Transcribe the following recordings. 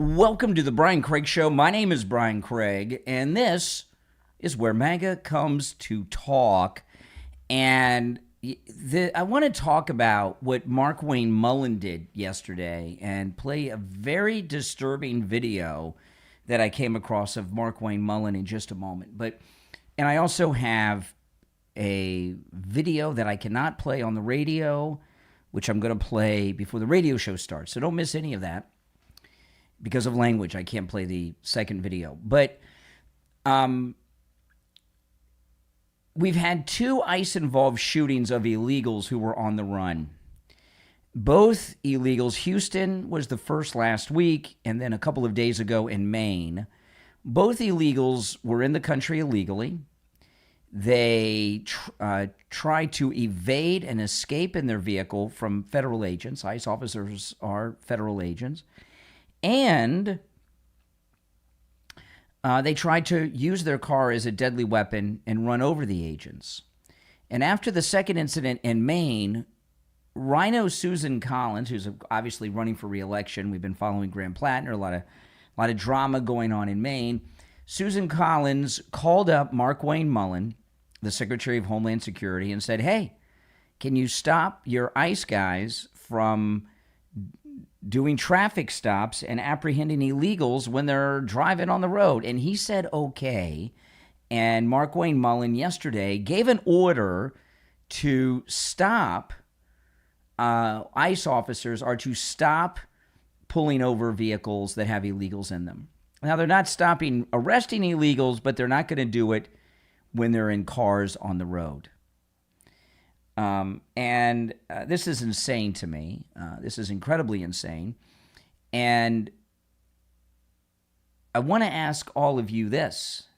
Welcome to the Brian Craig Show. My name is Brian Craig, and this is where MAGA comes to talk. And I want to talk about what Markwayne Mullin did yesterday and play a very disturbing video that I came across of Markwayne Mullin in just a moment. And I also have a video that I cannot play on the radio, which I'm going to play before the radio show starts. So don't miss any of that. Because of language, I can't play the second video. But we've had two ICE-involved shootings of illegals who were on the run. Both illegals, Houston was the first last week, and then a couple of days ago in Maine. Both illegals were in the country illegally. They tried to evade and escape in their vehicle from federal agents. ICE officers are federal agents. And they tried to use their car as a deadly weapon and run over the agents. And after the second incident in Maine, Rhino Susan Collins, who's obviously running for re-election, we've been following Graham Plattner, a lot of drama going on in Maine. Susan Collins called up Markwayne Mullin, the Secretary of Homeland Security, and said, hey, can you stop your ICE guys from doing traffic stops and apprehending illegals when they're driving on the road? And he said, okay. And Markwayne Mullin yesterday gave an order to stop ICE officers are to stop pulling over vehicles that have illegals in them. Now, they're not arresting illegals, but they're not going to do it when they're in cars on the road. And this is insane to me. This is incredibly insane. And I want to ask all of you this.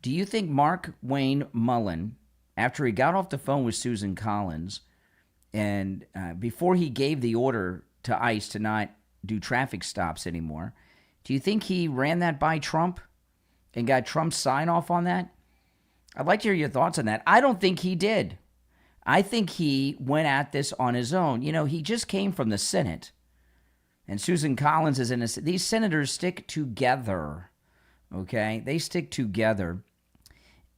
Do you think Markwayne Mullin, after he got off the phone with Susan Collins, and before he gave the order to ICE to not do traffic stops anymore, do you think he ran that by Trump and got Trump's sign-off on that? I'd like to hear your thoughts on that. I don't think he did. I think he went at this on his own. You know, he just came from the Senate, and Susan Collins is in these senators stick together, okay? They stick together,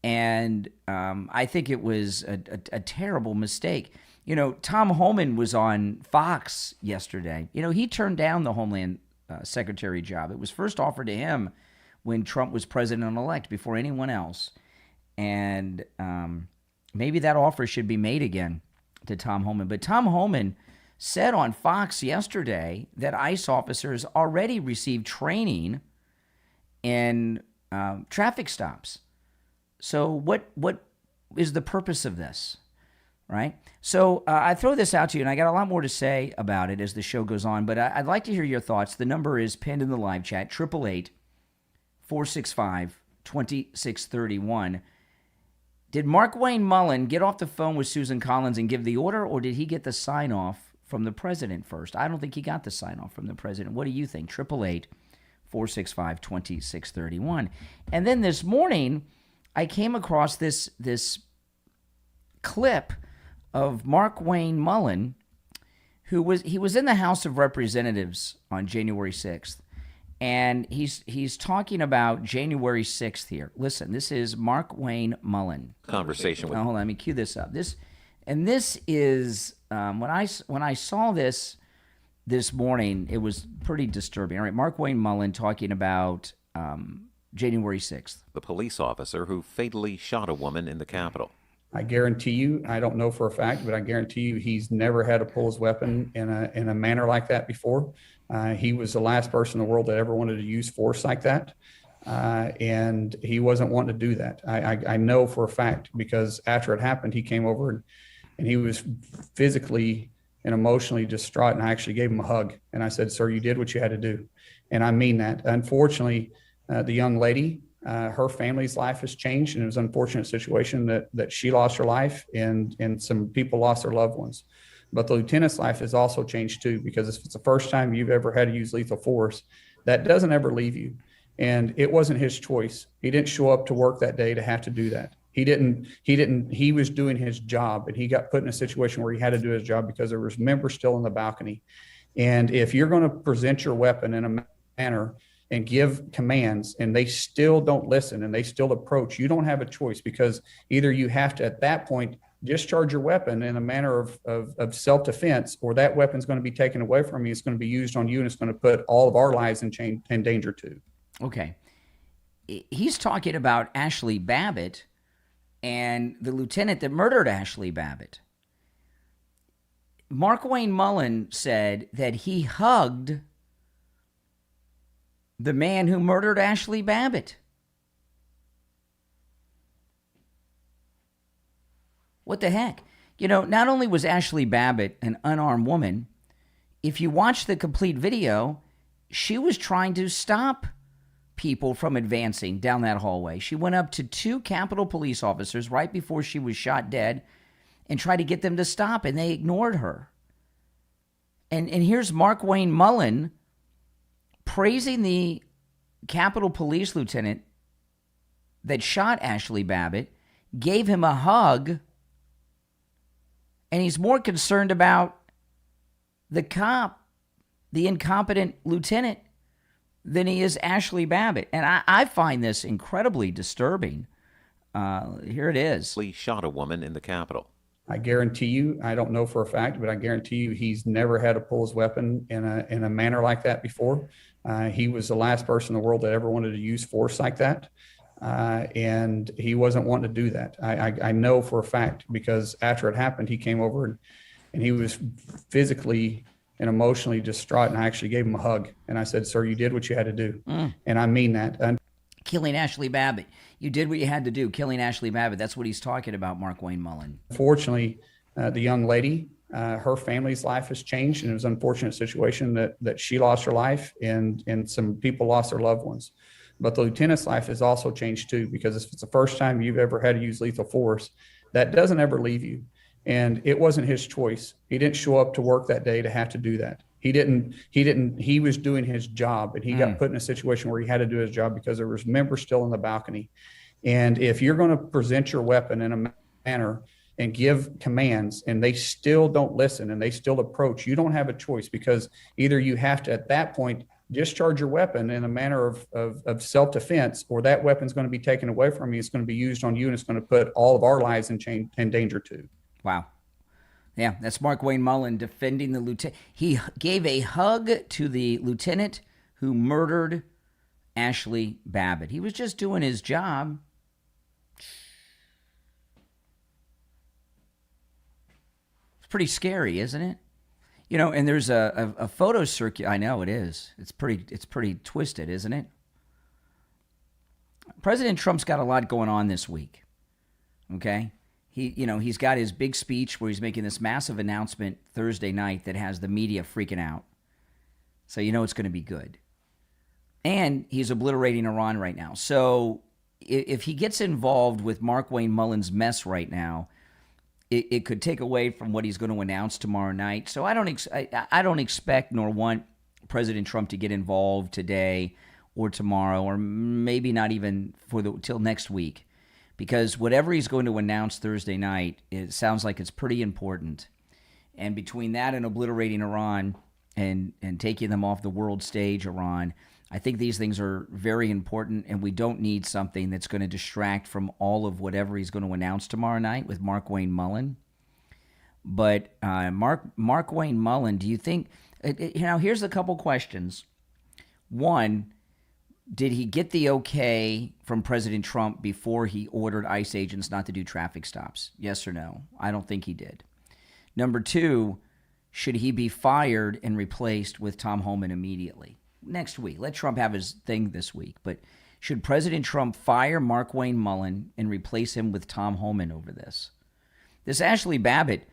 and I think it was a terrible mistake. You know, Tom Homan was on Fox yesterday. You know, he turned down the Homeland Secretary job. It was first offered to him when Trump was president-elect before anyone else, and maybe that offer should be made again to Tom Homan. But Tom Homan said on Fox yesterday that ICE officers already received training in traffic stops. So what is the purpose of this, right? So I throw this out to you, and I got a lot more to say about it as the show goes on, but I'd like to hear your thoughts. The number is pinned in the live chat, 888-465-2631. Did Markwayne Mullin get off the phone with Susan Collins and give the order, or did he get the sign-off from the president first? I don't think he got the sign-off from the president. What do you think? 888-465-2631. And then this morning, I came across this clip of Markwayne Mullin, who was in the House of Representatives on January 6th. And he's talking about January 6th here. Listen, this is Markwayne Mullin. Conversation with. Now, hold on, let me cue this up. This is when I saw this morning, it was pretty disturbing. All right, Markwayne Mullin talking about January 6th. The police officer who fatally shot a woman in the Capitol. I guarantee you, I don't know for a fact, but I guarantee you he's never had to pull his weapon in a manner like that before. He was the last person in the world that ever wanted to use force like that. And he wasn't wanting to do that. I know for a fact, because after it happened, he came over and he was physically and emotionally distraught. And I actually gave him a hug. And I said, sir, you did what you had to do. And I mean that. Unfortunately, the young lady, her family's life has changed, and it was an unfortunate situation that she lost her life and some people lost their loved ones. But the lieutenant's life has also changed too, because if it's the first time you've ever had to use lethal force, that doesn't ever leave you. And it wasn't his choice. He didn't show up to work that day to have to do that. He was doing his job, and he got put in a situation where he had to do his job because there was members still in the balcony. And if you're going to present your weapon in a manner and give commands, and they still don't listen and they still approach, you don't have a choice, because either you have to, at that point, discharge your weapon in a manner of self-defense, or that weapon's going to be taken away from you. It's going to be used on you, and it's going to put all of our lives in danger too. Okay. He's talking about Ashley Babbitt and the lieutenant that murdered Ashley Babbitt. Markwayne Mullin said that he hugged the man who murdered Ashley Babbitt. What the heck? You know, not only was Ashley Babbitt an unarmed woman, if you watch the complete video, she was trying to stop people from advancing down that hallway. She went up to 2 Capitol police officers right before she was shot dead and tried to get them to stop, and they ignored her. And here's Markwayne Mullin praising the Capitol Police lieutenant that shot Ashley Babbitt, gave him a hug, and he's more concerned about the cop, the incompetent lieutenant, than he is Ashley Babbitt. And I find this incredibly disturbing. Here it is. He shot a woman in the Capitol. I guarantee you, I don't know for a fact, but I guarantee you he's never had to pull his weapon in a manner like that before. He was the last person in the world that ever wanted to use force like that. And he wasn't wanting to do that. I know for a fact, because after it happened, he came over and he was physically and emotionally distraught. And I actually gave him a hug. And I said, "Sir, you did what you had to do." And I mean that. Killing Ashley Babbitt. You did what you had to do. Killing Ashley Babbitt. That's what he's talking about, Markwayne Mullin. Fortunately, the young lady, her family's life has changed, and it was an unfortunate situation that she lost her life and some people lost their loved ones. But the lieutenant's life has also changed too, because if it's the first time you've ever had to use lethal force, that doesn't ever leave you. And it wasn't his choice. He didn't show up to work that day to have to do that. He was doing his job, and he got put in a situation where he had to do his job because there was members still in the balcony. And if you're going to present your weapon in a manner and give commands, and they still don't listen and they still approach, you don't have a choice, because either you have to, at that point, discharge your weapon in a manner of self-defense, or that weapon's going to be taken away from you. It's going to be used on you, and it's going to put all of our lives in danger too. Wow. Yeah, that's Markwayne Mullin defending the lieutenant. He gave a hug to the lieutenant who murdered Ashley Babbitt. He was just doing his job. It's pretty scary, isn't it? You know, and there's a photo circuit. I know it is. It's pretty twisted, isn't it? President Trump's got a lot going on this week. Okay? He's got his big speech where he's making this massive announcement Thursday night that has the media freaking out. So you know it's going to be good. And he's obliterating Iran right now. So if he gets involved with Markwayne Mullin's mess right now, it could take away from what he's going to announce tomorrow night. So I don't expect nor want President Trump to get involved today or tomorrow, or maybe not even till next week. Because whatever he's going to announce Thursday night, it sounds like it's pretty important. And between that and obliterating Iran and taking them off the world stage, Iran, I think these things are very important, and we don't need something that's going to distract from all of whatever he's going to announce tomorrow night with Markwayne Mullin. But Markwayne Mullin, do you think, here's a couple questions. One, did he get the okay from President Trump before he ordered ICE agents not to do traffic stops? Yes or no? I don't think he did. Number two, should he be fired and replaced with Tom Homan immediately? Next week. Let Trump have his thing this week. But should President Trump fire Markwayne Mullin and replace him with Tom Homan over this? This Ashley Babbitt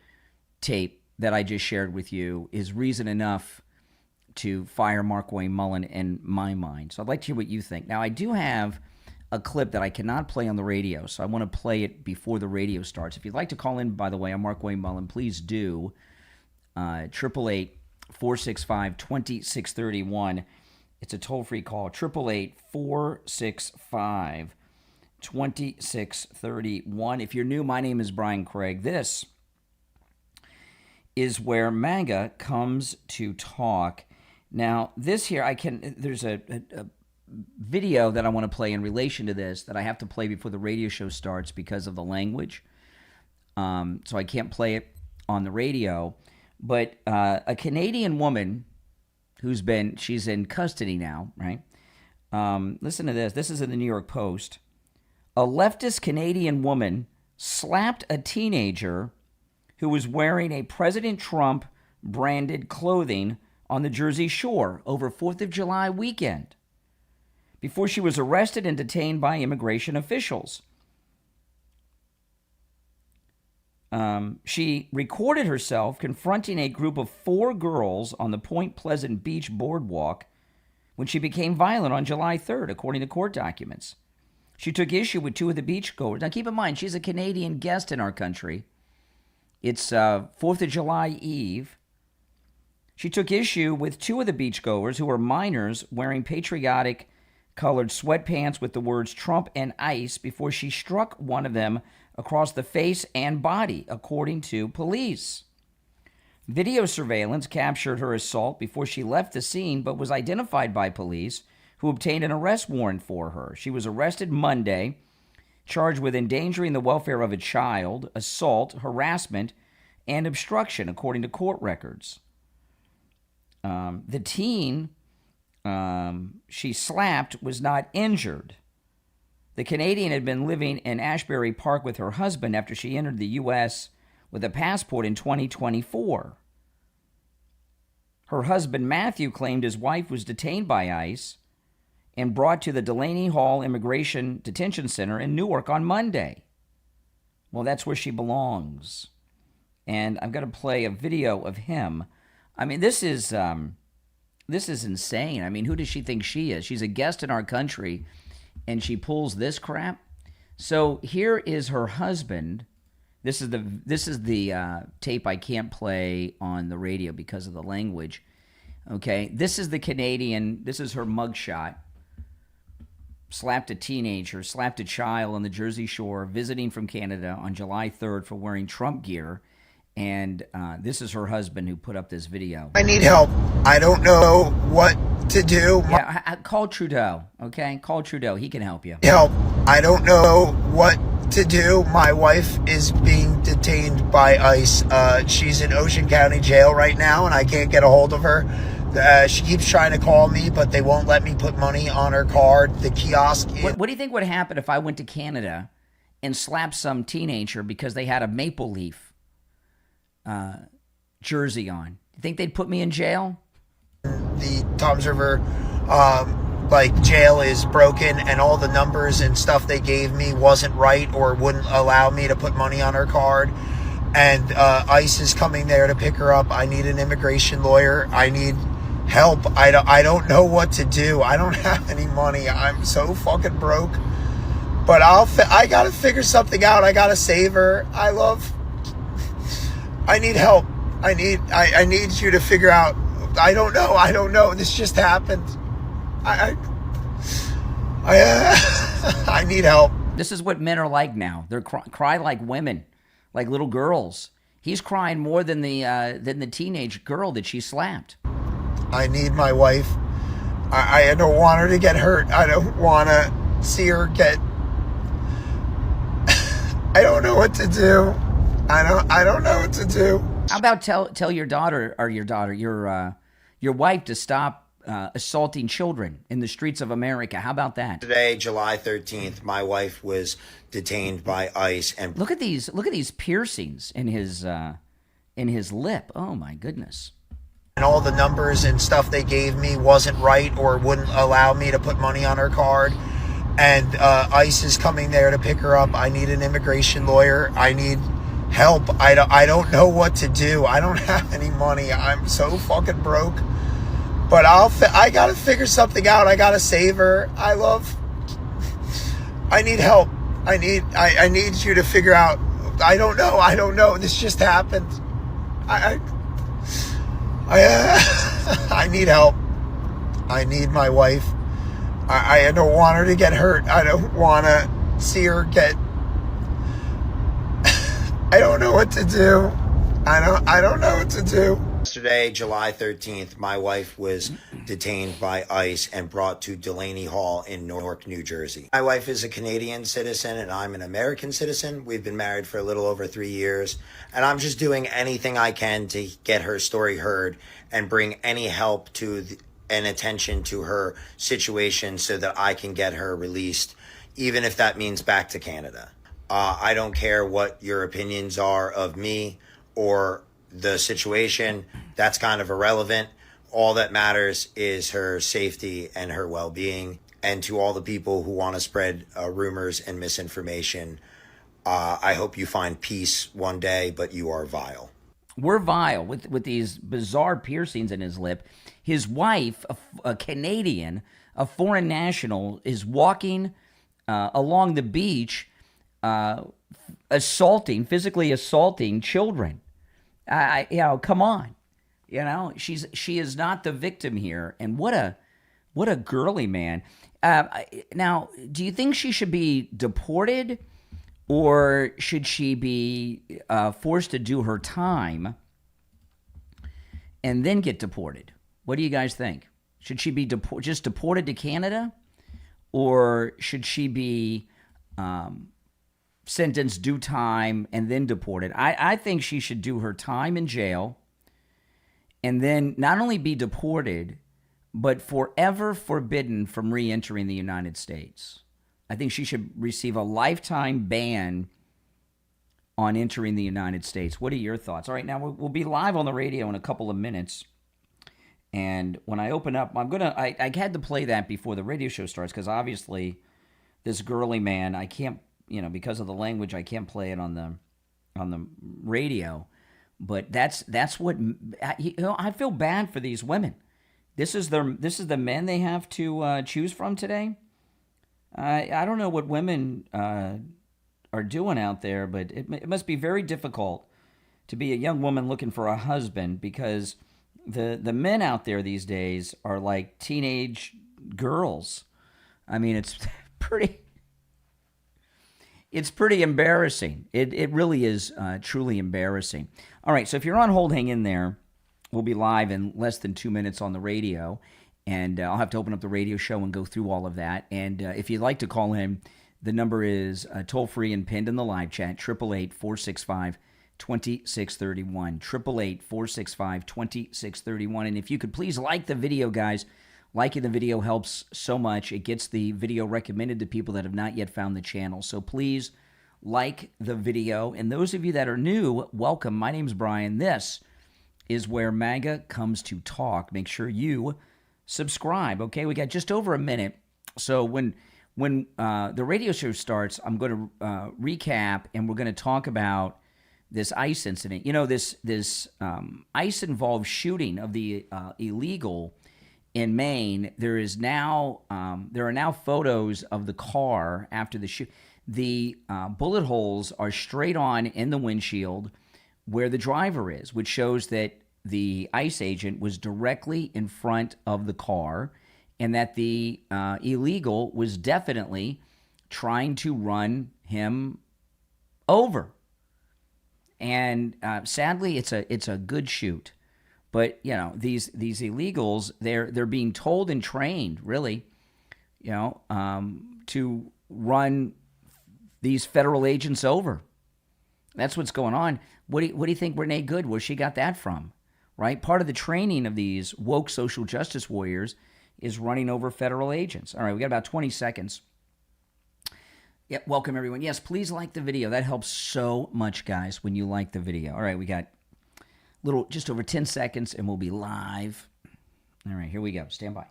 tape that I just shared with you is reason enough to fire Markwayne Mullin in my mind. So I'd like to hear what you think. Now, I do have a clip that I cannot play on the radio, so I want to play it before the radio starts. If you'd like to call in, by the way, I'm Markwayne Mullin, please do. 888-465-2631. It's a toll-free call, 888-465-2631. If you're new, my name is Brian Craig. This is where MAGA comes to talk. Now, this here, there's a video that I want to play in relation to this that I have to play before the radio show starts because of the language. So I can't play it on the radio. But a Canadian woman she's in custody now, right? Listen to this. This is in the New York Post. A leftist Canadian woman slapped a teenager who was wearing a President Trump branded clothing on the Jersey Shore over 4th of July weekend before she was arrested and detained by immigration officials. She recorded herself confronting a group of 4 girls on the Point Pleasant Beach boardwalk when she became violent on July 3rd, according to court documents. She took issue with 2 of the beachgoers. Now, keep in mind, she's a Canadian guest in our country. It's 4th of July Eve. She took issue with 2 of the beachgoers who were minors wearing patriotic colored sweatpants with the words Trump and ICE before she struck one of them across the face and body, according to police. Video surveillance captured her assault before she left the scene, but was identified by police, who obtained an arrest warrant for her. She was arrested Monday, charged with endangering the welfare of a child, assault, harassment, and obstruction, according to court records. The teen she slapped was not injured. The Canadian had been living in Ashbury Park with her husband after she entered the U.S. with a passport in 2024. Her husband, Matthew, claimed his wife was detained by ICE and brought to the Delaney Hall Immigration Detention Center in Newark on Monday. Well, that's where she belongs. And I'm going to play a video of him. I mean, this is insane. I mean, who does she think she is? She's a guest in our country, and she pulls this crap. So here is her husband. This is the tape I can't play on the radio because of the language. Okay, this is the Canadian. This is her mugshot. Slapped a teenager, slapped a child on the Jersey Shore, visiting from Canada on July 3rd for wearing Trump gear. And this is her husband who put up this video. I need help. I don't know what to do. Yeah, call Trudeau, okay? Call Trudeau. He can help you. Help. I don't know what to do. My wife is being detained by ICE. She's in Ocean County Jail right now, and I can't get a hold of her. She keeps trying to call me, but they won't let me put money on her card. The kiosk. What do you think would happen if I went to Canada and slapped some teenager because they had a maple leaf jersey on? You think they'd put me in jail? The Toms River jail is broken, and all the numbers and stuff they gave me wasn't right or wouldn't allow me to put money on her card. And ICE is coming there to pick her up. I need an immigration lawyer. I need help. I don't know what to do. I don't have any money. I'm so fucking broke. But I gotta figure something out. I gotta save her. I need help. I need you to figure out. I don't know. This just happened. I need help. This is what men are like now. They're cry like women, like little girls. He's crying more than the teenage girl that she slapped. I need my wife. I don't want her to get hurt. I don't want to see her get. I don't know what to do. I don't know what to do. How about tell your daughter or your wife to stop assaulting children in the streets of America? How about that? Today, July 13th, my wife was detained by ICE, and look at these piercings in his lip. Oh my goodness. And all the numbers and stuff they gave me wasn't right or wouldn't allow me to put money on her card. And ICE is coming there to pick her up. I need an immigration lawyer. I need help. I don't know what to do. I don't have any money. I'm so fucking broke. But I gotta figure something out. I gotta save her. I need help. I need you to figure out. I don't know. This just happened. I need help. I need my wife. I don't want her to get hurt. I don't want to see her get. I don't know what to do. I don't know what to do. Yesterday, July 13th, my wife was detained by ICE and brought to Delaney Hall in Newark, New Jersey. My wife is a Canadian citizen and I'm an American citizen. We've been married for a little over 3 years, and I'm just doing anything I can to get her story heard and bring any help to and attention to her situation so that I can get her released, even if that means back to Canada. I don't care what your opinions are of me or the situation. That's kind of irrelevant. All that matters is her safety and her well-being. And to all the people who want to spread rumors and misinformation, I hope you find peace one day, but you are vile. We're vile with these bizarre piercings in his lip. His wife, a Canadian, a foreign national, is walking along the beach, physically assaulting children. Come on. She is not the victim here. And what a girly man. Now, do you think she should be deported, or should she be forced to do her time and then get deported? What do you guys think? Should she be just deported to Canada, or should she be sentenced, do time, and then deported? I think she should do her time in jail and then not only be deported, but forever forbidden from re-entering the United States. I think she should receive a lifetime ban on entering the United States. What are your thoughts? All right, now we'll be live on the radio in a couple of minutes. And when I open up, I had to play that before the radio show starts, because obviously this girly man, I can't, because of the language, I can't play it on the radio. But that's what, I feel bad for these women. This is the men they have to choose from today. I don't know what women are doing out there, but it must be very difficult to be a young woman looking for a husband, because the men out there these days are like teenage girls. I mean, it's pretty embarrassing. It really is truly embarrassing. All right, so if you're on hold, hang in there. We'll be live in less than 2 minutes on the radio, and I'll have to open up the radio show and go through all of that. And if you'd like to call in, the number is toll-free and pinned in the live chat, 888-465-2631, 888-465-2631. And if you could please like the video, guys. Liking the video helps so much. It gets the video recommended to people that have not yet found the channel. So please like the video. And those of you that are new, welcome. My name's Brian. This is where MAGA comes to talk. Make sure you subscribe. Okay, we got just over a minute. So when the radio show starts, I'm going to recap, and we're going to talk about this ICE incident. This ICE-involved shooting of the illegal in Maine. There are now photos of the car after the shoot. The bullet holes are straight on in the windshield where the driver is, which shows that the ICE agent was directly in front of the car, and that the illegal was definitely trying to run him over. And sadly, it's a good shoot. But these illegals, they're being told and trained, really, to run these federal agents over. That's what's going on. What do you think Renee Good, where she got that from? Right? Part of the training of these woke social justice warriors is running over federal agents. All right, we got about 20 seconds. Yep, welcome everyone. Yes, please like the video. That helps so much, guys, when you like the video. All right, we got just over 10 seconds, and we'll be live. All right, here we go. Stand by.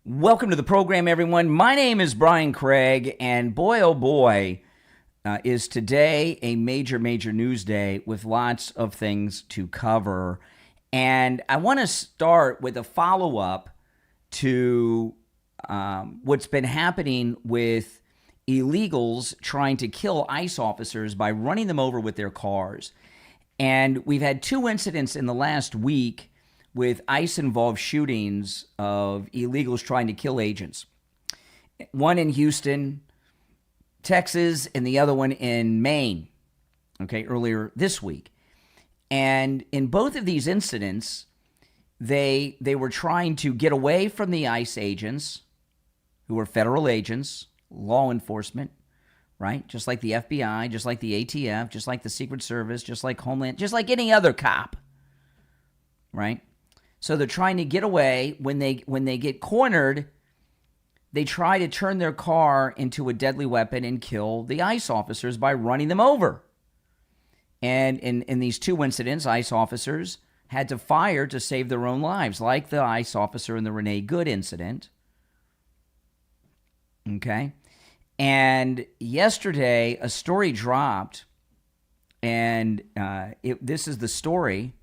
Welcome to the program, everyone. My name is Brian Craig, and boy, oh boy, is today a major, major news day with lots of things to cover. And I want to start with a follow-up to what's been happening with illegals trying to kill ICE officers by running them over with their cars. And we've had two incidents in the last week with ICE-involved shootings of illegals trying to kill agents. One in Houston, Texas and the other one in Maine, okay, earlier this week. And in both of these incidents, they were trying to get away from the ICE agents, who are federal agents, law enforcement, right? Just like the FBI, just like the ATF, just like the Secret Service, just like Homeland, just like any other cop, right? So they're trying to get away. When they get cornered, they try to turn their car into a deadly weapon and kill the ICE officers by running them over. And in these two incidents, ICE officers had to fire to save their own lives, like the ICE officer in the Renee Good incident. Okay? And yesterday, a story dropped, and this is the story.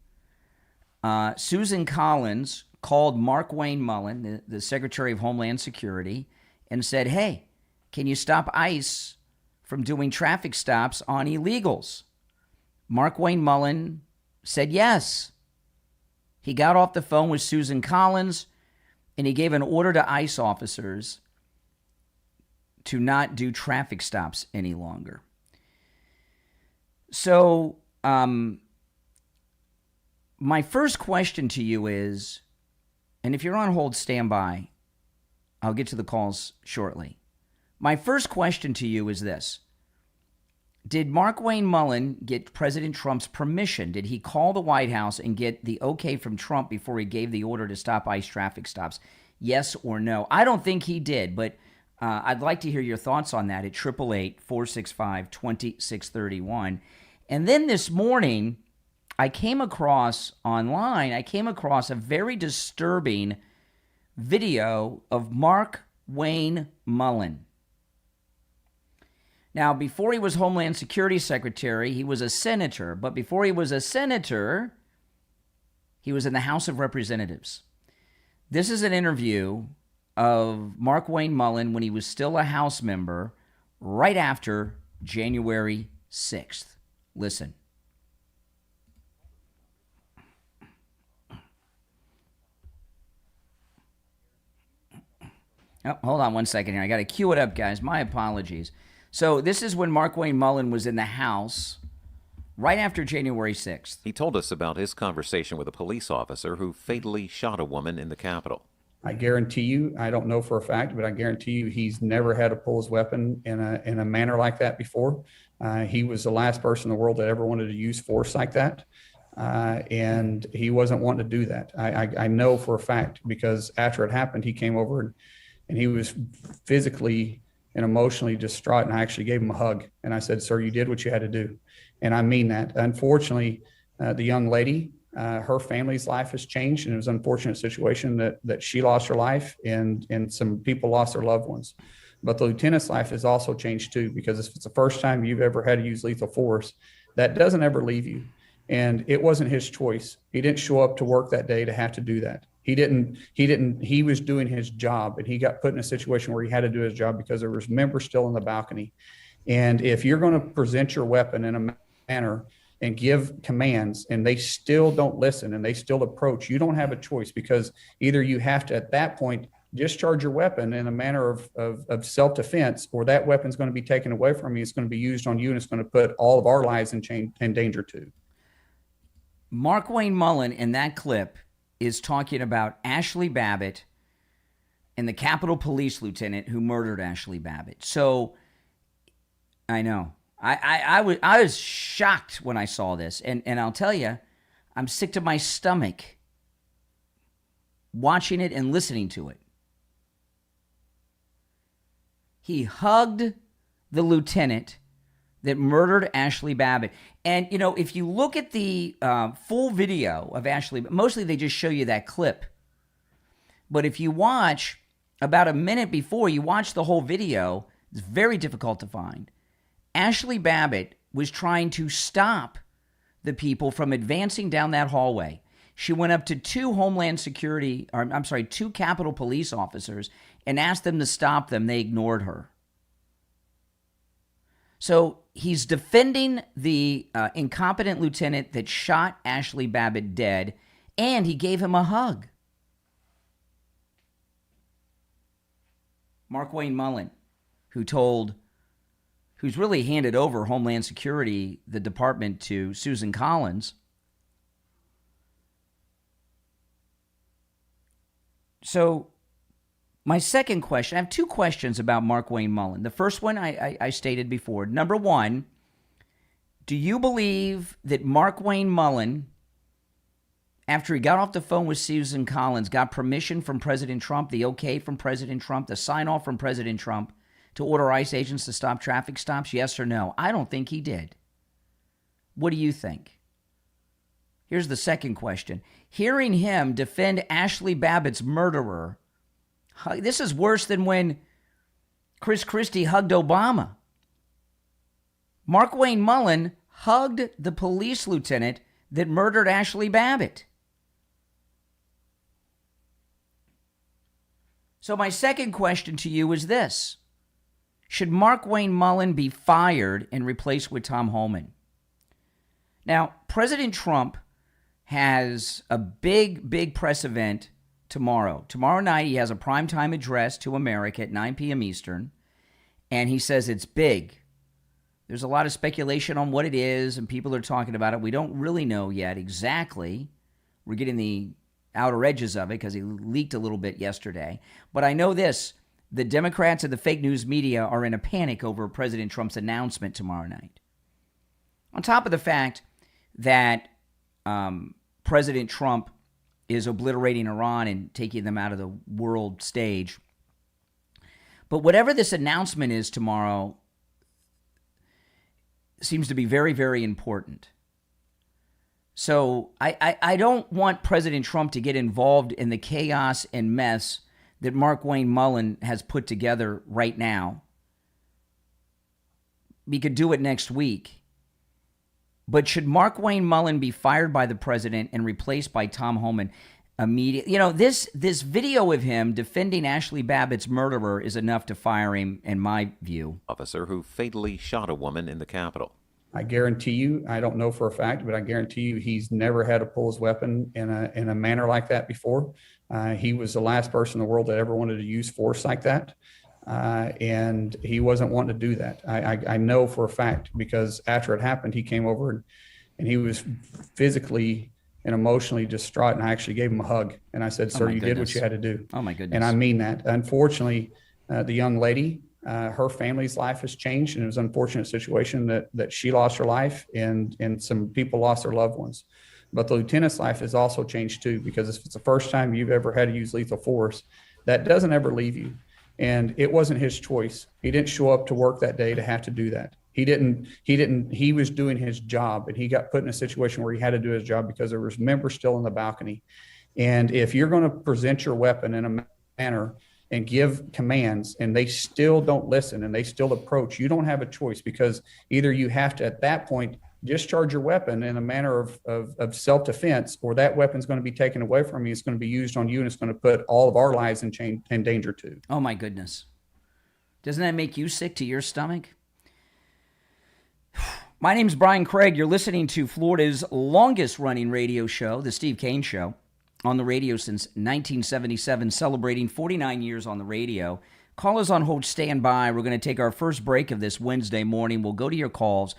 Susan Collins called Markwayne Mullin, the Secretary of Homeland Security, and said, hey, can you stop ICE from doing traffic stops on illegals? Markwayne Mullin said yes. He got off the phone with Susan Collins, and he gave an order to ICE officers to not do traffic stops any longer. So, my first question to you is, and if you're on hold, stand by. I'll get to the calls shortly. My first question to you is this. Did Markwayne Mullin get President Trump's permission? Did he call the White House and get the okay from Trump before he gave the order to stop ICE traffic stops? Yes or no? I don't think he did, but I'd like to hear your thoughts on that at 888-465-2631. And then this morning, I came across online a very disturbing video of Markwayne Mullin. Now, before he was Homeland Security Secretary, he was a senator. But before he was a senator, he was in the House of Representatives. This is an interview of Markwayne Mullin when he was still a House member right after January 6th. Listen. Oh, hold on one second here. I got to cue it up, guys. My apologies. So this is when Markwayne Mullin was in the House right after January 6th. He told us about his conversation with a police officer who fatally shot a woman in the Capitol. I guarantee you, I don't know for a fact, but I guarantee you he's never had to pull his weapon in a manner like that before. He was the last person in the world that ever wanted to use force like that. And he wasn't wanting to do that. I know for a fact, because after it happened, he came over and he was physically and emotionally distraught. And I actually gave him a hug. And I said, sir, you did what you had to do. And I mean that. Unfortunately, the young lady, her family's life has changed. And it was an unfortunate situation that she lost her life and some people lost their loved ones. But the lieutenant's life has also changed too, because if it's the first time you've ever had to use lethal force, that doesn't ever leave you. And it wasn't his choice. He didn't show up to work that day to have to do that. He was doing his job, and he got put in a situation where he had to do his job because there was members still in the balcony. And if you're going to present your weapon in a manner and give commands and they still don't listen and they still approach, you don't have a choice, because either you have to, at that point, discharge your weapon in a manner of self-defense, or that weapon's going to be taken away from you. It's going to be used on you, and it's going to put all of our lives in danger too. Markwayne Mullin in that clip is talking about Ashley Babbitt and the Capitol Police Lieutenant who murdered Ashley Babbitt. So I know. I was shocked when I saw this. And I'll tell you, I'm sick to my stomach watching it and listening to it. He hugged the lieutenant that murdered Ashley Babbitt. And, you know, if you look at the full video of Ashley, mostly they just show you that clip. But if you watch about a minute before, you watch the whole video, it's very difficult to find. Ashley Babbitt was trying to stop the people from advancing down that hallway. She went up to two Capitol Police officers and asked them to stop them. They ignored her. So he's defending the incompetent lieutenant that shot Ashley Babbitt dead, and he gave him a hug. Markwayne Mullin, who told who's really handed over Homeland Security, the department, to Susan Collins. So my second question, I have two questions about Markwayne Mullin. The first one I stated before. Number one, do you believe that Markwayne Mullin, after he got off the phone with Susan Collins, got permission from President Trump, the okay from President Trump, the sign-off from President Trump to order ICE agents to stop traffic stops? Yes or no? I don't think he did. What do you think? Here's the second question. Hearing him defend Ashley Babbitt's murderer, this is worse than when Chris Christie hugged Obama. Markwayne Mullin hugged the police lieutenant that murdered Ashley Babbitt. So my second question to you is this. Should Markwayne Mullin be fired and replaced with Tom Homan? Now, President Trump has a big press event tomorrow. Tomorrow night, he has a primetime address to America at 9 p.m. Eastern, and he says it's big. There's a lot of speculation on what it is, and people are talking about it. We don't really know yet exactly. We're getting the outer edges of it because he leaked a little bit yesterday. But I know this. The Democrats and the fake news media are in a panic over President Trump's announcement tomorrow night. On top of the fact that President Trump is obliterating Iran and taking them out of the world stage. But whatever this announcement is tomorrow seems to be very, very important. So I don't want President Trump to get involved in the chaos and mess that Markwayne Mullin has put together right now. We could do it next week. But should Markwayne Mullin be fired by the president and replaced by Tom Homan immediately? You know, this video of him defending Ashley Babbitt's murderer is enough to fire him, in my view. Officer who fatally shot a woman in the Capitol. I guarantee you, I don't know for a fact, but I guarantee you he's never had to pull his weapon in a manner like that before. He was the last person in the world that ever wanted to use force like that. And he wasn't wanting to do that. I know for a fact, because after it happened, he came over and he was physically and emotionally distraught. And I actually gave him a hug. And I said, sir, you did what you had to do. Oh, my goodness. And I mean that. Unfortunately, the young lady, her family's life has changed. And it was an unfortunate situation that she lost her life and some people lost their loved ones. But the lieutenant's life has also changed too, because if it's the first time you've ever had to use lethal force, that doesn't ever leave you. And it wasn't his choice. He didn't show up to work that day to have to do that. He was doing his job, and he got put in a situation where he had to do his job because there was members still in the balcony. And if you're going to present your weapon in a manner and give commands and they still don't listen and they still approach, you don't have a choice, because either you have to, at that point, discharge your weapon in a manner of self-defense, or that weapon's going to be taken away from you. It's going to be used on you, and it's going to put all of our lives in danger too. Oh, my goodness. Doesn't that make you sick to your stomach? My name's Brian Craig. You're listening to Florida's longest-running radio show, The Steve Kane Show, on the radio since 1977, celebrating 49 years on the radio. Callers on hold, stand by. We're going to take our first break of this Wednesday morning. We'll go to your calls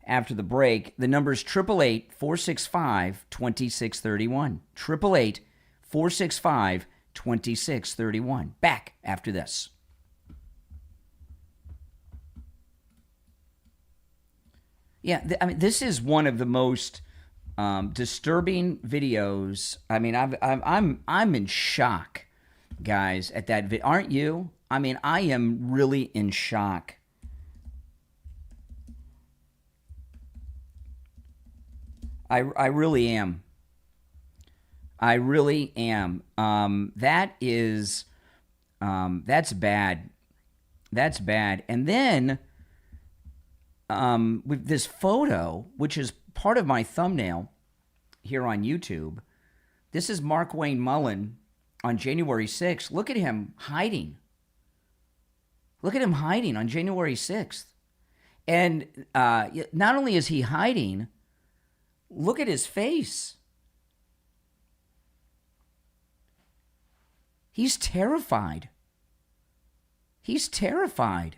after the break. The number is 888-465-2631. 888-465-2631. Back after this. Yeah, this is one of the most disturbing videos. I mean, I'm in shock, guys, at that video. Aren't you? I mean, I am really in shock. I really am. I really am. That is, that's bad. That's bad. And then, with this photo, which is part of my thumbnail here on YouTube, this is Markwayne Mullin on January 6th. Look at him hiding. Look at him hiding on January 6th. And not only is he hiding, look at his face. He's terrified. He's terrified.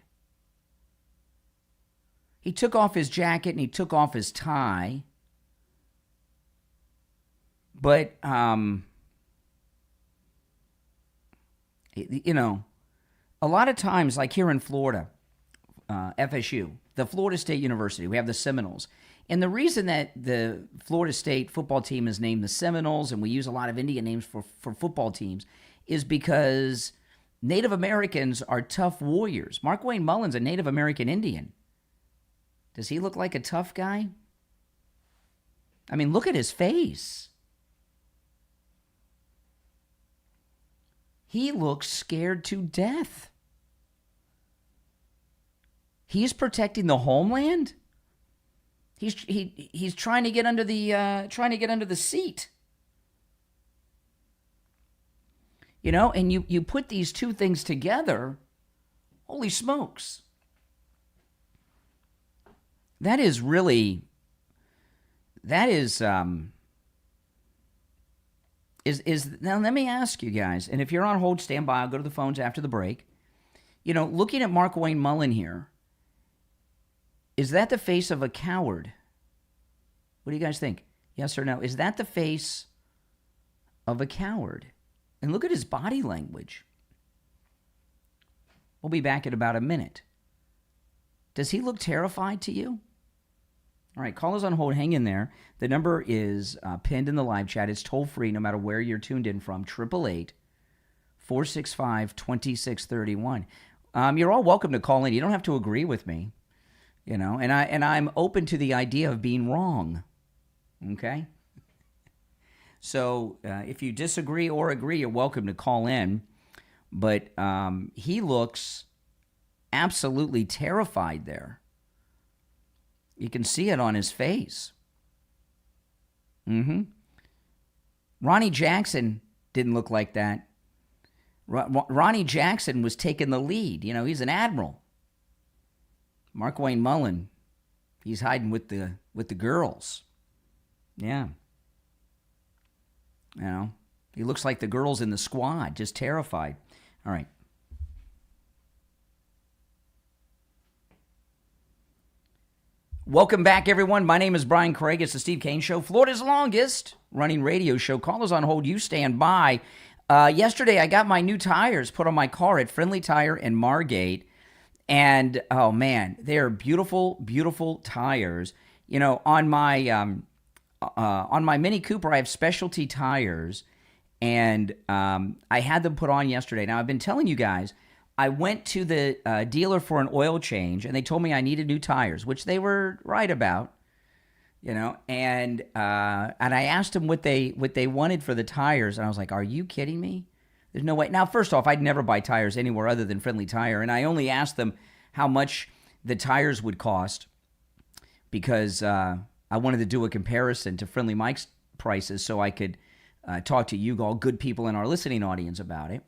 He took off his jacket and he took off his tie. But, you know, a lot of times, like here in Florida, FSU, the Florida State University, we have the Seminoles. And the reason that the Florida State football team is named the Seminoles, and we use a lot of Indian names for football teams, is because Native Americans are tough warriors. Markwayne Mullin's a Native American Indian. Does he look like a tough guy? I mean, look at his face. He looks scared to death. He's protecting the homeland. He's trying to get under the seat. You know, and you put these two things together, holy smokes. That is now let me ask you guys, and if you're on hold, stand by, I'll go to the phones after the break. You know, looking at Markwayne Mullin here, is that the face of a coward? What do you guys think? Yes or no? Is that the face of a coward? And look at his body language. We'll be back in about a minute. Does he look terrified to you? All right, callers on hold, hang in there. The number is pinned in the live chat. It's toll free no matter where you're tuned in from, 888-465-2631. You're all welcome to call in. You don't have to agree with me, you know, and I'm open to the idea of being wrong, okay? So if you disagree or agree, you're welcome to call in. But he looks absolutely terrified there. You can see it on his face. Ronnie Jackson didn't look like that. Ronnie Jackson was taking the lead. You know, he's an admiral. Markwayne Mullin, he's hiding with the girls. Yeah. You know, he looks like the girls in the squad, just terrified. All right. Welcome back, everyone. My name is Brian Craig. It's the Steve Kane Show, Florida's longest running radio show. Callers on hold. You stand by. Yesterday, I got my new tires put on my car at Friendly Tire in Margate. And, oh, man, they are beautiful, beautiful tires. You know, on my Mini Cooper, I have specialty tires. And I had them put on yesterday. Now, I've been telling you guys, I went to the dealer for an oil change, and they told me I needed new tires, which they were right about, you know. And I asked them what they wanted for the tires, and I was like, "Are you kidding me? There's no way." Now, first off, I'd never buy tires anywhere other than Friendly Tire, and I only asked them how much the tires would cost because I wanted to do a comparison to Friendly Mike's prices so I could talk to you all good people in our listening audience about it.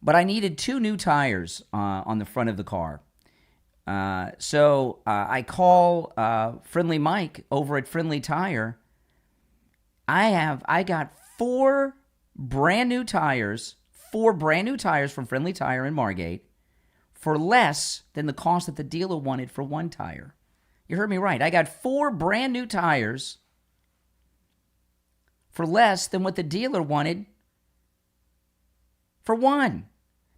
But I needed 2 new tires on the front of the car. So I call Friendly Mike over at Friendly Tire. I got 4 brand new tires from Friendly Tire in Margate for less than the cost that the dealer wanted for 1 tire. You heard me right. I got 4 brand new tires for less than what the dealer wanted for 1.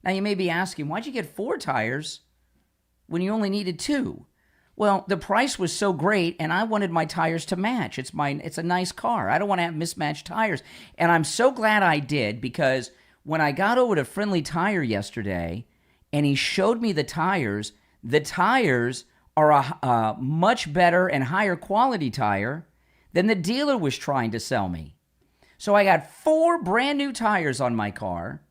Now, you may be asking, why'd you get 4 tires when you only needed 2? Well, the price was so great, and I wanted my tires to match. It's a nice car. I don't want to have mismatched tires. And I'm so glad I did, because when I got over to Friendly Tire yesterday, and he showed me the tires are a much better and higher quality tire than the dealer was trying to sell me. So I got 4 brand new tires on my car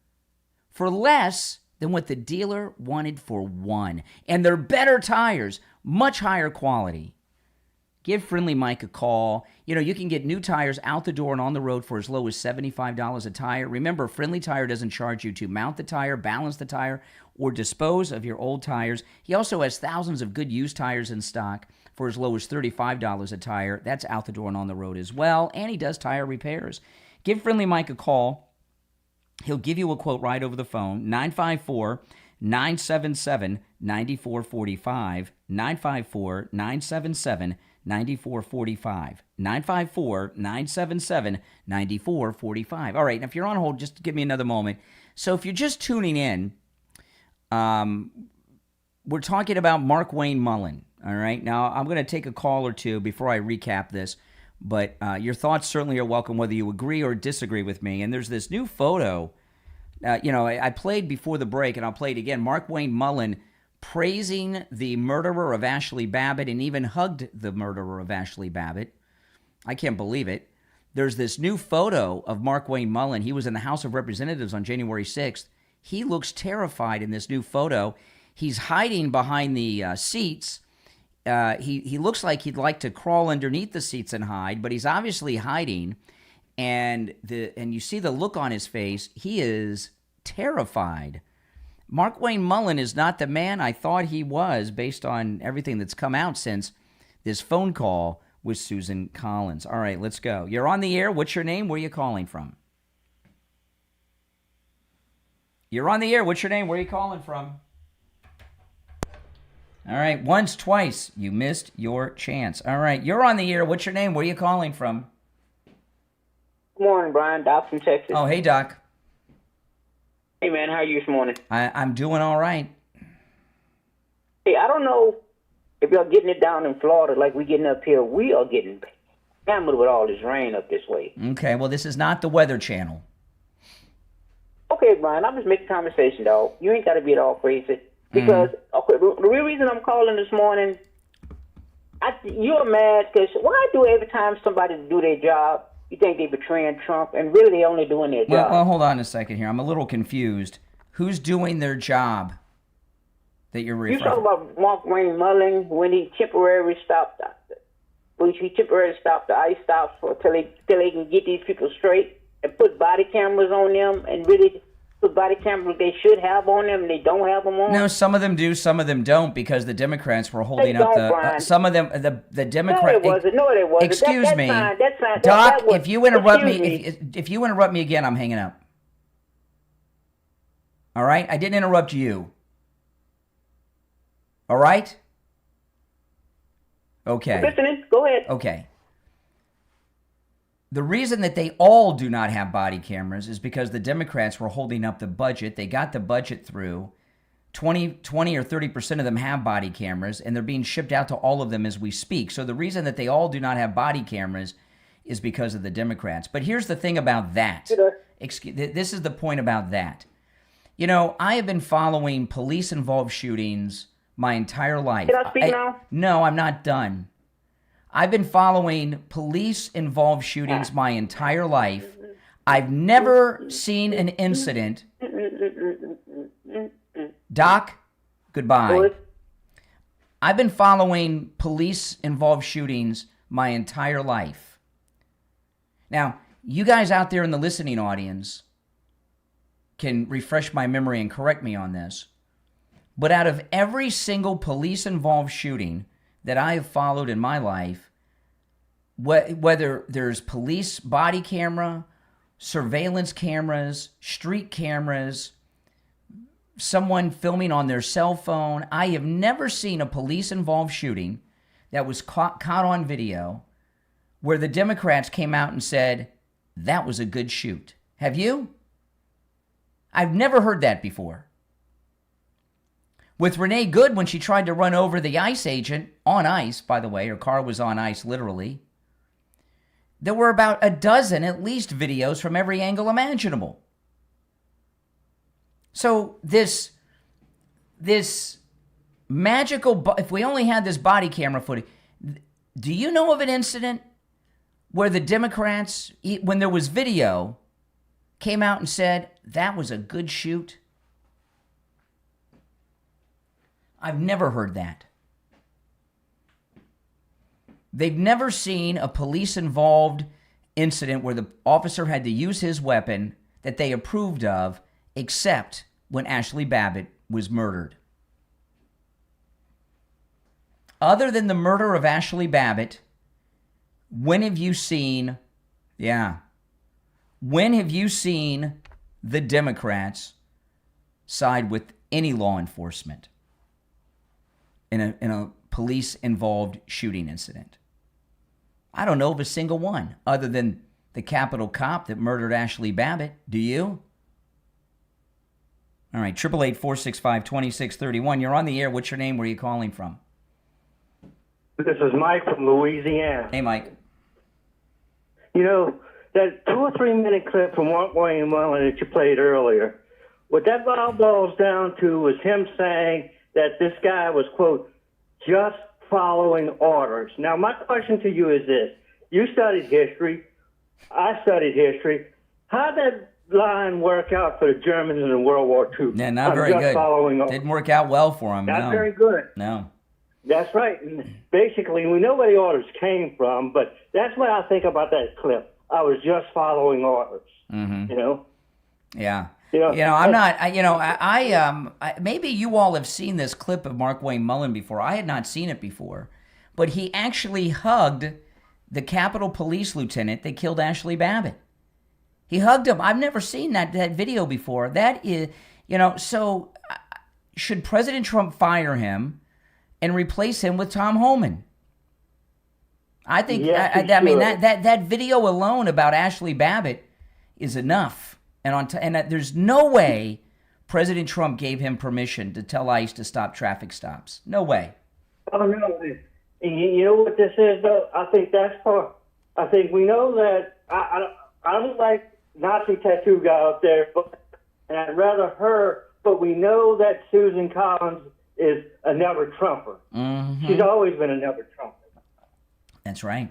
for less than what the dealer wanted for 1. And they're better tires, much higher quality. Give Friendly Mike a call. You know, you can get new tires out the door and on the road for as low as $75 a tire. Remember, Friendly Tire doesn't charge you to mount the tire, balance the tire, or dispose of your old tires. He also has thousands of good used tires in stock for as low as $35 a tire. That's out the door and on the road as well. And he does tire repairs. Give Friendly Mike a call. He'll give you a quote right over the phone, 954-977-9445, 954-977-9445. 954-977-9445. All right, and if you're on hold, just give me another moment. So if you're just tuning in, we're talking about Markwayne Mullin. All right, now I'm going to take a call or two before I recap this, but your thoughts certainly are welcome, whether you agree or disagree with me. And there's this new photo. I played before the break, and I'll play it again. Markwayne Mullin praising the murderer of Ashley Babbitt and even hugged the murderer of Ashley Babbitt. I can't believe it. There's this new photo of Markwayne Mullin. He was in the House of Representatives on January 6th. He looks terrified in this new photo. He's hiding behind the seats. He looks like he'd like to crawl underneath the seats and hide, but he's obviously hiding. And you see the look on his face. He is terrified. Markwayne Mullin is not the man I thought he was based on everything that's come out since this phone call with Susan Collins. All right, let's go. You're on the air. What's your name? Where are you calling from? You're on the air. What's your name? Where are you calling from? All right, once, twice. You missed your chance. All right, you're on the air. What's your name? Where are you calling from? Good morning, Brian. Doc from Texas. Oh, hey, Doc. Hey, man. How are you this morning? I'm doing all right. Hey, I don't know if y'all getting it down in Florida like we getting up here. We are getting hammered with all this rain up this way. Okay, well, this is not the Weather Channel. Okay, Brian. I'm just making conversation, dog. You ain't got to be at all crazy. Because, okay, the real reason I'm calling this morning, you're mad because why do every time somebody do their job, you think they're betraying Trump, and really they only doing their job? Well, hold on a second here. I'm a little confused. Who's doing their job that you're referring to? You talking about Markwayne Mullin when he temporarily stopped the ICE stops till they can get these people straight and put body cameras on them and really put body cameras they should have on them and they don't have them on? No, some of them do, some of them don't, because the Democrats were holding up the some of them. The Democrats. No, it wasn't. Excuse me, That's fine. Doc. If you interrupt me, if you interrupt me again, I'm hanging up. All right, I didn't interrupt you. All right. Okay. I'm listening. Go ahead. Okay. The reason that they all do not have body cameras is because the Democrats were holding up the budget. They got the budget through. 20 or 30% of them have body cameras, and they're being shipped out to all of them as we speak. So the reason that they all do not have body cameras is because of the Democrats. But here's the thing about that. This is the point about that. You know, I have been following police-involved shootings my entire life. Can I speak now? No, I'm not done. I've been following police-involved shootings my entire life. I've never seen an incident. Doc, goodbye. I've been following police-involved shootings my entire life. Now, you guys out there in the listening audience can refresh my memory and correct me on this. But out of every single police-involved shooting that I have followed in my life, whether there's police body camera, surveillance cameras, street cameras, someone filming on their cell phone, I have never seen a police-involved shooting that was caught on video where the Democrats came out and said, that was a good shoot. Have you? I've never heard that before. With Renee Good, when she tried to run over the ICE agent, on ice, by the way, her car was on ice, literally, there were about a dozen, at least, videos from every angle imaginable. So this magical, if we only had this body camera footage, do you know of an incident where the Democrats, when there was video, came out and said, that was a good shoot? I've never heard that. They've never seen a police-involved incident where the officer had to use his weapon that they approved of, except when Ashley Babbitt was murdered. Other than the murder of Ashley Babbitt, when have you seen the Democrats side with any law enforcement in a police-involved shooting incident. I don't know of a single one other than the Capitol cop that murdered Ashley Babbitt. Do you? All right, 888-465-2631. You're on the air. What's your name? Where are you calling from? This is Mike from Louisiana. Hey, Mike. You know, that 2 or 3 minute clip from Markwayne Mullin that you played earlier, what that all boils down to was him saying that this guy was, quote, just following orders. Now, my question to you is this. You studied history. I studied history. How did that line work out for the Germans in World War II? Yeah, not very good. Following orders. Didn't work out well for him. Not very good. No. That's right. And basically, we know where the orders came from, but that's what I think about that clip. I was just following orders. Mm-hmm. You know? Yeah. I'm not. Maybe you all have seen this clip of Markwayne Mullin before. I had not seen it before, but he actually hugged the Capitol Police lieutenant that killed Ashley Babbitt. He hugged him. I've never seen that video before. That is, so should President Trump fire him and replace him with Tom Homan? I think. Yes, I mean that video alone about Ashley Babbitt is enough. And there's no way President Trump gave him permission to tell ICE to stop traffic stops. No way. Oh, no. You know what this is, though? I think I think we know that I don't like Nazi tattoo guy out there, and I'd rather her, but we know that Susan Collins is a never-Trumper. Mm-hmm. She's always been a never-Trumper. That's right.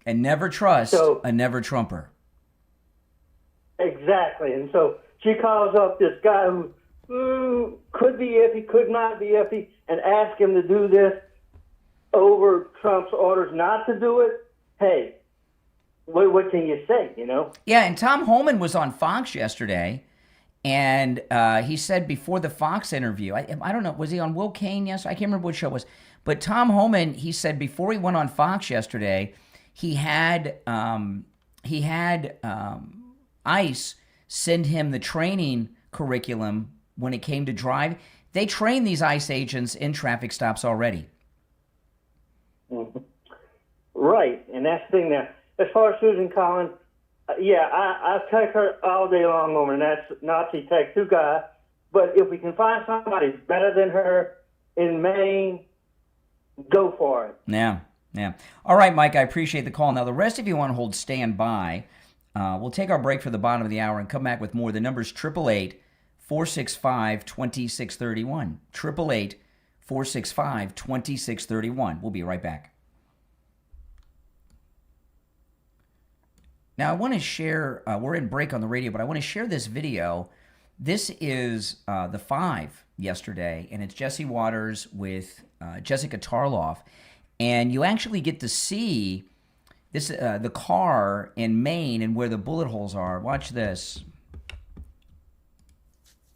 And never trust a never-Trumper. Exactly. And so she calls up this guy who could be iffy, could not be iffy, and asks him to do this over Trump's orders not to do it. Hey, what can you say, Yeah, and Tom Homan was on Fox yesterday, and he said before the Fox interview, I don't know, was he on Will Cain yesterday? I can't remember what show it was. But Tom Homan, he said before he went on Fox yesterday, he had ICE send him the training curriculum when it came to drive. They train these ICE agents in traffic stops already. Mm-hmm. Right, and that's the thing now. As far as Susan Collins, I take her all day long over, and that's Nazi tattoo guy. But if we can find somebody better than her in Maine, go for it. Yeah. All right, Mike, I appreciate the call. Now, the rest of you want to hold stand by. We'll take our break for the bottom of the hour and come back with more. The number's 888-465-2631. 888-465-2631. We'll be right back. Now, I want to share, we're in break on the radio, but I want to share this video. This is the 5 yesterday, and it's Jesse Waters with Jessica Tarloff. And you actually get to see this the car in Maine and where the bullet holes are. Watch this.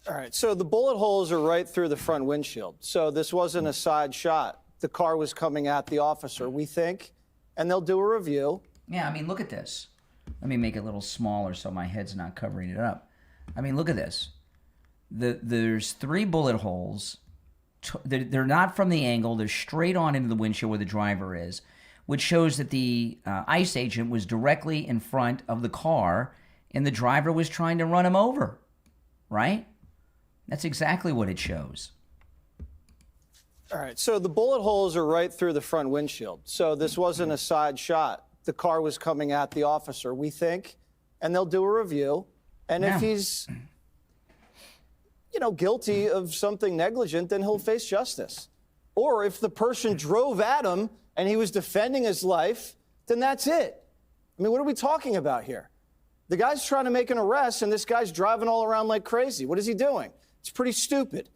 All right, so the bullet holes are right through the front windshield. So this wasn't a side shot. The car was coming at the officer, we think, and they'll do a review. Yeah, I mean, look at this. Let me make it a little smaller so my head's not covering it up. I mean, look at this. There's 3 bullet holes. They're not from the angle. They're straight on into the windshield where the driver is, which shows that the ICE agent was directly in front of the car and the driver was trying to run him over, right? That's exactly what it shows. All right, so the bullet holes are right through the front windshield. So this wasn't a side shot. The car was coming at the officer, we think, and they'll do a review. And if he's, guilty of something negligent, then he'll face justice. Or if the person drove at him and he was defending his life, then that's it. I mean, what are we talking about here? The guy's trying to make an arrest, and this guy's driving all around like crazy. What is he doing? It's pretty stupid.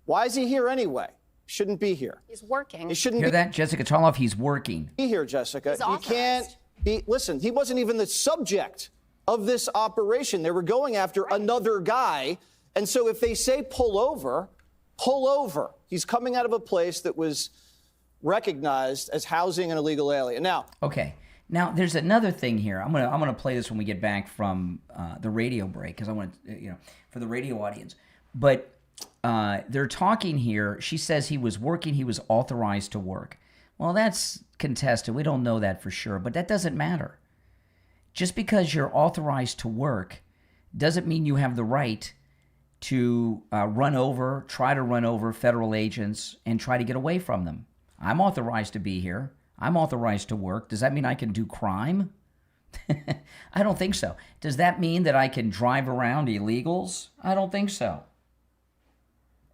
Why is he here anyway? Shouldn't be here. He's working. He shouldn't Hear that, Jessica Tarloff? He's working. Be here, Jessica. He's He can't be. Listen, he wasn't even the subject of this operation. They were going after another guy. And so if they say pull over, pull over. He's coming out of a place that was recognized as housing an illegal alien. Now, okay. Now there's another thing here. I'm gonna play this when we get back from the radio break because I want for the radio audience. But they're talking here. She says he was working. He was authorized to work. Well, that's contested. We don't know that for sure, but that doesn't matter. Just because you're authorized to work doesn't mean you have the right to try to run over federal agents and try to get away from them. I'm authorized to be here. I'm authorized to work. Does that mean I can do crime? I don't think so. Does that mean that I can drive around illegals? I don't think so.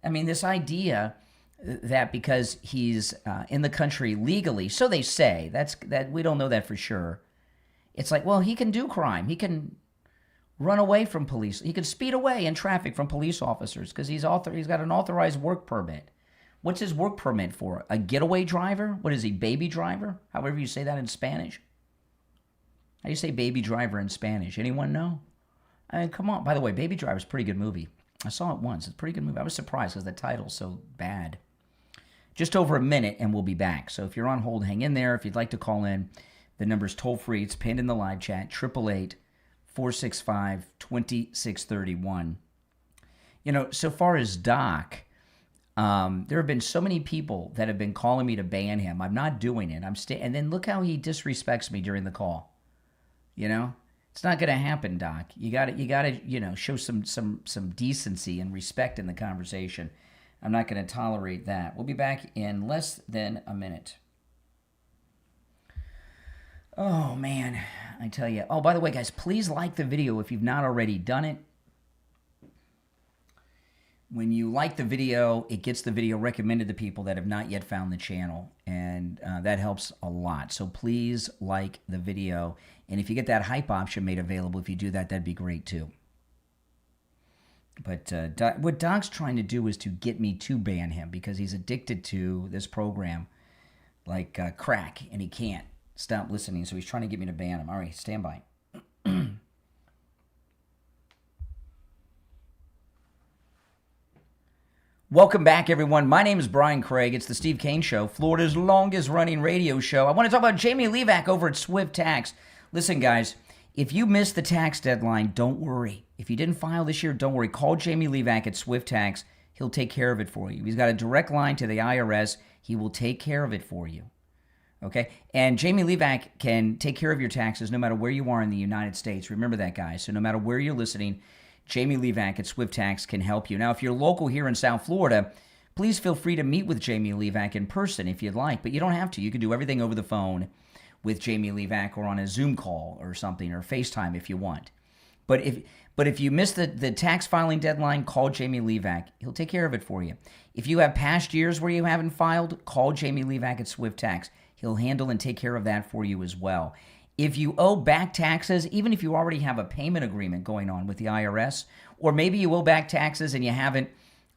I mean, this idea that because he's in the country legally, so they say, that we don't know that for sure. It's like, well, he can do crime. He can run away from police. He can speed away in traffic from police officers because he's got an authorized work permit. What's his work permit for? A getaway driver? What is he, baby driver? However you say that in Spanish. How do you say baby driver in Spanish? Anyone know? I mean, come on. By the way, Baby Driver is a pretty good movie. I saw it once. It's a pretty good movie. I was surprised because the title's so bad. Just over a minute and we'll be back. So if you're on hold, hang in there. If you'd like to call in, the number's toll free. It's pinned in the live chat, 888-465-2631. You know, so far as Doc, there have been so many people that have been calling me to ban him. I'm not doing it. And then look how he disrespects me during the call. You know, it's not going to happen, Doc. You got to, show some decency and respect in the conversation. I'm not going to tolerate that. We'll be back in less than a minute. Oh, man, I tell you. Oh, by the way, guys, please like the video if you've not already done it. When you like the video, it gets the video recommended to people that have not yet found the channel, and that helps a lot. So please like the video, and if you get that hype option made available, if you do that, that'd be great too. But what Doc's trying to do is to get me to ban him because he's addicted to this program like crack, and he can't stop listening, so he's trying to get me to ban him. All right, stand by. Welcome back, everyone. My name is Brian Craig. It's the Steve Kane Show, Florida's longest-running radio show. I want to talk about Jamie Levac over at Swift Tax. Listen, guys, if you missed the tax deadline, don't worry. If you didn't file this year, don't worry. Call Jamie Levac at Swift Tax. He'll take care of it for you. He's got a direct line to the IRS. He will take care of it for you. Okay? And Jamie Levac can take care of your taxes no matter where you are in the United States. Remember that, guys. So no matter where you're listening, Jamie Levac at Swift Tax can help you. Now, if you're local here in South Florida, please feel free to meet with Jamie Levac in person if you'd like, but you don't have to. You can do everything over the phone with Jamie Levac or on a Zoom call or something, or FaceTime if you want. But if you miss the tax filing deadline, call Jamie Levac. He'll take care of it for you. If you have past years where you haven't filed, call Jamie Levac at Swift Tax. He'll handle and take care of that for you as well. If you owe back taxes, even if you already have a payment agreement going on with the IRS, or maybe you owe back taxes and you haven't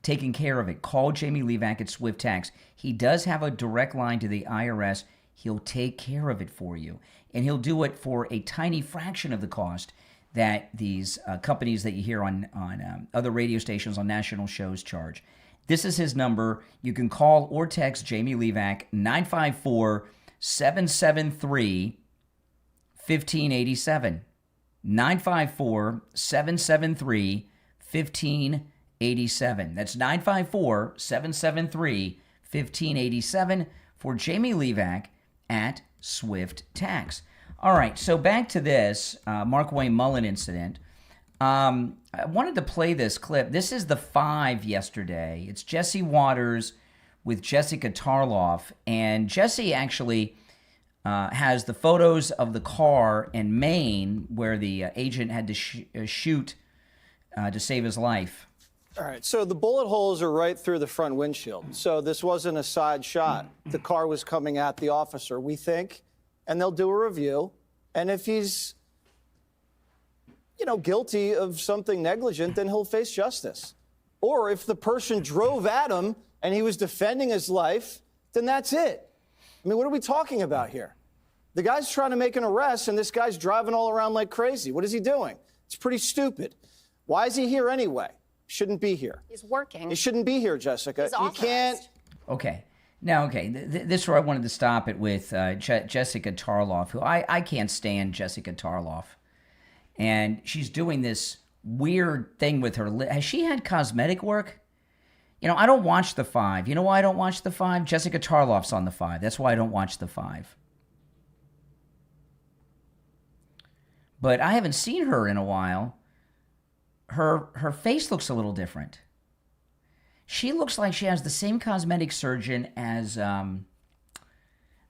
taken care of it, call Jamie Levac at Swift Tax. He does have a direct line to the IRS. He'll take care of it for you, and he'll do it for a tiny fraction of the cost that these companies that you hear on other radio stations, on national shows charge. This is his number. You can call or text Jamie Levac, 954-773-1587. 954-773-1587. That's 954-773-1587 for Jamie Levac at Swift Tax. All right, so back to this Markwayne Mullin incident. I wanted to play this clip. This is the 5 yesterday. It's Jesse Waters with Jessica Tarloff, and Jesse actually has the photos of the car in Maine where the agent had to shoot to save his life. All right, so the bullet holes are right through the front windshield. So this wasn't a side shot. The car was coming at the officer, we think, and they'll do a review. And if he's, guilty of something negligent, then he'll face justice. Or if the person drove at him and he was defending his life, then that's it. I mean, what are we talking about here? The guy's trying to make an arrest, and this guy's driving all around like crazy. What is he doing? It's pretty stupid. Why is he here anyway? Shouldn't be here. He's working. He shouldn't be here, Jessica. He's You can't. Okay. Now, this is where I wanted to stop it with Jessica Tarloff, who I can't stand Jessica Tarloff. And she's doing this weird thing with her. Has she had cosmetic work? I don't watch The Five. You know why I don't watch The Five? Jessica Tarloff's on The Five. That's why I don't watch The Five. But I haven't seen her in a while. Her face looks a little different. She looks like she has the same cosmetic surgeon as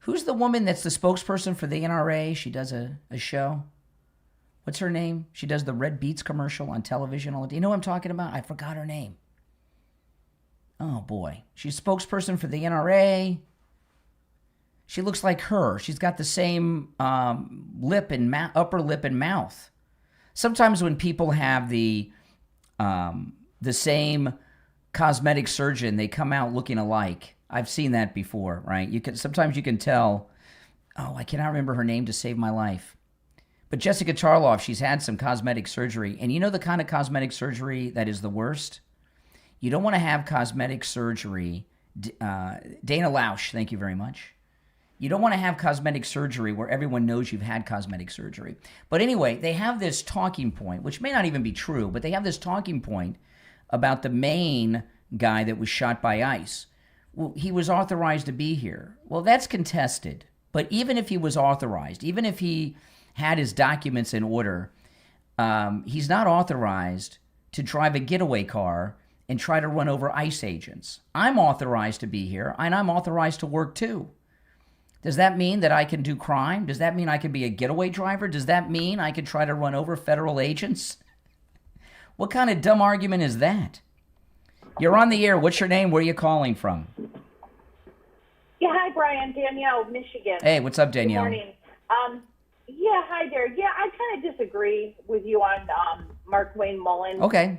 who's the woman that's the spokesperson for the NRA? She does a show. What's her name? She does the Red Beets commercial on television all the time. You know what I'm talking about? I forgot her name. Oh boy, she's spokesperson for the NRA. She looks like her. She's got the same lip and upper lip and mouth. Sometimes when people have the same cosmetic surgeon, they come out looking alike. I've seen that before, right? Sometimes you can tell. Oh, I cannot remember her name to save my life. But Jessica Tarloff, she's had some cosmetic surgery, and you know the kind of cosmetic surgery that is the worst? You don't want to have cosmetic surgery. Dana Lausch, thank you very much. You don't want to have cosmetic surgery where everyone knows you've had cosmetic surgery. But anyway, they have this talking point, which may not even be true, but they have this talking point about the Maine guy that was shot by ICE. Well, he was authorized to be here. Well, that's contested. But even if he was authorized, even if he had his documents in order, he's not authorized to drive a getaway car and try to run over ICE agents. I'm authorized to be here, and I'm authorized to work too. Does that mean that I can do crime? Does that mean I can be a getaway driver? Does that mean I can try to run over federal agents? What kind of dumb argument is that? You're on the air. What's your name? Where are you calling from? Yeah, hi, Brian. Danielle, Michigan. Hey, what's up, Danielle? Good morning. Yeah, hi there. Yeah, I kind of disagree with you on Markwayne Mullin. Okay.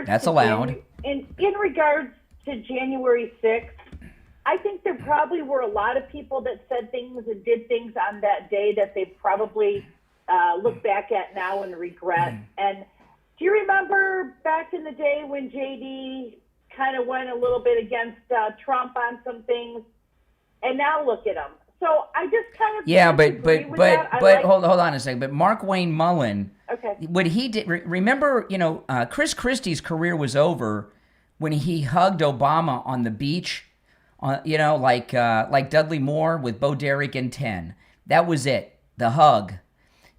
That's allowed. In regards to January 6th, I think there probably were a lot of people that said things and did things on that day that they probably look back at now and regret. And do you remember back in the day when JD kind of went a little bit against Trump on some things? And now look at him. So I just kind of but hold on a second. But Markwayne Mullin, okay, what he did, remember, Chris Christie's career was over when he hugged Obama on the beach, like Dudley Moore with Bo Derek and 10. That was it, the hug,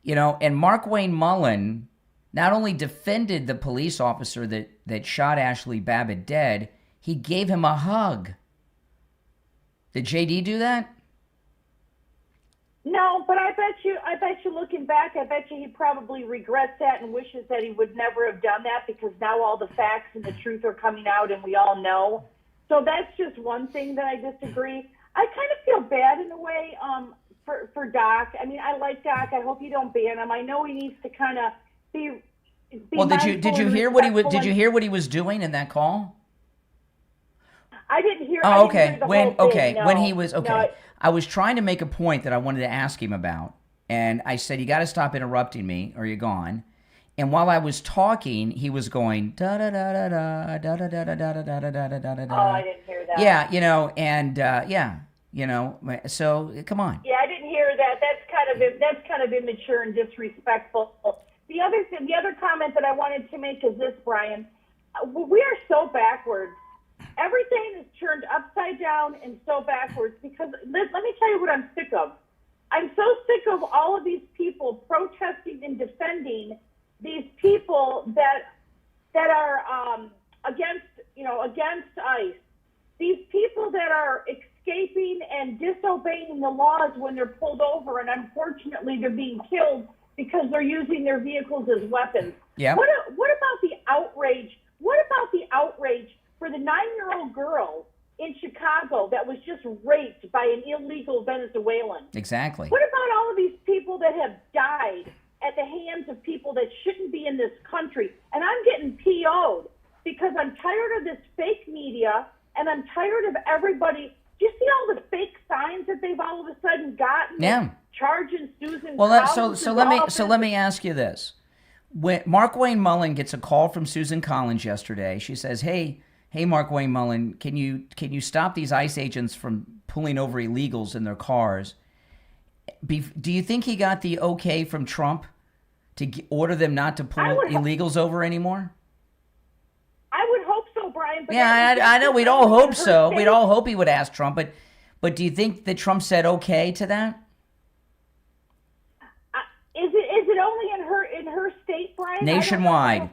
And Markwayne Mullin not only defended the police officer that shot Ashley Babbitt dead, he gave him a hug. Did JD do that? No, but I bet you looking back, I bet you he probably regrets that and wishes that he would never have done that because now all the facts and the truth are coming out and we all know. So that's just one thing that I disagree. I kind of feel bad in a way for Doc. I mean, I like Doc. I hope you don't ban him. I know he needs to kind of be well, did you hear what he was doing in that call? I didn't hear. Oh, okay. I didn't hear the whole thing. No, when he was okay. No, I was trying to make a point that I wanted to ask him about, and I said, "You got to stop interrupting me, or you're gone." And while I was talking, he was going da da da da da da da da da da da da da da da. Oh, I didn't hear that. Yeah, So come on. Yeah, I didn't hear that. That's kind of immature and disrespectful. The other comment that I wanted to make is this, Brian. We are so backwards. Everything is turned upside down and so backwards because let me tell you what I'm sick of. I'm so sick of all of these people protesting and defending these people that are against ICE. These people that are escaping and disobeying the laws when they're pulled over, and unfortunately they're being killed because they're using their vehicles as weapons. Yeah. What about the outrage? What about the outrage for the 9-year-old girl in Chicago that was just raped by an illegal Venezuelan? Exactly. What about all of these people that have died at the hands of people that shouldn't be in this country? And I'm getting PO'd because I'm tired of this fake media and I'm tired of everybody. Do you see all the fake signs that they've all of a sudden gotten? Yeah. Charging Susan. Well, let me ask you this: when Markwayne Mullin gets a call from Susan Collins yesterday, she says, "Hey, Markwayne Mullin, can you stop these ICE agents from pulling over illegals in their cars?" Do you think he got the okay from Trump to order them not to pull illegals over anymore? I would hope so, Brian. Brian. But Yeah, I know. We'd all hope so. We'd all hope he would ask Trump. But do you think that Trump said okay to that? Is it only in her state, Brian? Nationwide.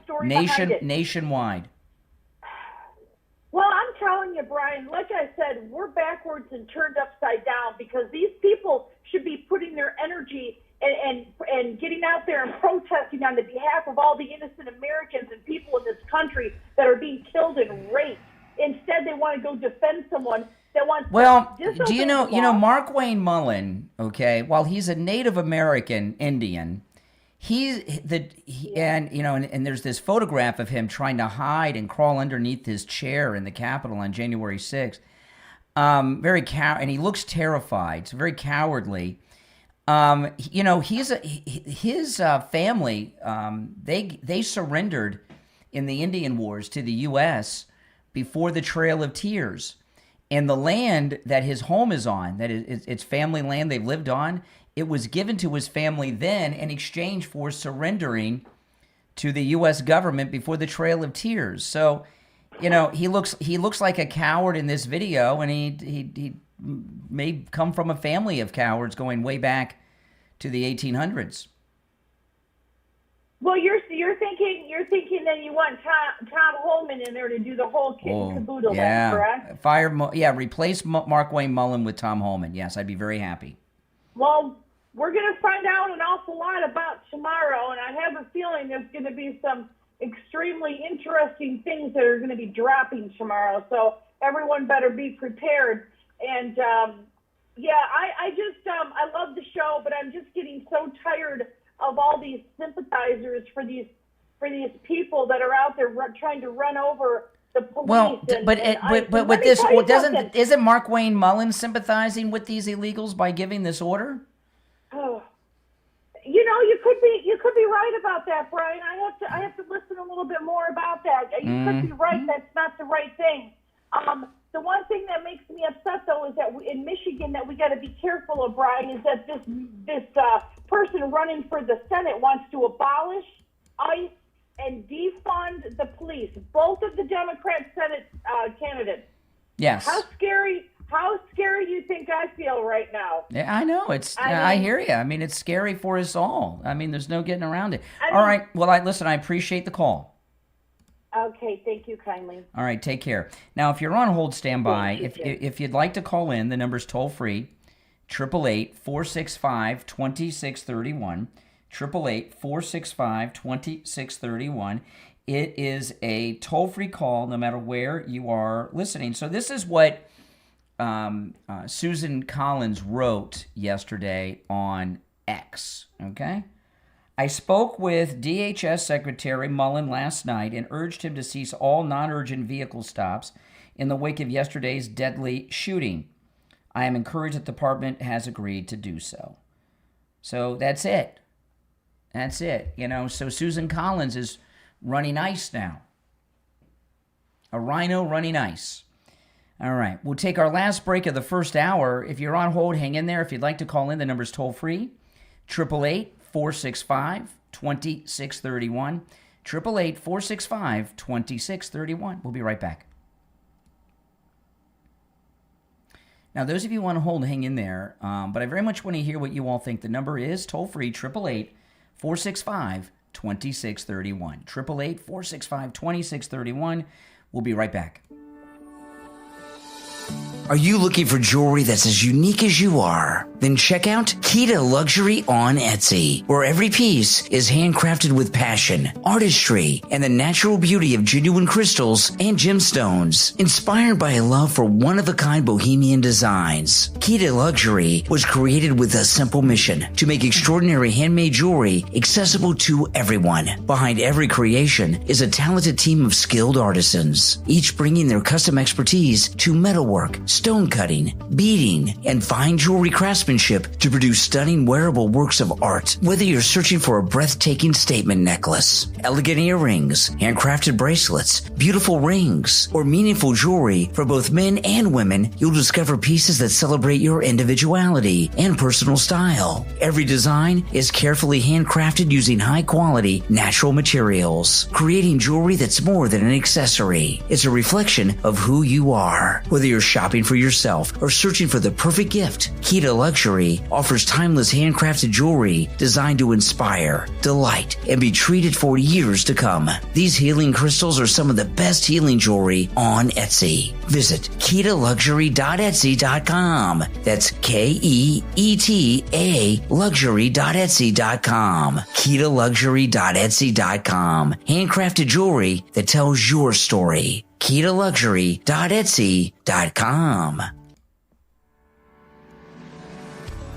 Nationwide. Well, I'm telling you, Brian, like I said, we're backwards and turned upside down because these people should be putting their energy and getting out there and protesting on the behalf of all the innocent Americans and people in this country that are being killed and raped. Instead, they want to go defend someone that wants to disobey do you know, the law. Markwayne Mullin, okay, while he's a Native American Indian, and there's this photograph of him trying to hide and crawl underneath his chair in the Capitol on January 6th. And he looks terrified. It's very cowardly. His family, they surrendered in the Indian Wars to the U.S. before the Trail of Tears. And the land that his home is on, that it's family land they've lived on, it was given to his family then in exchange for surrendering to the U.S. government before the Trail of Tears. So, he looks like a coward in this video, and he may come from a family of cowards going way back to the 1800s. Well, you're thinking that you want Tom Holman in there to do the whole kit and caboodle, yeah. then, correct? Replace Markwayne Mullin with Tom Holman. Yes, I'd be very happy. Well, we're going to find out an awful lot about tomorrow, and I have a feeling there's going to be some extremely interesting things that are going to be dropping tomorrow. So everyone better be prepared. And I love the show, but I'm just getting so tired of all these sympathizers for these people that are out there trying to run over the police. Well, isn't Markwayne Mullin sympathizing with these illegals by giving this order? Oh, you could be right about that, Brian. I have to listen a little bit more about that. You could be right. That's not the right thing. The one thing that makes me upset, though, is that in Michigan that we got to be careful of, Brian, is that this person running for the Senate wants to abolish ICE and defund the police. Both of the Democrat Senate candidates. Yes. How scary do you think I feel right now? Yeah, I know. I hear you. I mean, it's scary for us all. I mean, there's no getting around it. All right. Well, I appreciate the call. Okay, thank you kindly. All right, take care. Now, if you're on hold, stand by. If you'd like to call in, the number's toll free, 888-465-2631, 888-465-2631. It is a toll-free call no matter where you are listening. So this is what Susan Collins wrote yesterday on X, okay? I spoke with DHS Secretary Mullin last night and urged him to cease all non-urgent vehicle stops in the wake of yesterday's deadly shooting. I am encouraged that the department has agreed to do so. So that's it. That's it. So Susan Collins is running ICE now. A rhino running ICE. All right. We'll take our last break of the first hour. If you're on hold, hang in there. If you'd like to call in, the number's toll free. 888-465-2631. 888-465-2631. We'll be right back. Now, those of you who want to hold, hang in there. But I very much want to hear what you all think. The number is toll free, 888-465-2631. 888-465-2631. We'll be right back. Are you looking for jewelry that's as unique as you are? Then check out Kita Luxury on Etsy, where every piece is handcrafted with passion, artistry, and the natural beauty of genuine crystals and gemstones, inspired by a love for one-of-a-kind bohemian designs. Kita Luxury was created with a simple mission to make extraordinary handmade jewelry accessible to everyone. Behind every creation is a talented team of skilled artisans, each bringing their custom expertise to metalwork, stone cutting, beading, and fine jewelry craftsmanship to produce stunning wearable works of art. Whether you're searching for a breathtaking statement necklace, elegant earrings, handcrafted bracelets, beautiful rings, or meaningful jewelry for both men and women, you'll discover pieces that celebrate your individuality and personal style. Every design is carefully handcrafted using high-quality, natural materials, creating jewelry that's more than an accessory. It's a reflection of who you are. Whether you're shopping for yourself or searching for the perfect gift, Key to Luxury offers timeless handcrafted jewelry designed to inspire, delight, and be treated for years to come. These healing crystals are some of the best healing jewelry on Etsy. Visit keytoluxury.etsy.com. That's KEETA luxury.etsy.com. keytoluxury.etsy.com. Handcrafted jewelry that tells your story. keytoluxury.etsy.com.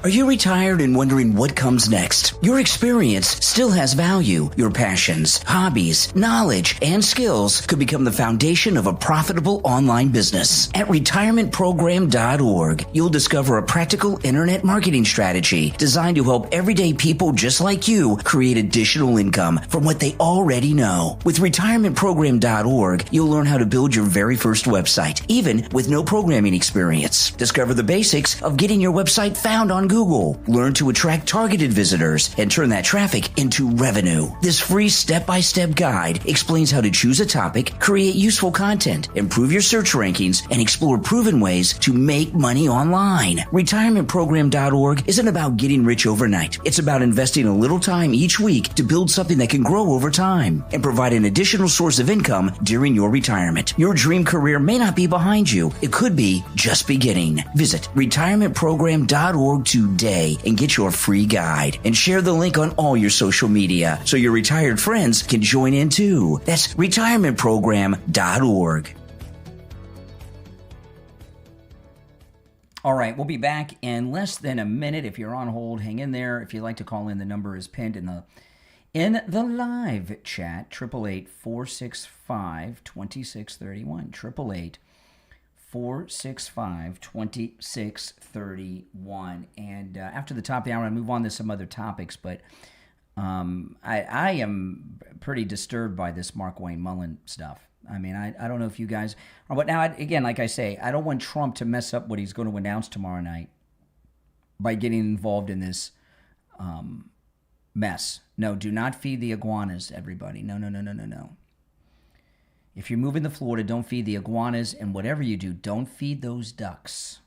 Are you retired and wondering what comes next? Your experience still has value. Your passions, hobbies, knowledge, and skills could become the foundation of a profitable online business. At retirementprogram.org, you'll discover a practical internet marketing strategy designed to help everyday people just like you create additional income from what they already know. With retirementprogram.org, you'll learn how to build your very first website, even with no programming experience. Discover the basics of getting your website found on Google. Learn to attract targeted visitors and turn that traffic into revenue. This free step-by-step guide explains how to choose a topic, create useful content, improve your search rankings, and explore proven ways to make money online. Retirementprogram.org isn't about getting rich overnight. It's about investing a little time each week to build something that can grow over time and provide an additional source of income during your retirement. Your dream career may not be behind you. It could be just beginning. Visit retirementprogram.org today and get your free guide, and share the link on all your social media so your retired friends can join in too. That's retirementprogram.org. All right, we'll be back in less than a minute. If you're on hold, hang in there. If you'd like to call in, the number is pinned in the live chat, 888-465-2631, 888-465-2631. And after the top of the hour, I'll move on to some other topics, but I am pretty disturbed by this Markwayne Mullin stuff. I mean, I don't know if you guys are, but now, again, like I say, I don't want Trump to mess up what he's going to announce tomorrow night by getting involved in this mess. No, do not feed the iguanas, everybody. No. If you're moving to Florida, don't feed the iguanas, and whatever you do, don't feed those ducks.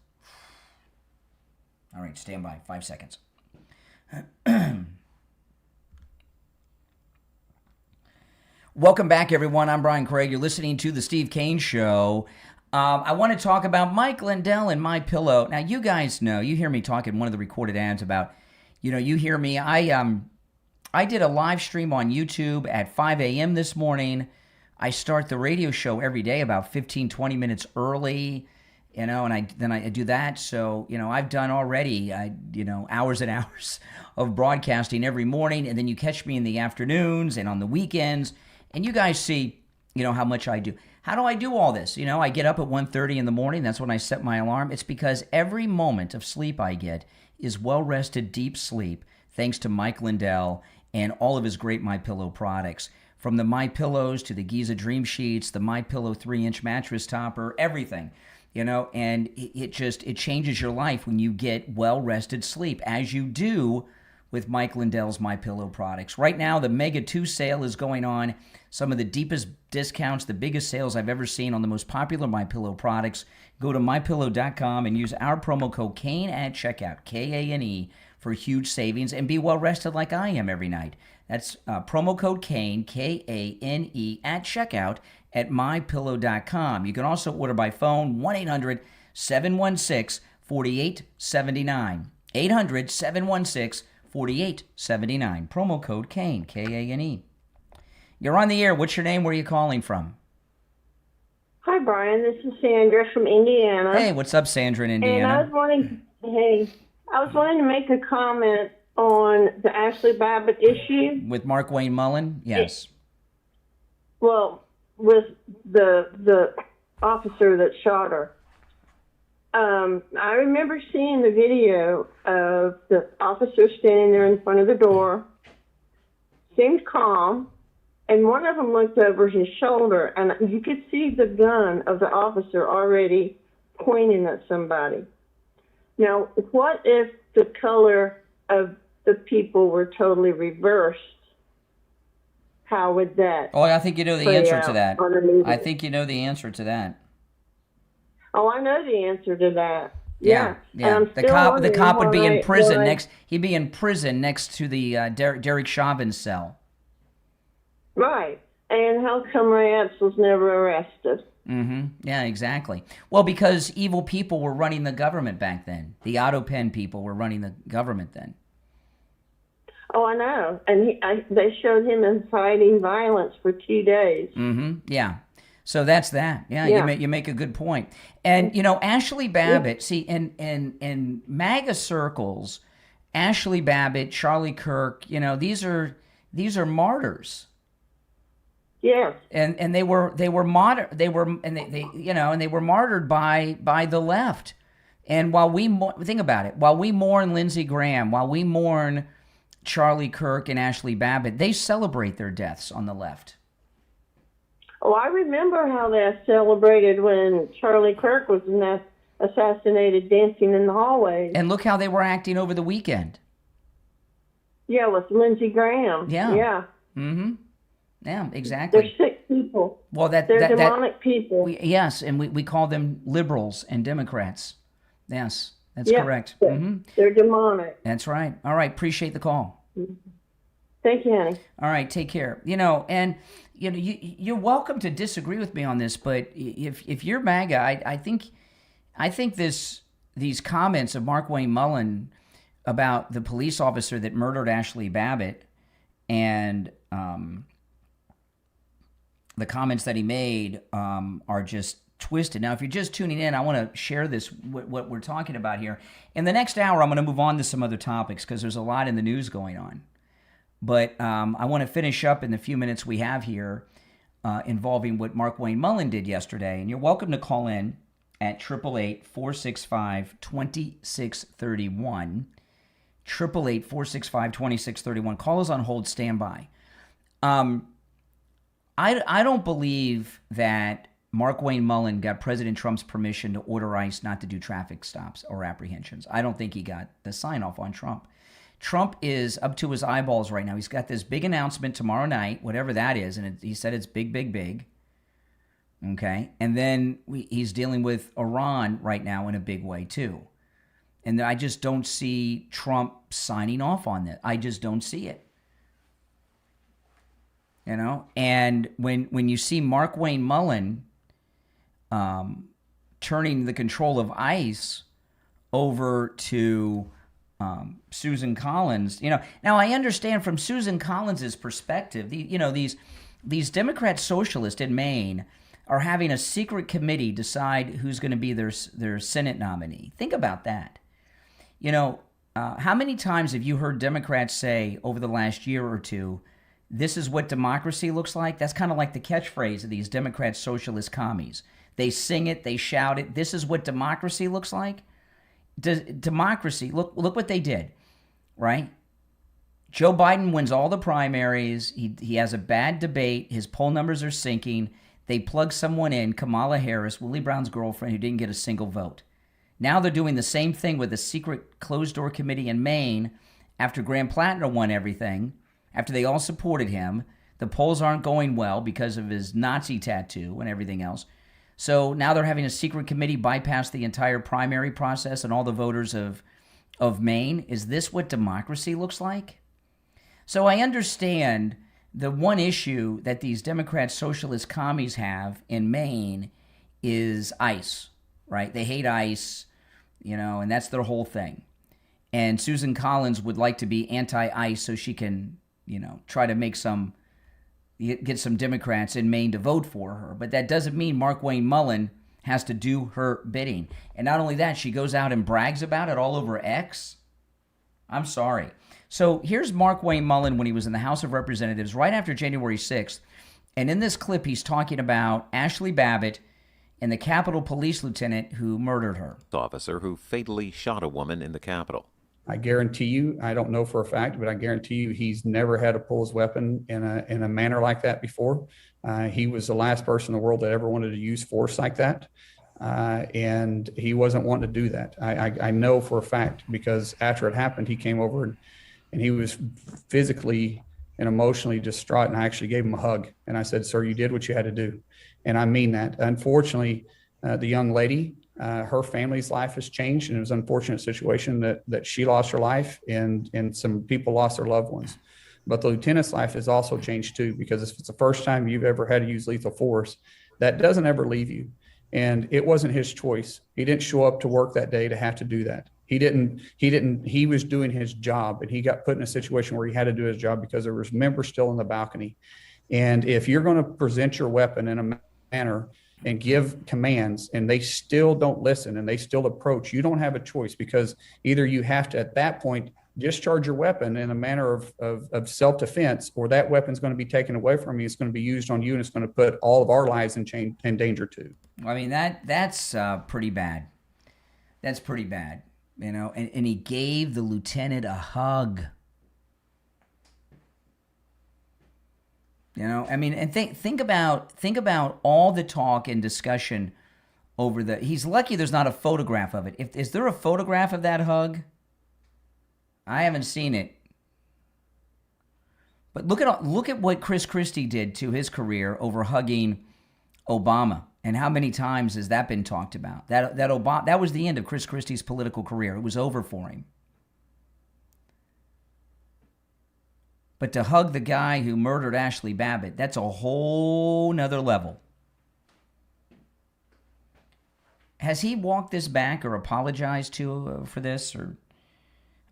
All right, stand by. 5 seconds. Welcome back, everyone. I'm Brian Craig. You're listening to The Steve Kane Show. I want to talk about Mike Lindell and MyPillow. Now, you guys know, you hear me talk in one of the recorded ads about, you hear me. I did a live stream on YouTube at 5 a.m. this morning. I start the radio show every day about 15, 20 minutes early, and I do that. So, I've done already, hours and hours of broadcasting every morning, and then you catch me in the afternoons and on the weekends, and you guys see, how much I do. How do I do all this? I get up at 1:30 in the morning. That's when I set my alarm. It's because every moment of sleep I get is well-rested, deep sleep, thanks to Mike Lindell and all of his great MyPillow products. From the MyPillows to the Giza Dream Sheets, the MyPillow 3-inch mattress topper, everything, and it changes your life when you get well-rested sleep, as you do with Mike Lindell's MyPillow products. Right now, the Mega 2 sale is going on. Some of the deepest discounts, the biggest sales I've ever seen on the most popular MyPillow products. Go to MyPillow.com and use our promo code KANE at checkout, KANE, for huge savings, and be well-rested like I am every night. That's promo code KANE, KANE, at checkout at MyPillow.com. You can also order by phone, 1-800-716-4879. 800-716-4879. Promo code KANE, KANE. You're on the air. What's your name? Where are you calling from? Hi, Brian. This is Sandra from Indiana. Hey, what's up, Sandra in Indiana? And I was wanting to make a comment on the Ashley Babbitt issue. With Markwayne Mullin? Yes. Well, with the officer that shot her. I remember seeing the video of the officer standing there in front of the door, seemed calm, and one of them looked over his shoulder, and you could see the gun of the officer already pointing at somebody. Now, what if the color of the people were totally reversed? How would that? Oh, I think you know the play answer to out that. on the movie? I think you know the answer to that. Oh, I know the answer to that. Yeah. And I'm The still cop wondering would be in prison why- next. He'd be in prison next to the Derek Chauvin's cell. Right. And how come Ray Epps was never arrested? Mm-hmm. Yeah, exactly. Well, because evil people were running the government back then. The auto pen people were running the government then. Oh, I know. And they showed him inciting violence for 2 days. Mm-hmm. Yeah. So that's that. Yeah, Yeah. you make a good point. And Ashley Babbitt, see, in MAGA circles, Ashley Babbitt, Charlie Kirk, these are martyrs. Yes. And they were martyred by the left. And while think about it, while we mourn Lindsey Graham, while we mourn Charlie Kirk and Ashley Babbitt, they celebrate their deaths on the left. Oh, I remember how they celebrated when Charlie Kirk was assassinated dancing in the hallways. And look how they were acting over the weekend. Yeah, with Lindsey Graham. Yeah. Yeah. Mm-hmm. Yeah, exactly. They're sick people. Well, They're demonic people. Yes, and we call them liberals and Democrats. Yes, that's Yeah, correct. They're, Mm-hmm. they're demonic. That's right. All right, appreciate the call. Thank you, honey. All right, take care. You're welcome to disagree with me on this, but if you're MAGA, I think these comments of Markwayne Mullin about the police officer that murdered Ashley Babbitt and the comments that he made are just twisted. Now, if you're just tuning in, I want to share this, what we're talking about here. In the next hour, I'm going to move on to some other topics because there's a lot in the news going on. But I want to finish up in the few minutes we have here involving what Markwayne Mullin did yesterday. And you're welcome to call in at 888-465-2631. 888-465-2631. Call us on hold, stand by. I don't believe that Markwayne Mullin got President Trump's permission to order ICE not to do traffic stops or apprehensions. I don't think he got the sign-off on Trump. Trump is up to his eyeballs right now. He's got this big announcement tomorrow night, whatever that is, and he said it's big, big, big. Okay? And then he's dealing with Iran right now in a big way, too. And I just don't see Trump signing off on that. I just don't see it. And when you see Markwayne Mullin turning the control of ICE over to Susan Collins, now I understand from Susan Collins' perspective, these Democrat socialists in Maine are having a secret committee decide who's going to be their Senate nominee. Think about that. How many times have you heard Democrats say over the last year or two, this is what democracy looks like? That's kind of like the catchphrase of these Democrat socialist commies. They sing it, they shout it. This is what democracy looks like. Democracy, look what they did, right? Joe Biden wins all the primaries. He has a bad debate. His poll numbers are sinking. They plug someone in, Kamala Harris, Willie Brown's girlfriend, who didn't get a single vote. Now they're doing the same thing with a secret closed-door committee in Maine after Graham Plattner won everything, after they all supported him. The polls aren't going well because of his Nazi tattoo and everything else. So now they're having a secret committee bypass the entire primary process and all the voters of Maine. Is this what democracy looks like? So I understand the one issue that these Democrat socialist commies have in Maine is ICE, right? They hate ICE, and that's their whole thing. And Susan Collins would like to be anti-ICE so she can, try to get some Democrats in Maine to vote for her. But that doesn't mean Markwayne Mullin has to do her bidding. And not only that, she goes out and brags about it all over X. I'm sorry. So here's Markwayne Mullin when he was in the House of Representatives right after January 6th. And in this clip, he's talking about Ashley Babbitt, and the Capitol Police lieutenant who murdered her. Officer who fatally shot a woman in the Capitol. I guarantee you, I don't know for a fact, but I guarantee you he's never had to pull his weapon in a manner like that before. He was the last person in the world that ever wanted to use force like that. And he wasn't wanting to do that. I know for a fact, because after it happened, he came over and he was physically and emotionally distraught. And I actually gave him a hug. And I said, sir, you did what you had to do. And I mean that. Unfortunately, the young lady, her family's life has changed, and it was an unfortunate situation that she lost her life and some people lost their loved ones. But the lieutenant's life has also changed too, because if it's the first time you've ever had to use lethal force, that doesn't ever leave you. And it wasn't his choice. He didn't show up to work that day to have to do that. He was doing his job, and he got put in a situation where he had to do his job because there was members still in the balcony. And if you're going to present your weapon in a manner and give commands and they still don't listen and they still approach, you don't have a choice, because either you have to, at that point, discharge your weapon in a manner of self-defense, or that weapon's going to be taken away from you. It's going to be used on you, and it's going to put all of our lives in danger too. I mean, that's pretty bad. That's pretty bad, you know. And he gave the lieutenant a hug. You know, I mean, and think about all the talk and discussion over the. He's lucky there's not a photograph of it. Is there a photograph of that hug? I haven't seen it. But look at what Chris Christie did to his career over hugging Obama, and how many times has that been talked about? That was the end of Chris Christie's political career. It was over for him. But to hug the guy who murdered Ashley Babbitt, that's a whole nother level. Has he walked this back or apologized for this? Or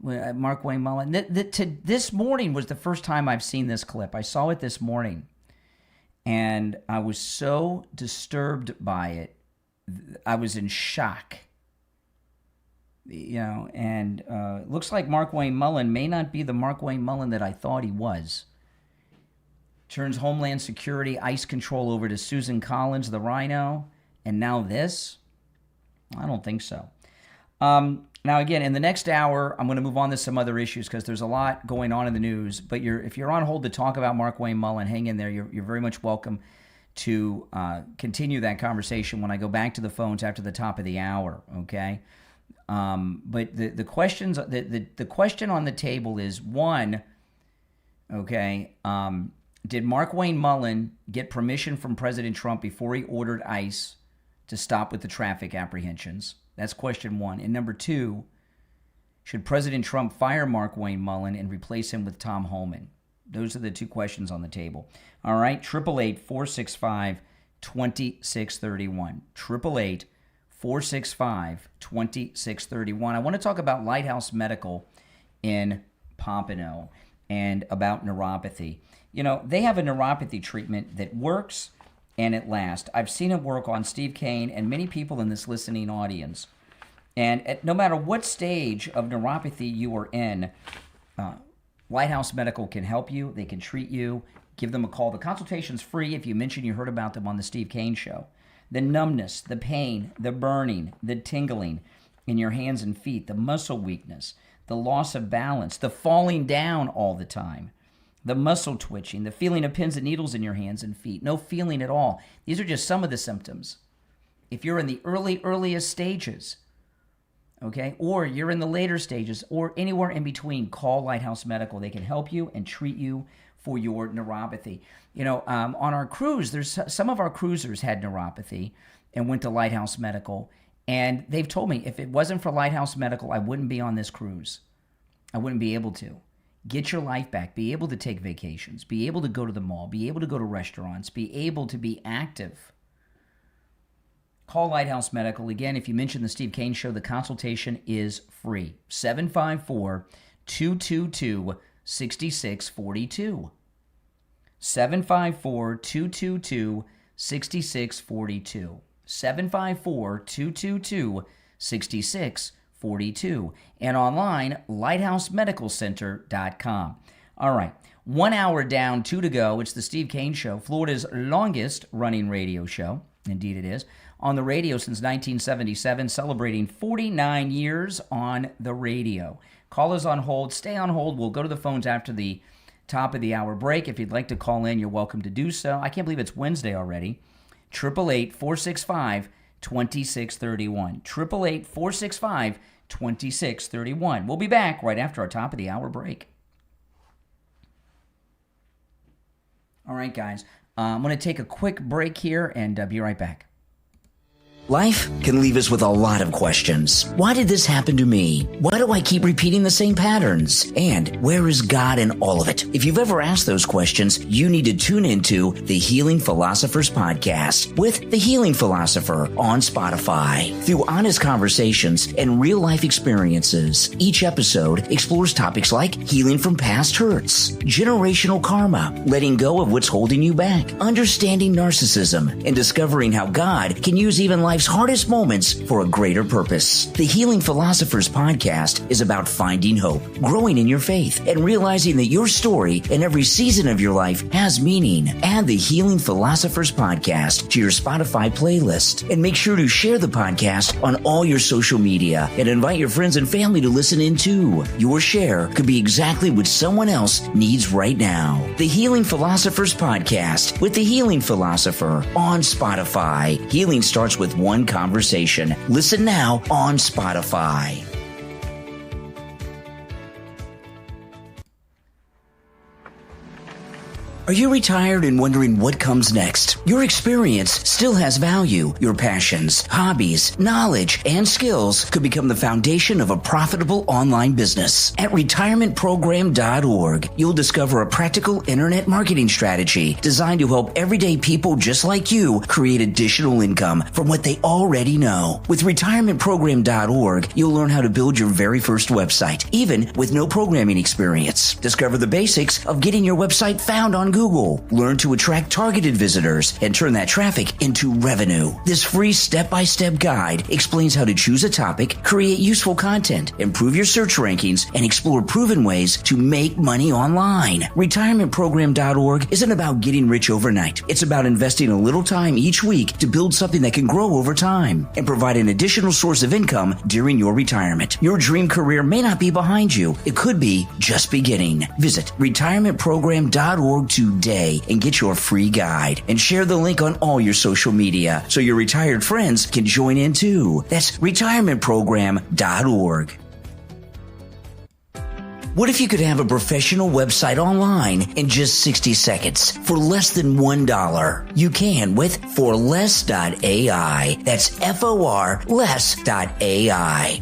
Markwayne Mullin? This morning was the first time I've seen this clip. I saw it this morning, and I was so disturbed by it. I was in shock. You know, and it looks like Markwayne Mullin may not be the Markwayne Mullin that I thought he was. Turns Homeland Security, ICE control over to Susan Collins, the Rhino, and now this? I don't think so. Now, again, in the next hour, I'm going to move on to some other issues because there's a lot going on in the news. But if you're on hold to talk about Markwayne Mullin, hang in there. You're very much welcome to continue that conversation when I go back to the phones after the top of the hour, okay? But the questions, the question on the table is, one, okay, did Markwayne Mullin get permission from President Trump before he ordered ICE to stop with the traffic apprehensions? That's question one. And number two, should President Trump fire Markwayne Mullin and replace him with Tom Homan? Those are the two questions on the table. All right, 888-465-2631. 888-465-2631. I want to talk about Lighthouse Medical in Pompano and about neuropathy. You know, they have a neuropathy treatment that works and it lasts. I've seen it work on Steve Kane and many people in this listening audience. And no matter what stage of neuropathy you are in, Lighthouse Medical can help you. They can treat you. Give them a call. The consultation's free if you mention you heard about them on the Steve Kane Show. The numbness, the pain, the burning, the tingling in your hands and feet, the muscle weakness, the loss of balance, the falling down all the time, the muscle twitching, the feeling of pins and needles in your hands and feet, no feeling at all. These are just some of the symptoms. If you're in the earliest stages, okay, or you're in the later stages, or anywhere in between, call Lighthouse Medical. They can help you and treat you for your neuropathy. You know, on our cruise, there's some of our cruisers had neuropathy and went to Lighthouse Medical, and they've told me if it wasn't for Lighthouse Medical, I wouldn't be on this cruise. I wouldn't be able to. Get your life back, be able to take vacations, be able to go to the mall, be able to go to restaurants, be able to be active. Call Lighthouse Medical. Again, if you mention the Steve Kane Show, the consultation is free. 754-222-6642. 754-222-6642. 754-222-6642. And online, lighthousemedicalcenter.com. All right, 1 hour down, 2 to go. It's the Steve Kane Show, Florida's longest running radio show. Indeed it is. on the radio since 1977, celebrating 49 years on the radio. Call is on hold. Stay on hold. We'll go to the phones after the top of the hour break. If you'd like to call in, you're welcome to do so. I can't believe it's Wednesday already. 888-465-2631. 888-465-2631. We'll be back right after our top of the hour break. All right, guys. I'm going to take a quick break here and be right back. Life can leave us with a lot of questions. Why did this happen to me? Why do I keep repeating the same patterns? And where is God in all of it? If you've ever asked those questions, you need to tune into the Healing Philosophers podcast with The Healing Philosopher on Spotify. Through honest conversations and real-life experiences, each episode explores topics like healing from past hurts, generational karma, letting go of what's holding you back, understanding narcissism, and discovering how God can use even life's hardest moments for a greater purpose. The Healing Philosophers podcast is about finding hope, growing in your faith, and realizing that your story in every season of your life has meaning. Add the Healing Philosophers podcast to your Spotify playlist, and make sure to share the podcast on all your social media and invite your friends and family to listen in too. Your share could be exactly what someone else needs right now. The Healing Philosophers podcast with the Healing Philosopher on Spotify. Healing starts with one conversation. Listen now on Spotify. Are you retired and wondering what comes next? Your experience still has value. Your passions, hobbies, knowledge, and skills could become the foundation of a profitable online business. At retirementprogram.org, you'll discover a practical internet marketing strategy designed to help everyday people just like you create additional income from what they already know. With retirementprogram.org, you'll learn how to build your very first website, even with no programming experience. Discover the basics of getting your website found on Google. Learn to attract targeted visitors and turn that traffic into revenue. This free step-by-step guide explains how to choose a topic, create useful content, improve your search rankings, and explore proven ways to make money online. Retirementprogram.org isn't about getting rich overnight. It's about investing a little time each week to build something that can grow over time and provide an additional source of income during your retirement. Your dream career may not be behind you. It could be just beginning. Visit retirementprogram.org today and get your free guide, and share the link on all your social media so your retired friends can join in too. That's retirementprogram.org. What if you could have a professional website online in just 60 seconds for less than $1? You can with forless.ai. That's FOR-less.ai.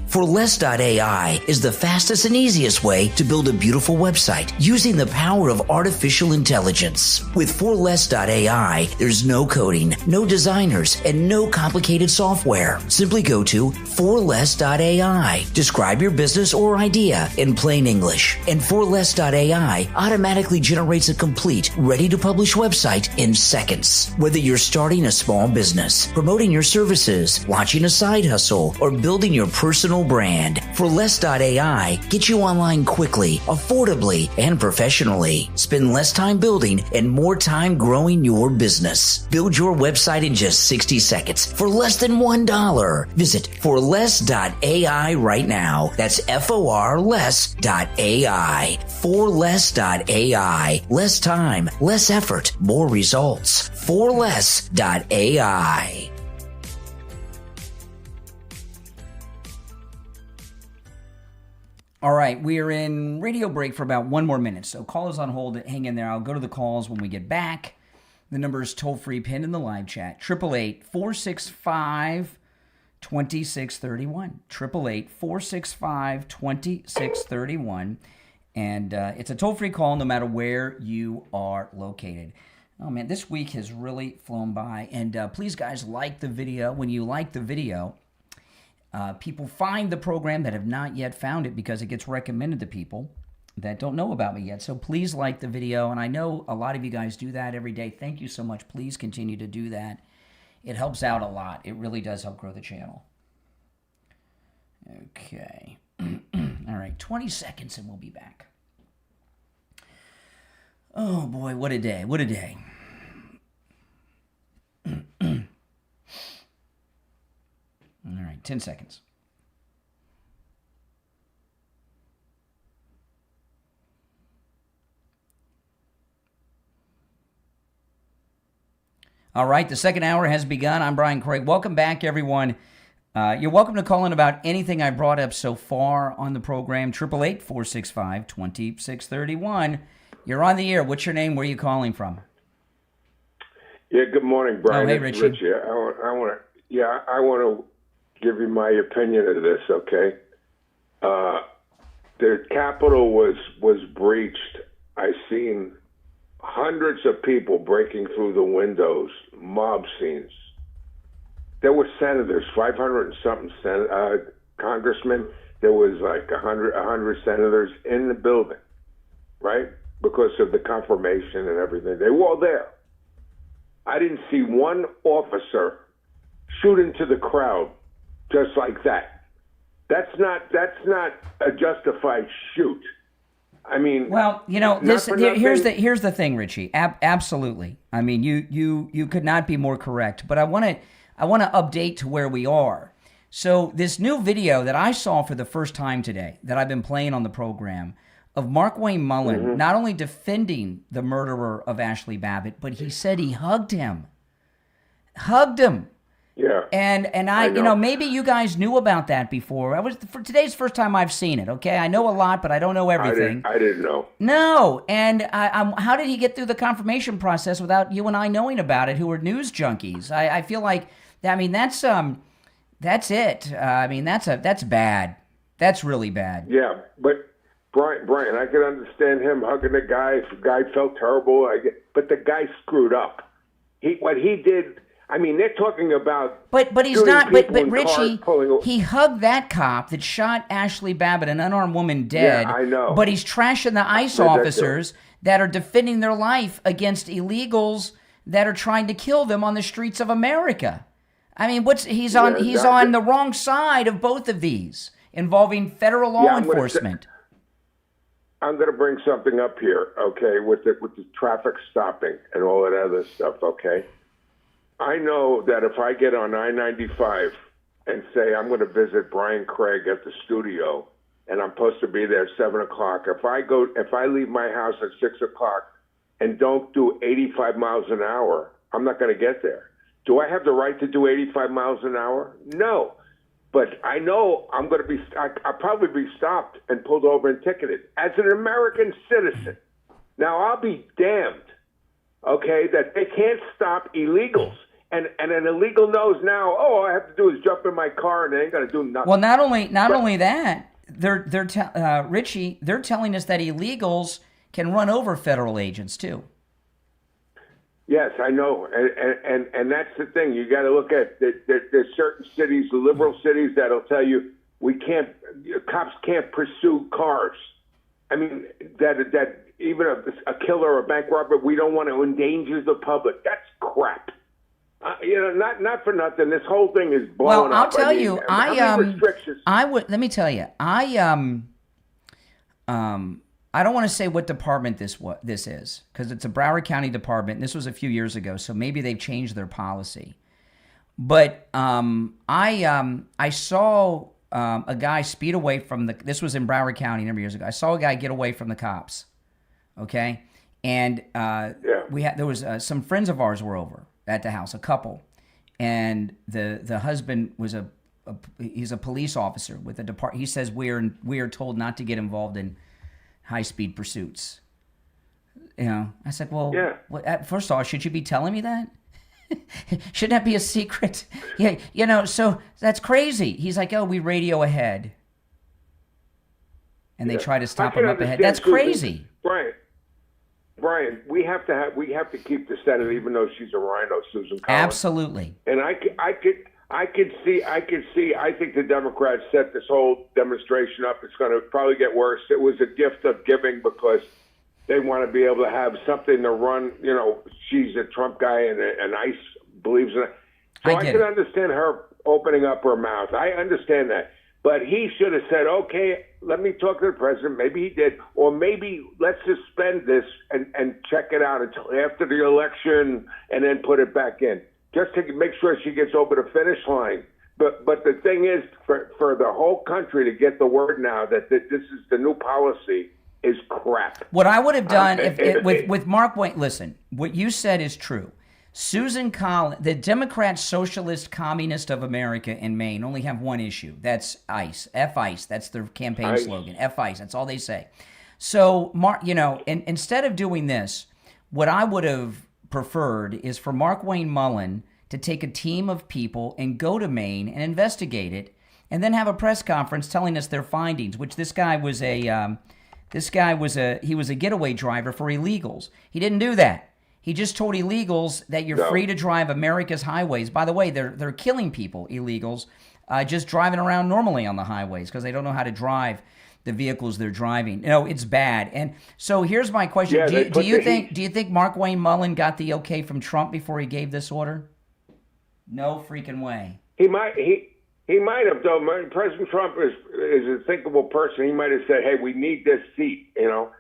Forless.ai is the fastest and easiest way to build a beautiful website using the power of artificial intelligence. With forless.ai, there's no coding, no designers, and no complicated software. Simply go to forless.ai. Describe your business or idea in plain English, and forless.ai automatically generates a complete, ready-to-publish website in seconds. Whether you're starting a small business, promoting your services, launching a side hustle, or building your personal brand, forless.ai gets you online quickly, affordably, and professionally. Spend less time building and more time growing your business. Build your website in just 60 seconds for less than $1. Visit forless.ai right now. That's FOR-less.ai. Forless.ai. Less time, less effort, more results. Forless.ai. All right, we are in radio break for about one more minute, so call is on hold. Hang in there. I'll go to the calls when we get back. The number is toll-free, pinned in the live chat, 888-465-2631. 888-465-2631. And it's a toll-free call no matter where you are located. Oh, man, this week has really flown by. And please, guys, like the video. When you like the video, people find the program that have not yet found it because it gets recommended to people that don't know about me yet. So please like the video. And I know a lot of you guys do that every day. Thank you so much. Please continue to do that. It helps out a lot. It really does help grow the channel. Okay. All right, 20 seconds and we'll be back. Oh boy, what a day. What a day. 10 seconds. All right, the second hour has begun. I'm Brian Craig. Welcome back, everyone. You're welcome to call in about anything I brought up so far on the program. 888-465-2631. You're on the air. What's your name? Where are you calling from? Yeah, good morning, Brian. Oh, hey, It's Richie. I want to give you my opinion of this, okay? The Capitol was breached. I seen hundreds of people breaking through the windows, mob scenes. There were senators, 500 and something congressmen. There was like 100 senators in the building, right? Because of the confirmation and everything. They were all there. I didn't see one officer shoot into the crowd just like that. That's not a justified shoot. I mean, well, here's the thing, Richie. Absolutely. I mean, you could not be more correct. But I want to update to where we are. So this new video that I saw for the first time today, that I've been playing on the program, of Markwayne Mullin not only defending the murderer of Ashley Babbitt, but he said he hugged him. Yeah. And I maybe you guys knew about that before. For today's first time I've seen it. Okay, I know a lot, but I don't know everything. I didn't know. No, and how did he get through the confirmation process without you and I knowing about it? Who are news junkies? I feel like that's it. That's bad. That's really bad. Yeah, but Brian, I can understand him hugging the guy. The guy felt terrible. But the guy screwed up. What he did. I mean, they're talking about. But he's not. But Richie, pulling... he hugged that cop that shot Ashley Babbitt, an unarmed woman, dead. Yeah, I know. But he's trashing the ICE officers that are defending their life against illegals that are trying to kill them on the streets of America. I mean, he's on the wrong side of both of these involving federal law enforcement. I'm going to bring something up here, okay, with the traffic stopping and all that other stuff, okay? I know that if I get on I-95 and say I'm going to visit Brian Craig at the studio and I'm supposed to be there at 7 o'clock, if I leave my house at 6 o'clock and don't do 85 miles an hour, I'm not going to get there. Do I have the right to do 85 miles an hour? No. But I know I'll probably be stopped and pulled over and ticketed as an American citizen. Now, I'll be damned, okay, that they can't stop illegals. And an illegal knows now, all I have to do is jump in my car and they ain't going to do nothing. Well, not only that, Richie, they're telling us that illegals can run over federal agents too. Yes, I know, and that's the thing. You got to look at there's certain cities, liberal cities, that'll tell you cops can't pursue cars. I mean that even a killer or a bank robber, we don't want to endanger the public. That's crap. Not for nothing. This whole thing is blowing up. Well, I'll tell you, restrictions. Let me tell you, I don't want to say what department this is because it's a Broward County department. This was a few years ago, so maybe they've changed their policy. But I saw a guy speed away from this was in Broward County a number of years ago. I saw a guy get away from the cops. Okay, and there was some friends of ours were over at the house, a couple, and the husband was he's a police officer with a department. He says we are told not to get involved in high-speed pursuits. I said, well, first of all, should you be telling me that? Shouldn't that be a secret? Yeah, so that's crazy. He's like, oh, we radio ahead. And they try to stop him up ahead. That's crazy. Brian, we have to keep the Senate, even though she's a rhino, Susan Collins. Absolutely. And I could see. I think the Democrats set this whole demonstration up. It's going to probably get worse. It was a gift of giving because they want to be able to have something to run. She's a Trump guy, and ICE believes in it. So I can understand her opening up her mouth. I understand that. But he should have said, okay, let me talk to the president. Maybe he did. Or maybe let's suspend this and check it out until after the election and then put it back in. Just to make sure she gets over the finish line. But the thing is, for the whole country to get the word now that this is the new policy is crap. What I would have done with Markwayne, listen, what you said is true. Susan Collins, the Democrat Socialist Communist of America in Maine only have one issue. That's ICE. F-ICE. That's their campaign slogan. F-ICE. That's all they say. So, instead of doing this, what I would have preferred is for Markwayne Mullin to take a team of people and go to Maine and investigate it, and then have a press conference telling us their findings. Which this guy was a getaway driver for illegals. He didn't do that. He just told illegals that you're free to drive America's highways. By the way, they're killing people, illegals, just driving around normally on the highways because they don't know how to drive the vehicles they're driving. It's bad. And so here's my question: do you think Markwayne Mullin got the okay from Trump before he gave this order? No freaking way. He might have, though. President Trump is a thinkable person. He might have said, "Hey, we need this seat,"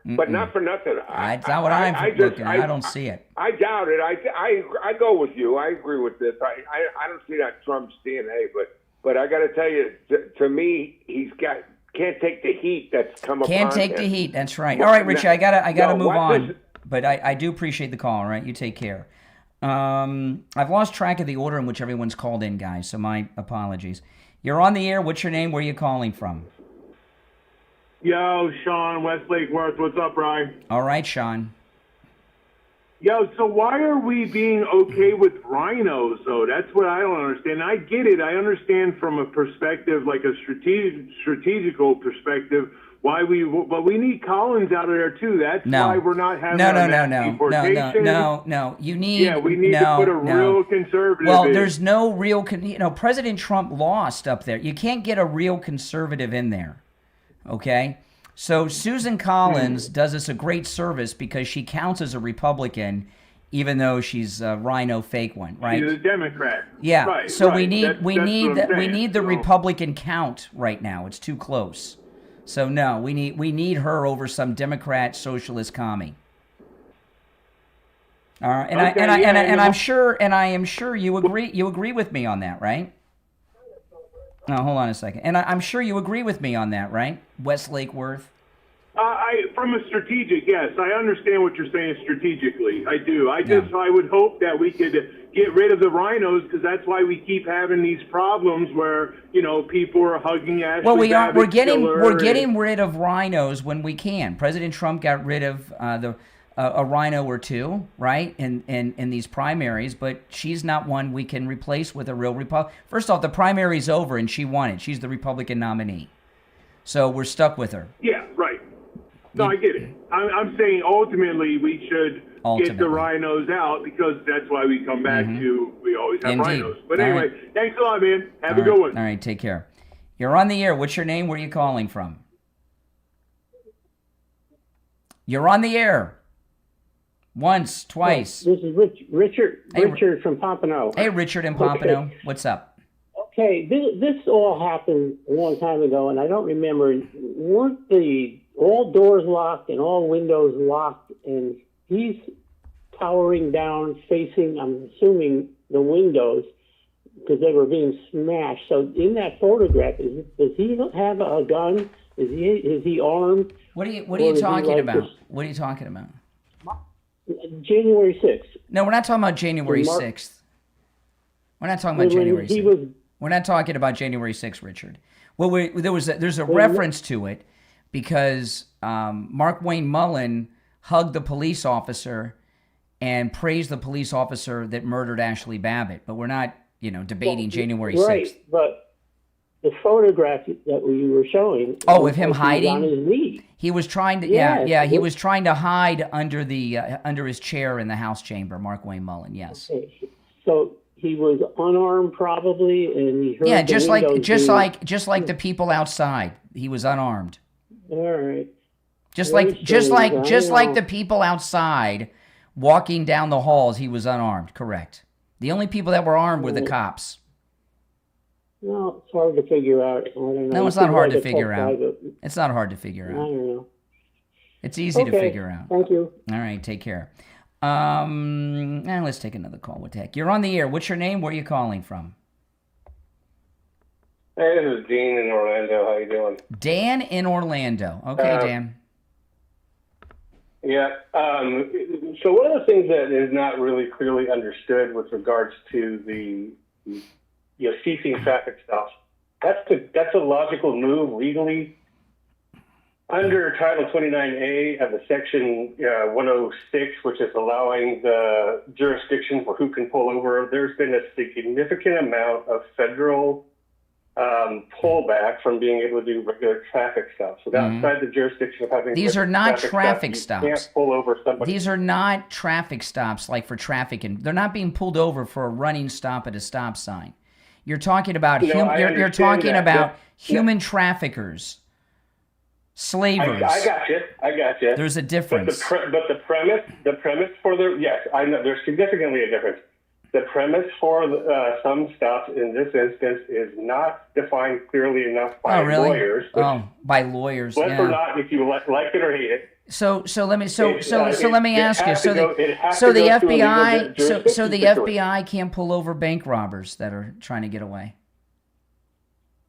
but not for nothing. That's not what I'm looking. I don't see it. I doubt it. I go with you. I agree with this. I don't see that Trump's DNA, but I got to tell you, to me, can't take the heat that's come upon him. Can't take the heat. That's right. All right, Richie, I gotta move on. But I do appreciate the call. All right, you take care. I've lost track of the order in which everyone's called in, guys, so my apologies. You're on the air. What's your name? Where are you calling from? Yo, Sean, Westlake Worth. What's up, Brian? All right, Sean. Yo, so why are we being okay with rhinos, though? That's what I don't understand. I get it. I understand from a perspective, like a strategical perspective, but we need Collins out of there too. That's why we're not having deportation. No. You need we need to put a real conservative. Well, there's no real. President Trump lost up there. You can't get a real conservative in there. Okay, so Susan Collins does us a great service because she counts as a Republican, even though she's a rhino fake one, right? She's a Democrat. Yeah. Right, so right. we need the Republican count right now. It's too close. So no, we need her over some Democrat socialist commie. All right, and I am sure you agree with me on that, right? No, hold on a second. And I'm sure you agree with me on that, right? Westlake Worth. From a strategic, yes, I understand what you're saying strategically. I do. I would hope that we could get rid of the rhinos because that's why we keep having these problems where people are hugging Ashley. Well, we're getting rid of rhinos when we can. President Trump got rid of a rhino or two, right, in these primaries, but she's not one we can replace with a real Republican. First off, the primary's over and she won it. She's the Republican nominee, so we're stuck with her. Yeah, right. No, I get it. I'm saying ultimately we should get the rhinos out because that's why we come back to we always have rhinos. But anyway, thanks a lot, man. Have a good one. All right, take care. You're on the air. What's your name? Where are you calling from? You're on the air. Once, twice. This is Richard from Pompano. Hey, Richard in Pompano. Okay. What's up? Okay, this all happened a long time ago, and I don't remember. Weren't all doors locked and all windows locked, and he's towering down facing, I'm assuming, the windows because they were being smashed. So in that photograph, does he have a gun? Is he armed? What are you talking about? What are you talking about? January 6th. No, we're not talking about January 6th. We're not talking about January 6th. We're not talking about January 6th, Richard. Well, there's a reference to it because Markwayne Mullin hugged the police officer and praised the police officer that murdered Ashley Babbitt. But we're not, debating January 6th. Right, but the photograph that we were showing. Oh, with him hiding? On his knee. He was trying to, he was trying to hide under his chair in the House chamber. Markwayne Mullin, yes. Okay. So he was unarmed, probably, and he heard just like the people outside. He was unarmed. All right. Just like the people outside walking down the halls, he was unarmed. Correct. The only people that were armed were the cops. No, it's hard to figure out. I don't know. No, it's not hard to figure out. It's not hard to figure out. I don't know. It's easy to figure out. Thank you. All right, take care. Let's take another call. What the heck? You're on the air. What's your name? Where are you calling from? Hey, this is Dean in Orlando. How you doing? Dan in Orlando. Okay, Dan. Yeah. So one of the things that is not really clearly understood with regards to the ceasing traffic stops, that's a logical move legally. Under Title 29A of the Section 106, which is allowing the jurisdiction for who can pull over, there's been a significant amount of federal pullback from being able to do regular traffic stops. So outside the jurisdiction of having these are not traffic stops, stops. you can't pull over somebody. These are not traffic stops like for traffic, and they're not being pulled over for a running stop at a stop sign. You're talking about you're talking about human traffickers. Slavers. I got you. There's a difference. But the premise for I know there's significantly a difference. The premise for some stops in this instance is not defined clearly enough by lawyers. By lawyers. Believe it or not, if you like it or hate it. So let me ask you. So the FBI can't pull over bank robbers that are trying to get away,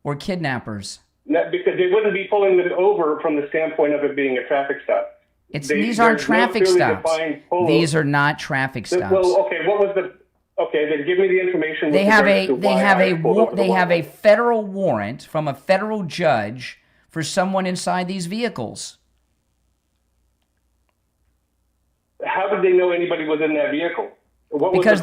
or kidnappers. Because they wouldn't be pulling them over from the standpoint of it being a traffic stop. These aren't traffic stops. These are not traffic stops. Well, okay, what was the? Okay, then give me the information. They have a federal warrant from a federal judge for someone inside these vehicles. How did they know anybody was in that vehicle? Because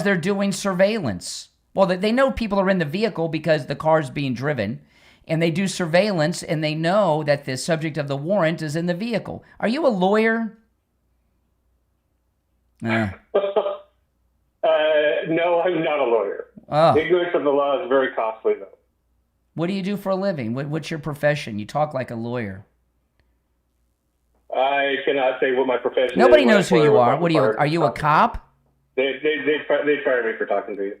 they're doing surveillance. Well, they know people are in the vehicle because the car's being driven. And they do surveillance, and they know that the subject of the warrant is in the vehicle. Are you a lawyer? No, I'm not a lawyer. Ignorance of the law is very costly, though. What do you do for a living? What's your profession? You talk like a lawyer. I cannot say what my profession is. Nobody knows who you are. What are you? Are you a cop? They fired me for talking to you.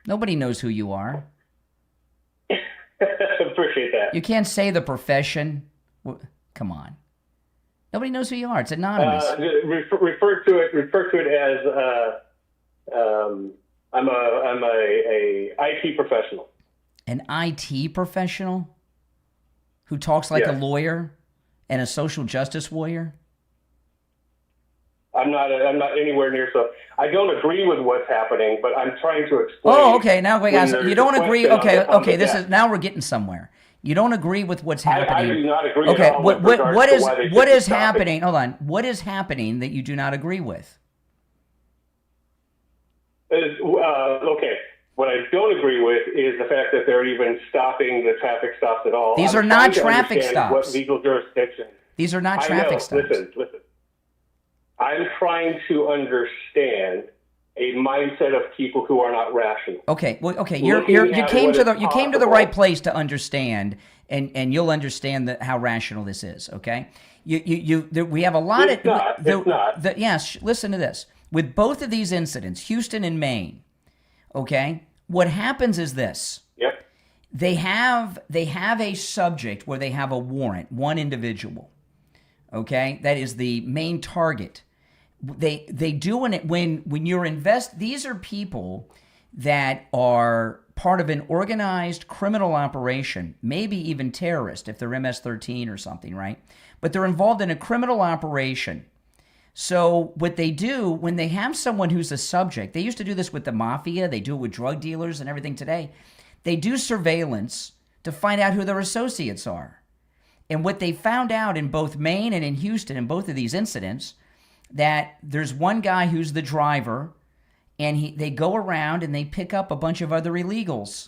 Nobody knows who you are. Appreciate that. You can't say the profession. Come on. Nobody knows who you are. It's anonymous. Refer to it as I'm a IT professional. An IT professional who talks like a lawyer and a social justice warrior. I'm not anywhere near so. I don't agree with what's happening, but I'm trying to explain. Oh, okay. Now, wait, guys, you don't agree. Okay. This is now we're getting somewhere. You don't agree with what's happening. I do not agree. Okay. At all what is happening? Hold on. What is happening that you do not agree with? Okay. What I don't agree with is the fact that they're even stopping the traffic stops at all. These are not traffic stops. What legal jurisdiction? These are not traffic stops. Listen. I'm trying to understand a mindset of people who are not rational. Okay, well, okay, you came to the right place to understand, and you'll understand how rational this is. Okay, we have a lot it's not. Yes, listen to this. With both of these incidents, Houston and Maine, okay, what happens is this. Yep. They have a subject where they have a warrant, one individual. Okay, that is the main target. They do it when you're these are people that are part of an organized criminal operation, maybe even terrorist if they're MS-13 or something, right? But they're involved in a criminal operation. So what they do when they have someone who's a subject, they used to do this with the mafia, they do it with drug dealers and everything today. They do surveillance to find out who their associates are. And what they found out in both Maine and in Houston, in both of these incidents, that there's one guy who's the driver, and they go around and they pick up a bunch of other illegals.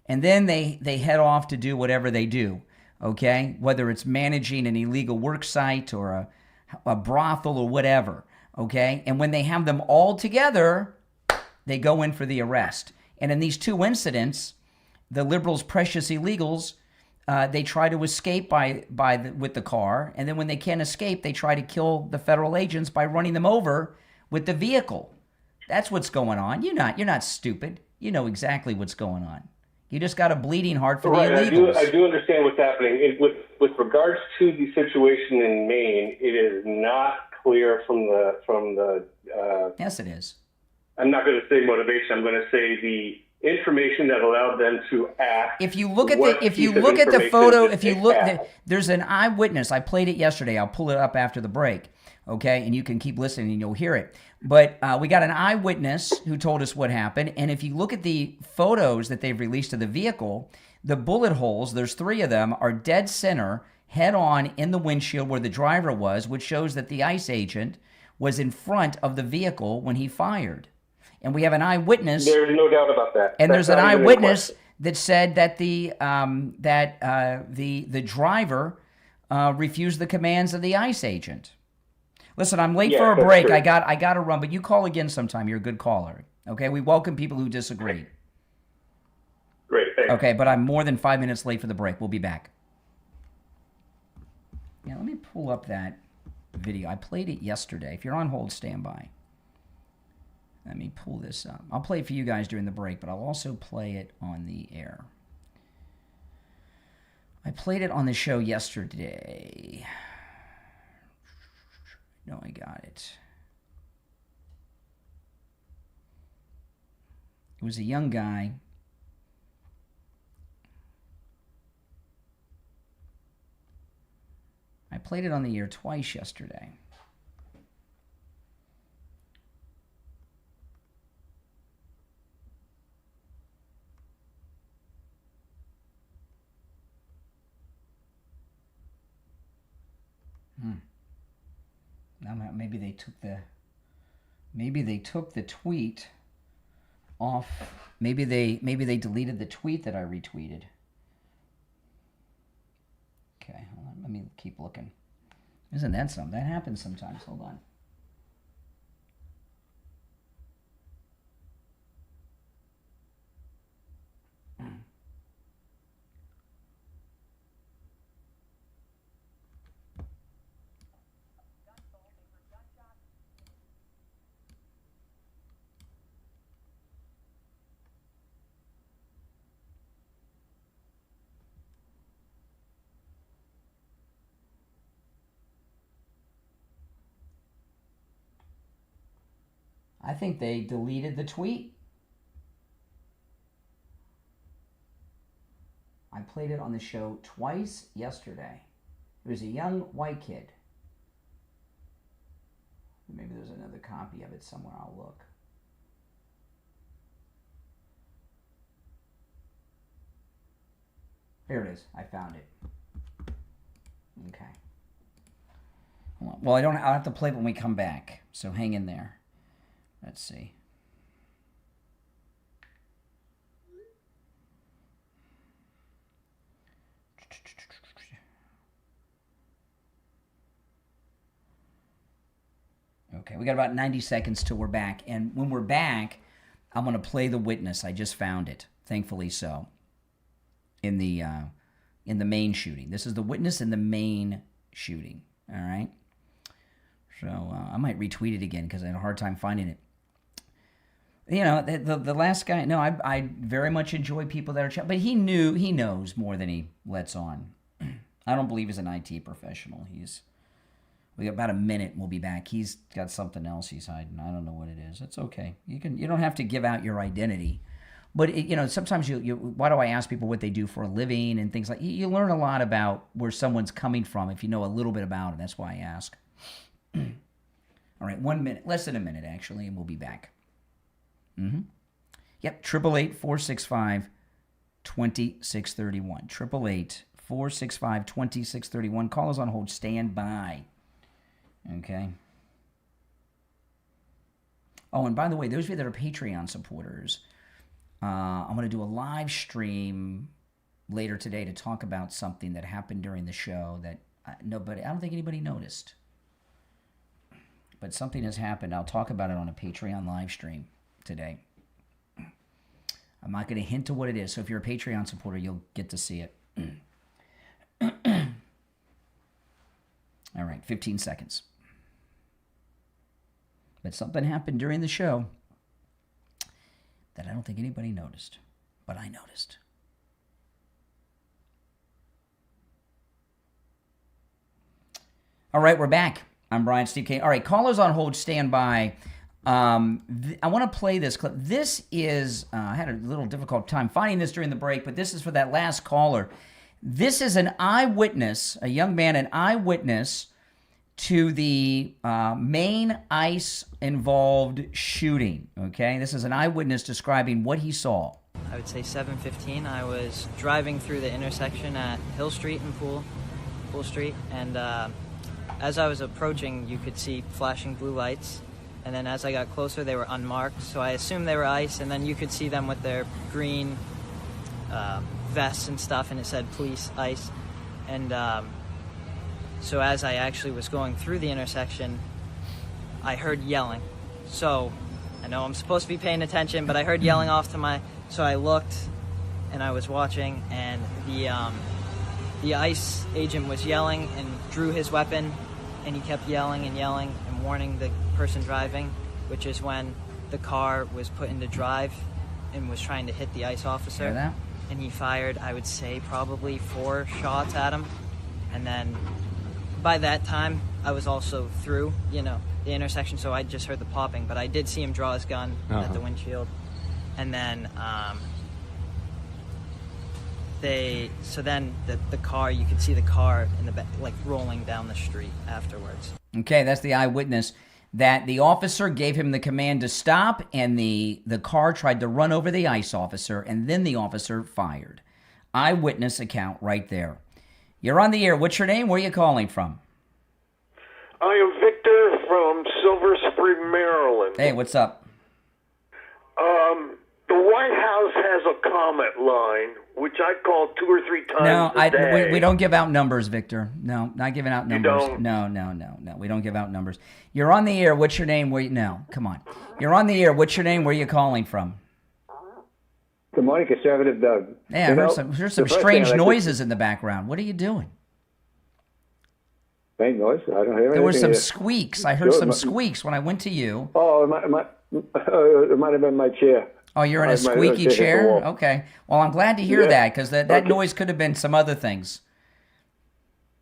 And then they head off to do whatever they do, okay? Whether it's managing an illegal work site or a brothel or whatever, okay? And when they have them all together, they go in for the arrest. And in these two incidents, the liberals' precious illegals, they try to escape with the car, and then when they can't escape, they try to kill the federal agents by running them over with the vehicle. That's what's going on. You're not stupid. You know exactly what's going on. You just got a bleeding heart for the illegals. I do understand what's happening. With regards to the situation in Maine, it is not clear from the. Yes, it is. I'm not going to say motivation. I'm going to say information that allowed them to act. If you look at the photo, there's an eyewitness. I played it yesterday. I'll pull it up after the break, okay? And you can keep listening and you'll hear it. But we got an eyewitness who told us what happened. And if you look at the photos that they've released of the vehicle, the bullet holes, there's 3 of them, are dead center, head on in the windshield where the driver was, which shows that the ICE agent was in front of the vehicle when he fired. And we have an eyewitness. There's no doubt about that. And there's an eyewitness that said that the driver refused the commands of the ICE agent. Listen, I'm late for a break. True. I got to run, but you call again sometime. You're a good caller. Okay, we welcome people who disagree. Great, thanks. Okay, but I'm more than 5 minutes late for the break. We'll be back. Yeah, let me pull up that video. I played it yesterday. If you're on hold, stand by. Let me pull this up. I'll play it for you guys during the break, but I'll also play it on the air. I played it on the show yesterday. No, I got it. It was a young guy. I played it on the air twice yesterday. Now maybe they took the tweet off. Maybe they deleted the tweet that I retweeted. Okay, hold on. Let me keep looking. Isn't that something? That happens sometimes. Hold on. I think they deleted the tweet. I played it on the show twice yesterday. It was a young white kid. Maybe there's another copy of it somewhere. I'll look. Here it is. I found it. Okay. Well, I'll have to play it when we come back. So hang in there. Let's see. Okay, we got about 90 seconds till we're back. And when we're back, I'm going to play the witness. I just found it, thankfully so, in the main shooting. This is the witness in the main shooting, all right? So I might retweet it again because I had a hard time finding it. You know, the last guy, no, I very much enjoy people that are, but he knows more than he lets on. I don't believe he's an IT professional. We got about a minute and we'll be back. He's got something else he's hiding. I don't know what it is. It's okay. You don't have to give out your identity. But, sometimes why do I ask people what they do for a living and things like, you learn a lot about where someone's coming from if you know a little bit about it. That's why I ask. All right, 1 minute, less than a minute actually, and we'll be back. Yep, 888-465-2631. 888-465-2631. Call us on hold. Stand by. Okay. Oh, and by the way, those of you that are Patreon supporters, I'm going to do a live stream later today to talk about something that happened during the show that I don't think anybody noticed. But something has happened. I'll talk about it on a Patreon live stream today. I'm not going to hint to what it is. So if you're a Patreon supporter, you'll get to see it. All right, 15 seconds. But something happened during the show that I don't think anybody noticed. But I noticed. All right, we're back. I'm Brian Steve Kane. All right, callers on hold, stand by. I want to play this clip. This is, I had a little difficult time finding this during the break, but this is for that last caller. This is an eyewitness, a young man, an eyewitness to the main ICE-involved shooting, okay? This is an eyewitness describing what he saw. I would say 7:15. I was driving through the intersection at Hill Street and Pool Street, and as I was approaching, you could see flashing blue lights, and then as I got closer, they were unmarked, so I assumed they were ICE, and then you could see them with their green vests and stuff, and it said police, ICE, and so as I actually was going through the intersection, I heard yelling. So I know I'm supposed to be paying attention, but I heard yelling off to my, so I looked and I was watching, and the ICE agent was yelling and drew his weapon, and he kept yelling and warning the person driving, which is when the car was put into drive and was trying to hit the ICE officer. Hear that? And he fired, I would say, probably 4 shots at him. And then by that time, I was also through, the intersection, so I just heard the popping, but I did see him draw his gun at the windshield. And then the car, you could see the car in the back, like rolling down the street afterwards. Okay, that's the eyewitness. That the officer gave him the command to stop, and the car tried to run over the ICE officer, and then the officer fired. Eyewitness account right there. You're on the air. What's your name? Where are you calling from? I am Victor from Silver Spring, Maryland. Hey, what's up? The White House has a comment line, which I call 2 or 3 times a day. We don't give out numbers, Victor. No, not giving out numbers. You don't? No. We don't give out numbers. You're on the air. What's your name? No, come on. You're on the air. What's your name? Where are you calling from? Good morning, Conservative Doug. Yeah, I heard some strange noises in the background. What are you doing? Strange noise? I don't hear anything. There were some squeaks. I heard some squeaks when I went to you. Oh, it might have been my chair. Oh, you're in a squeaky chair? Okay. Well, I'm glad to hear that, because that noise could have been some other things.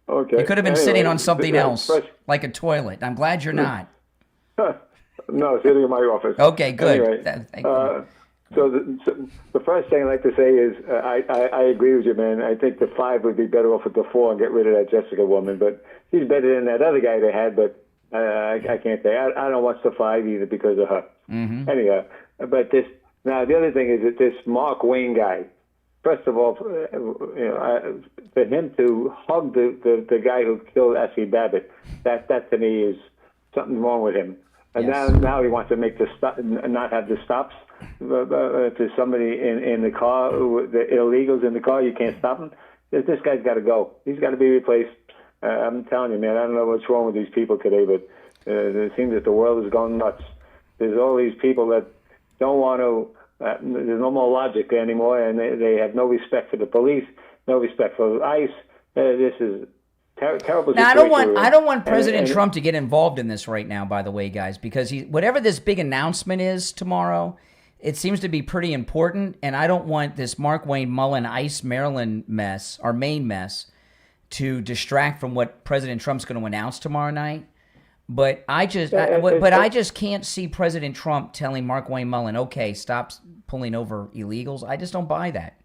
Okay. You could have been sitting on something else, like a toilet. I'm glad you're not. No, sitting in my office. Okay, good. Anyway, so the first thing I'd like to say is I agree with you, man. I think the 5 would be better off with the 4 and get rid of that Jessica woman. But she's better than that other guy they had, but I can't say. I don't watch the 5 either because of her. Mm-hmm. Anyhow, but now the other thing is that this Markwayne guy, first of all, for him to hug the guy who killed Essie Babbitt, that to me is something wrong with him. And now he wants to make not have the stops to somebody in the car, the illegals in the car. You can't stop him. This guy's got to go. He's got to be replaced. I'm telling you, man. I don't know what's wrong with these people today, but it seems that the world is going nuts. There's all these people that don't want to. There's no more logic anymore, and they have no respect for the police, no respect for ICE. This is terrible. Now, I don't want President Trump to get involved in this right now, by the way, guys, because whatever this big announcement is tomorrow, it seems to be pretty important, and I don't want this Markwayne Mullin ICE Maryland mess, our main mess, to distract from what President Trump's going to announce tomorrow night. But I just can't see President Trump telling Markwayne Mullin, okay, stop pulling over illegals. I just don't buy that.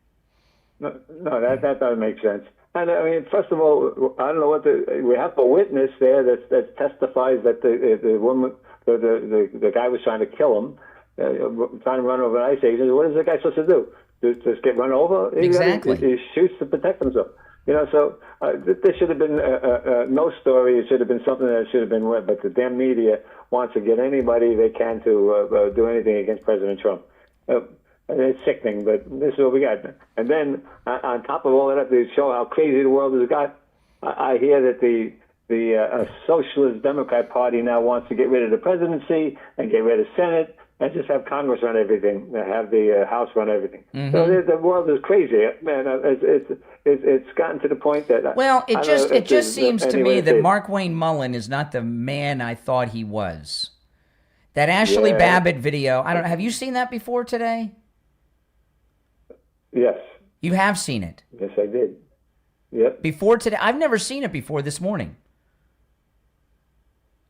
No, that doesn't make sense. And I mean, first of all, I don't know what we have a witness there that testifies that the woman, the guy was trying to kill him, trying to run over an ICE agent. What is the guy supposed to do? Just get run over? Exactly. He shoots to protect himself. So this should have been no story. It should have been something that should have been read. But the damn media wants to get anybody they can to do anything against President Trump. It's sickening, but this is what we got. And then on top of all that, to show how crazy the world has got, I hear that the Socialist Democrat Party now wants to get rid of the presidency and get rid of Senate and just have Congress run everything, have the House run everything. Mm-hmm. So the world is crazy, man. It's gotten to the point that it just seems to me that Markwayne Mullin is not the man I thought he was. That Ashley Babbitt video, have you seen that before today? Yes. You have seen it? Yes, I did. Yep. Before today? I've never seen it before this morning.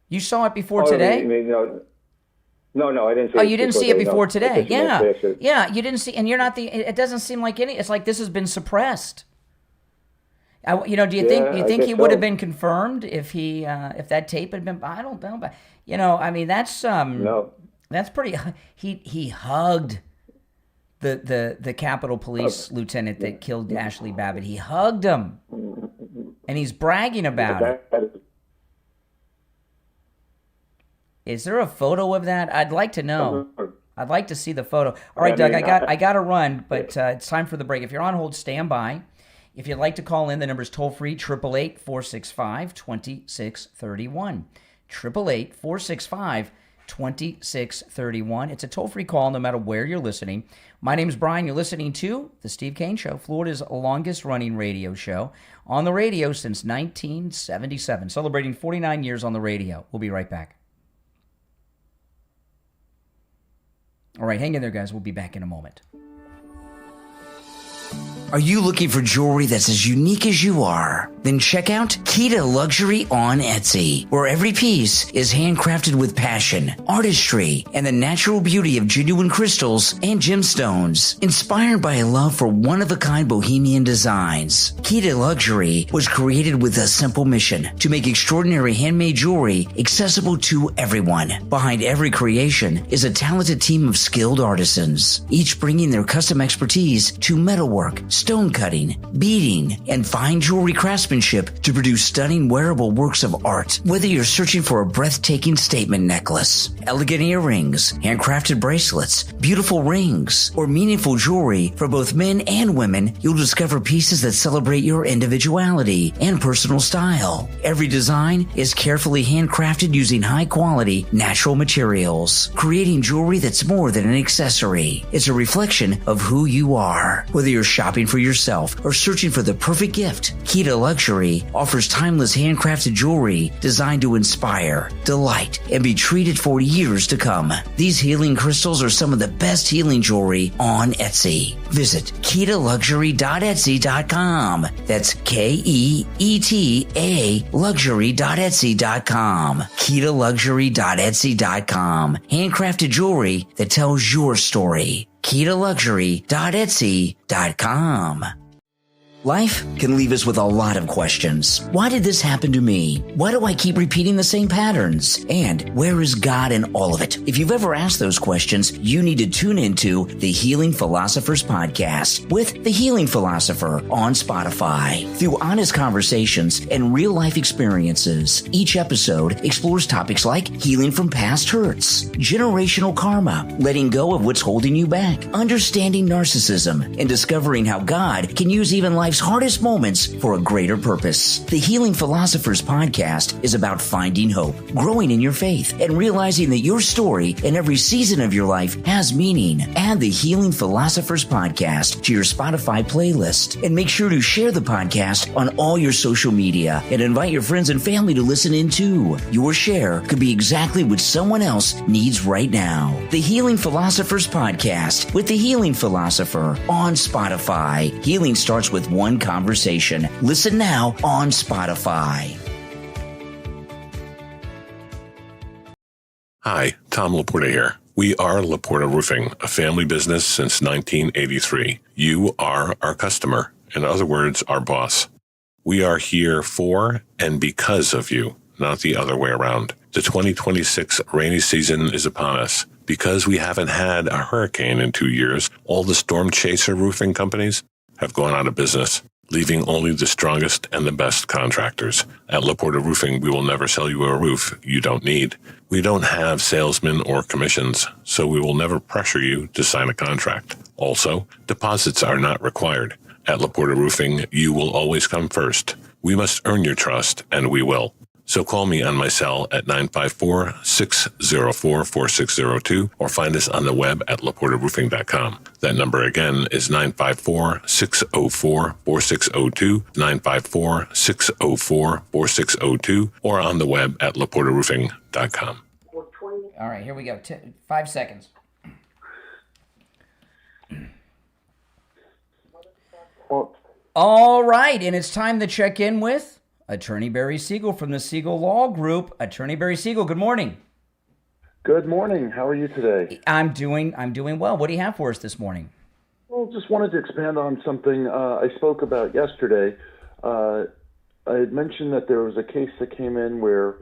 You saw it before today? No, I didn't see it. Oh, you didn't see it before today? Yeah. Yeah. Yeah, you didn't see, and you're not it doesn't seem like it's like this has been suppressed. Do you think he would have been confirmed if if that tape had been, I don't know, but I mean, that's that's pretty, he hugged the Capitol Police lieutenant that killed Ashley Babbitt. He hugged him, and he's bragging about it. Is there a photo of that? I'd like to know. I'd like to see the photo. All right, Doug, I got to run, but it's time for the break. If you're on hold, stand by. If you'd like to call in, the number's toll-free, 888-465-2631. 888-465-2631. It's a toll-free call no matter where you're listening. My name's Brian. You're listening to The Steve Kane Show, Florida's longest-running radio show, on the radio since 1977, celebrating 49 years on the radio. We'll be right back. All right, hang in there, guys. We'll be back in a moment. Are you looking for jewelry that's as unique as you are? Then check out Kita Luxury on Etsy, where every piece is handcrafted with passion, artistry, and the natural beauty of genuine crystals and gemstones, inspired by a love for one-of-a-kind bohemian designs. Kita Luxury was created with a simple mission to make extraordinary handmade jewelry accessible to everyone. Behind every creation is a talented team of skilled artisans, each bringing their custom expertise to metalwork, stone cutting, beading, and fine jewelry craftsmanship to produce stunning wearable works of art. Whether you're searching for a breathtaking statement necklace, elegant earrings, handcrafted bracelets, beautiful rings, or meaningful jewelry for both men and women, you'll discover pieces that celebrate your individuality and personal style. Every design is carefully handcrafted using high-quality, natural materials, creating jewelry that's more than an accessory. It's a reflection of who you are. Whether you're shopping for yourself or searching for the perfect gift, Kita Luxury offers timeless handcrafted jewelry designed to inspire, delight, and be treated for years to come. These healing crystals are some of the best healing jewelry on Etsy. Visit KeetaLuxury.etsy.com. That's KEETA luxury.etsy.com. KeetaLuxury.etsy.com. Handcrafted jewelry that tells your story. KeetaLuxury.etsy.com. Life can leave us with a lot of questions. Why did this happen to me? Why do I keep repeating the same patterns? And where is God in all of it? If you've ever asked those questions, you need to tune into the Healing Philosophers podcast with The Healing Philosopher on Spotify. Through honest conversations and real-life experiences, each episode explores topics like healing from past hurts, generational karma, letting go of what's holding you back, understanding narcissism, and discovering how God can use even life's hardest moments for a greater purpose. The Healing Philosophers podcast is about finding hope, growing in your faith, and realizing that your story in every season of your life has meaning. Add the Healing Philosophers podcast to your Spotify playlist, and make sure to share the podcast on all your social media and invite your friends and family to listen in too. Your share could be exactly what someone else needs right now. The Healing Philosophers podcast with the Healing Philosopher on Spotify. Healing starts with one conversation. Listen now on Spotify. Hi, Tom Laporta here. We are Laporta Roofing, a family business since 1983. You are our customer. In other words, our boss. We are here for and because of you, not the other way around. The 2026 rainy season is upon us. Because we haven't had a hurricane in 2 years, all the storm chaser roofing companies have gone out of business, leaving only the strongest and the best contractors. At Laporta Roofing, we will never sell you a roof you don't need. We don't have salesmen or commissions, so we will never pressure you to sign a contract. Also, deposits are not required. At Laporta Roofing, you will always come first. We must earn your trust, and we will. So call me on my cell at 954-604-4602 or find us on the web at laportaroofing.com. That number again is 954-604-4602, 954-604-4602, or on the web at laportaroofing.com. All right, here we go. 5 seconds. All right, and it's time to check in with Attorney Barry Siegel from the Siegel Law Group. Attorney Barry Siegel, good morning. Good morning. How are you today? I'm doing well. What do you have for us this morning? Well, just wanted to expand on something I spoke about yesterday. I had mentioned that there was a case that came in where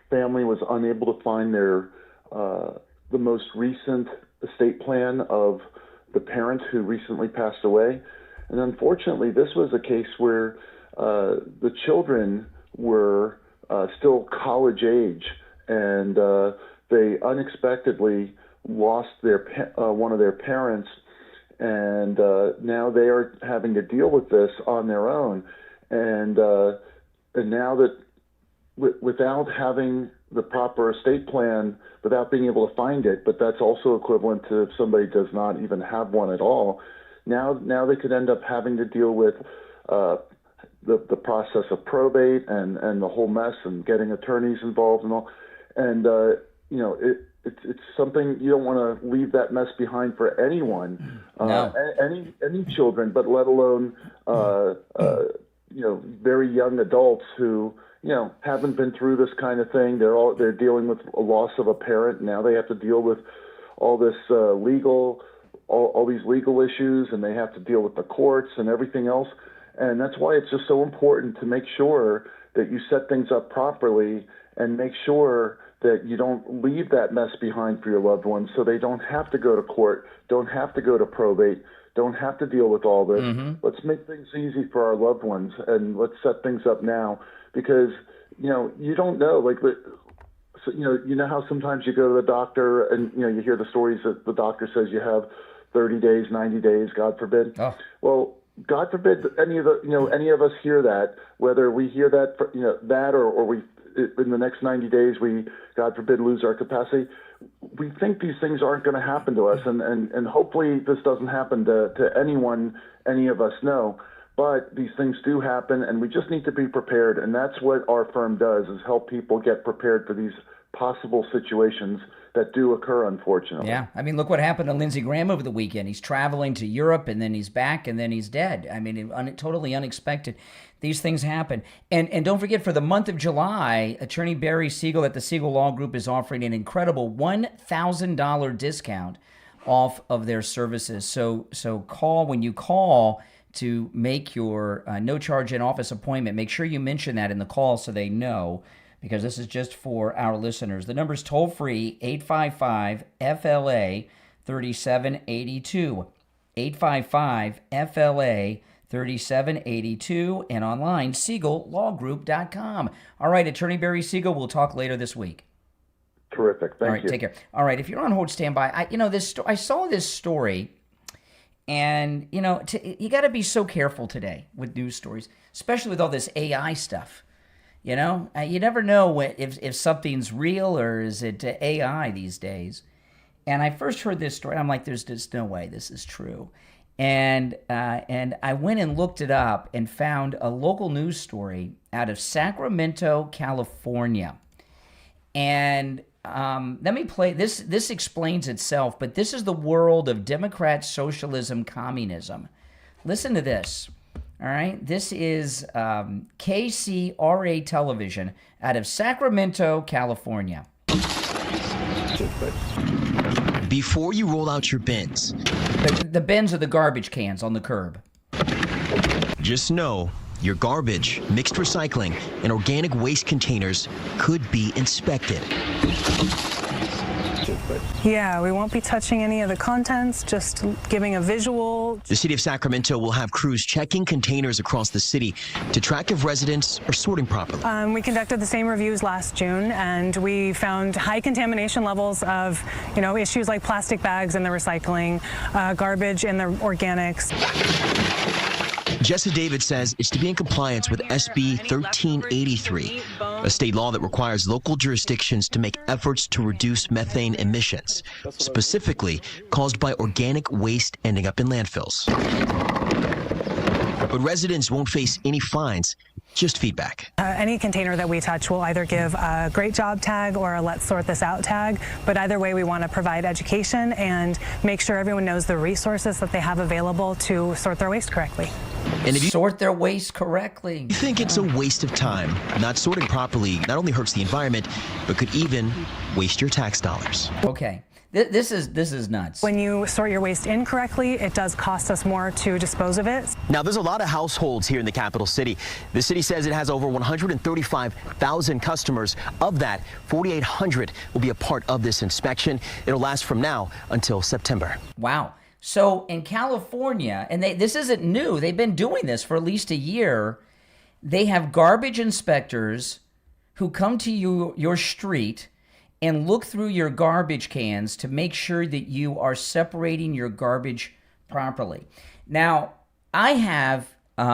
family was unable to find their the most recent estate plan of the parent who recently passed away. And unfortunately, this was a case where the children were still college age, and they unexpectedly lost their one of their parents, and now they are having to deal with this on their own. And now that without having the proper estate plan, without being able to find it, but that's also equivalent to if somebody does not even have one at all, now they could end up having to deal with the process of probate and the whole mess and getting attorneys involved and all. And it's something you don't want to leave that mess behind for anyone, any children, but let alone very young adults who haven't been through this kind of thing. They're dealing with a loss of a parent. Now they have to deal with all this all these legal issues, and they have to deal with the courts and everything else. And that's why it's just so important to make sure that you set things up properly and make sure that you don't leave that mess behind for your loved ones, so they don't have to go to court, don't have to go to probate, don't have to deal with all this. Mm-hmm. Let's make things easy for our loved ones, and let's set things up now, because you don't know, you know how sometimes you go to the doctor and you hear the stories that the doctor says you have 30 days, 90 days, God forbid. Oh. Well, God forbid any of us hear that, whether we hear that that or we in the next 90 days we, God forbid, lose our capacity. We think these things aren't going to happen to us, and hopefully this doesn't happen to anyone any of us know. But these things do happen, and we just need to be prepared. And that's what our firm does, is help people get prepared for these possible situations that do occur, unfortunately. Yeah. I mean, look what happened to Lindsey Graham over the weekend. He's traveling to Europe, and then he's back, and then he's dead. I mean, totally unexpected. These things happen. And don't forget, for the month of July, Attorney Barry Siegel at the Siegel Law Group is offering an incredible $1,000 discount off of their services. So when you call to make your no-charge in-office appointment, make sure you mention that in the call so they know, because this is just for our listeners. The number's toll-free, 855-FLA-3782. 855-FLA-3782, and online, SiegelLawGroup.com. All right, Attorney Barry Siegel, we'll talk later this week. Terrific. Thank you. All right, take care. All right, if you're on hold, stand by. I saw this story, and, you got to be so careful today with news stories, especially with all this AI stuff. You never know if something's real or is it AI these days. And I first heard this story, I'm like, there's just no way this is true. And I went and looked it up and found a local news story out of Sacramento, California. And let me play this. This explains itself, but this is the world of Democrat socialism, communism. Listen to this. All right, this is KCRA Television out of Sacramento, California. Before you roll out your bins. The bins are the garbage cans on the curb. Just know your garbage, mixed recycling, and organic waste containers could be inspected. Yeah, we won't be touching any of the contents, just giving a visual. The city of Sacramento will have crews checking containers across the city to track if residents are sorting properly. We conducted the same reviews last June, and we found high contamination levels of, issues like plastic bags in the recycling, garbage in the organics. Jessa David says it's to be in compliance with SB 1383, a state law that requires local jurisdictions to make efforts to reduce methane emissions, specifically caused by organic waste ending up in landfills. But residents won't face any fines, just feedback. Any container that we touch will either give a great job tag or a let's sort this out tag, but either way we want to provide education and make sure everyone knows the resources that they have available to sort their waste correctly. And if you sort their waste correctly. You think it's a waste of time? Not sorting properly not only hurts the environment, but could even waste your tax dollars. Okay. This is nuts. When you sort your waste incorrectly, it does cost us more to dispose of it. Now, there's a lot of households here in the capital city. The city says it has over 135,000 customers. Of that, 4,800 will be a part of this inspection. It'll last from now until September. Wow. So in California, and this isn't new, they've been doing this for at least a year. They have garbage inspectors who come to your street and look through your garbage cans to make sure that you are separating your garbage properly. Now, I have 4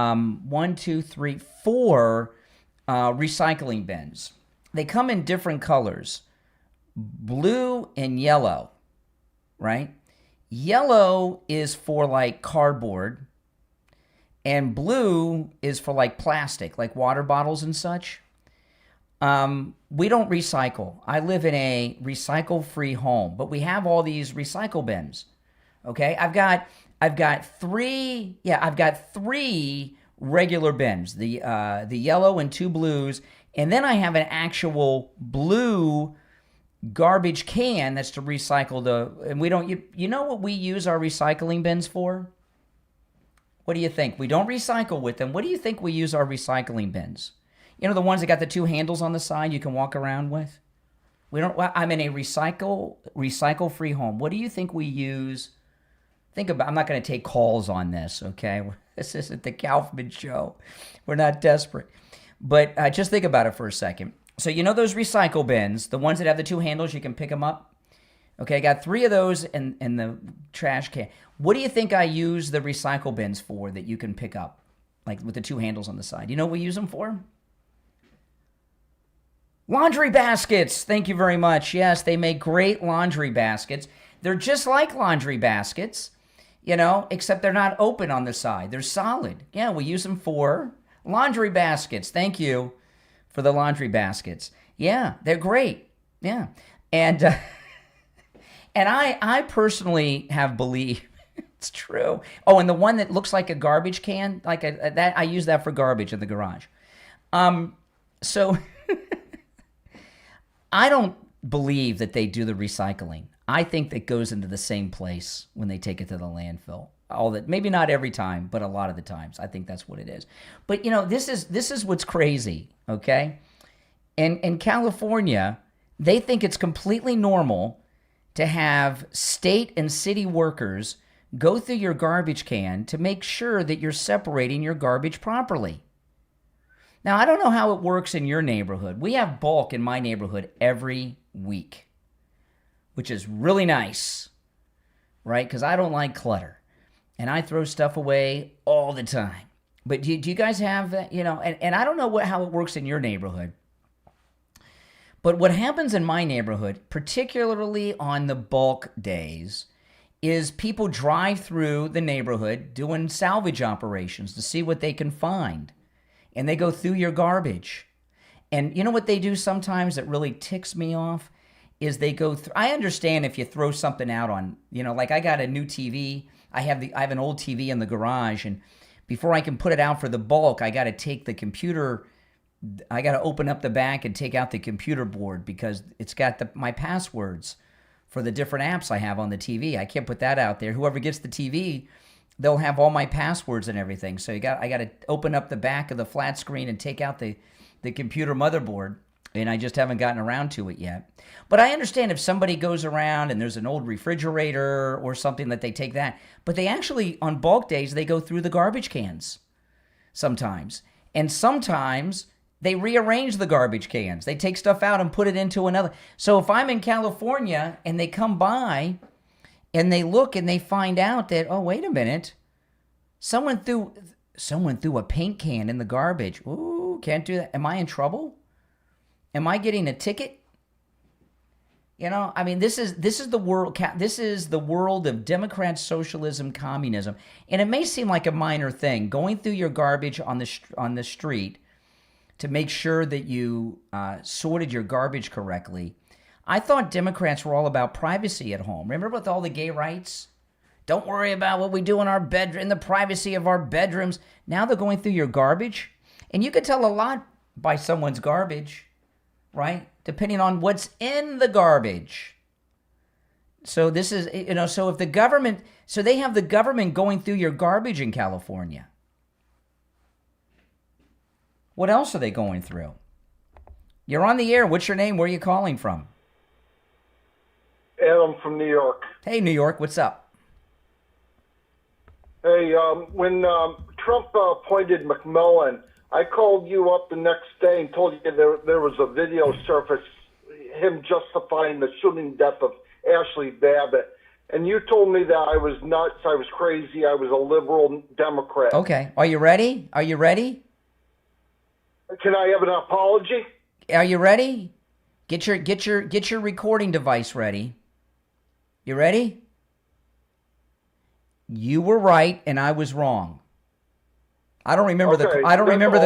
recycling bins. They come in different colors, blue and yellow, right? Yellow is for like cardboard, and blue is for like plastic, like water bottles and such. We don't recycle. I live in a recycle-free home, but we have all these recycle bins. Okay, I've got 3 regular bins, the yellow and 2 blues, and then I have an actual blue garbage can that's to recycle and we don't, you know what we use our recycling bins for? What do you think? We don't recycle with them. What do you think we use our recycling bins? You know, the ones that got the 2 handles on the side you can walk around with? We don't. I'm in a recycle-free home. What do you think we use? Think about. I'm not going to take calls on this, okay? This isn't the Kaufman show. We're not desperate. But just think about it for a second. So you know those recycle bins, the ones that have the 2 handles, you can pick them up? Okay, I got 3 of those in the trash can. What do you think I use the recycle bins for that you can pick up? Like with the 2 handles on the side. You know what we use them for? Laundry baskets. Thank you very much. Yes, they make great laundry baskets. They're just like laundry baskets, you know, except they're not open on the side. They're solid. Yeah, we use them for laundry baskets. Thank you for the laundry baskets. Yeah, they're great. Yeah. And I personally have believed it's true. Oh, and the one that looks like a garbage can, like that, I use that for garbage in the garage. So I don't believe that they do the recycling. I think that goes into the same place when they take it to the landfill. All that, maybe not every time, but a lot of the times. I think that's what it is. But you know, this is what's crazy, okay? In California, they think it's completely normal to have state and city workers go through your garbage can to make sure that you're separating your garbage properly. Now, I don't know how it works in your neighborhood. We have bulk in my neighborhood every week, which is really nice, right? Because I don't like clutter, and I throw stuff away all the time. But do you guys have that? You know, and I don't know how it works in your neighborhood. But what happens in my neighborhood, particularly on the bulk days, is people drive through the neighborhood doing salvage operations to see what they can find. And they go through your garbage. And you know what they do sometimes that really ticks me off? Is they go through. I understand if you throw something out on, you know, like I got a new TV. I have an old TV in the garage, and before I can put it out for the bulk, I got to take the computer. I got to open up the back and take out the computer board because it's got my passwords for the different apps I have on the TV. I can't put that out there. Whoever gets the TV, they'll have all my passwords and everything. So I got to open up the back of the flat screen and take out the computer motherboard, and I just haven't gotten around to it yet. But I understand if somebody goes around and there's an old refrigerator or something that they take that. But they actually, on bulk days, they go through the garbage cans sometimes. And sometimes they rearrange the garbage cans. They take stuff out and put it into another. So if I'm in California and they come by and they look and they find out that, oh, wait a minute, someone threw a paint can in the garbage. Ooh, can't do that. Am I in trouble? Am I getting a ticket? You know, I mean, this is the world. This is the world of Democrat socialism, communism, and it may seem like a minor thing, going through your garbage on the street to make sure that you sorted your garbage correctly. I thought Democrats were all about privacy at home. Remember with all the gay rights? Don't worry about what we do in our bedroom, in the privacy of our bedrooms. Now they're going through your garbage. And you can tell a lot by someone's garbage, right? Depending on what's in the garbage. So this is, so if the government, so they have the government going through your garbage in California. What else are they going through? You're on the air. What's your name? Where are you calling from? Adam from New York. Hey, New York. What's up? Hey, when Trump appointed McMillan, I called you up the next day and told you there was a video surfaced, him justifying the shooting death of Ashley Babbitt. And you told me that I was nuts, I was crazy, I was a liberal Democrat. Okay. Are you ready? Are you ready? Can I have an apology? Are you ready? Get your recording device ready. You ready? You were right and I was wrong. I don't remember the call. I don't remember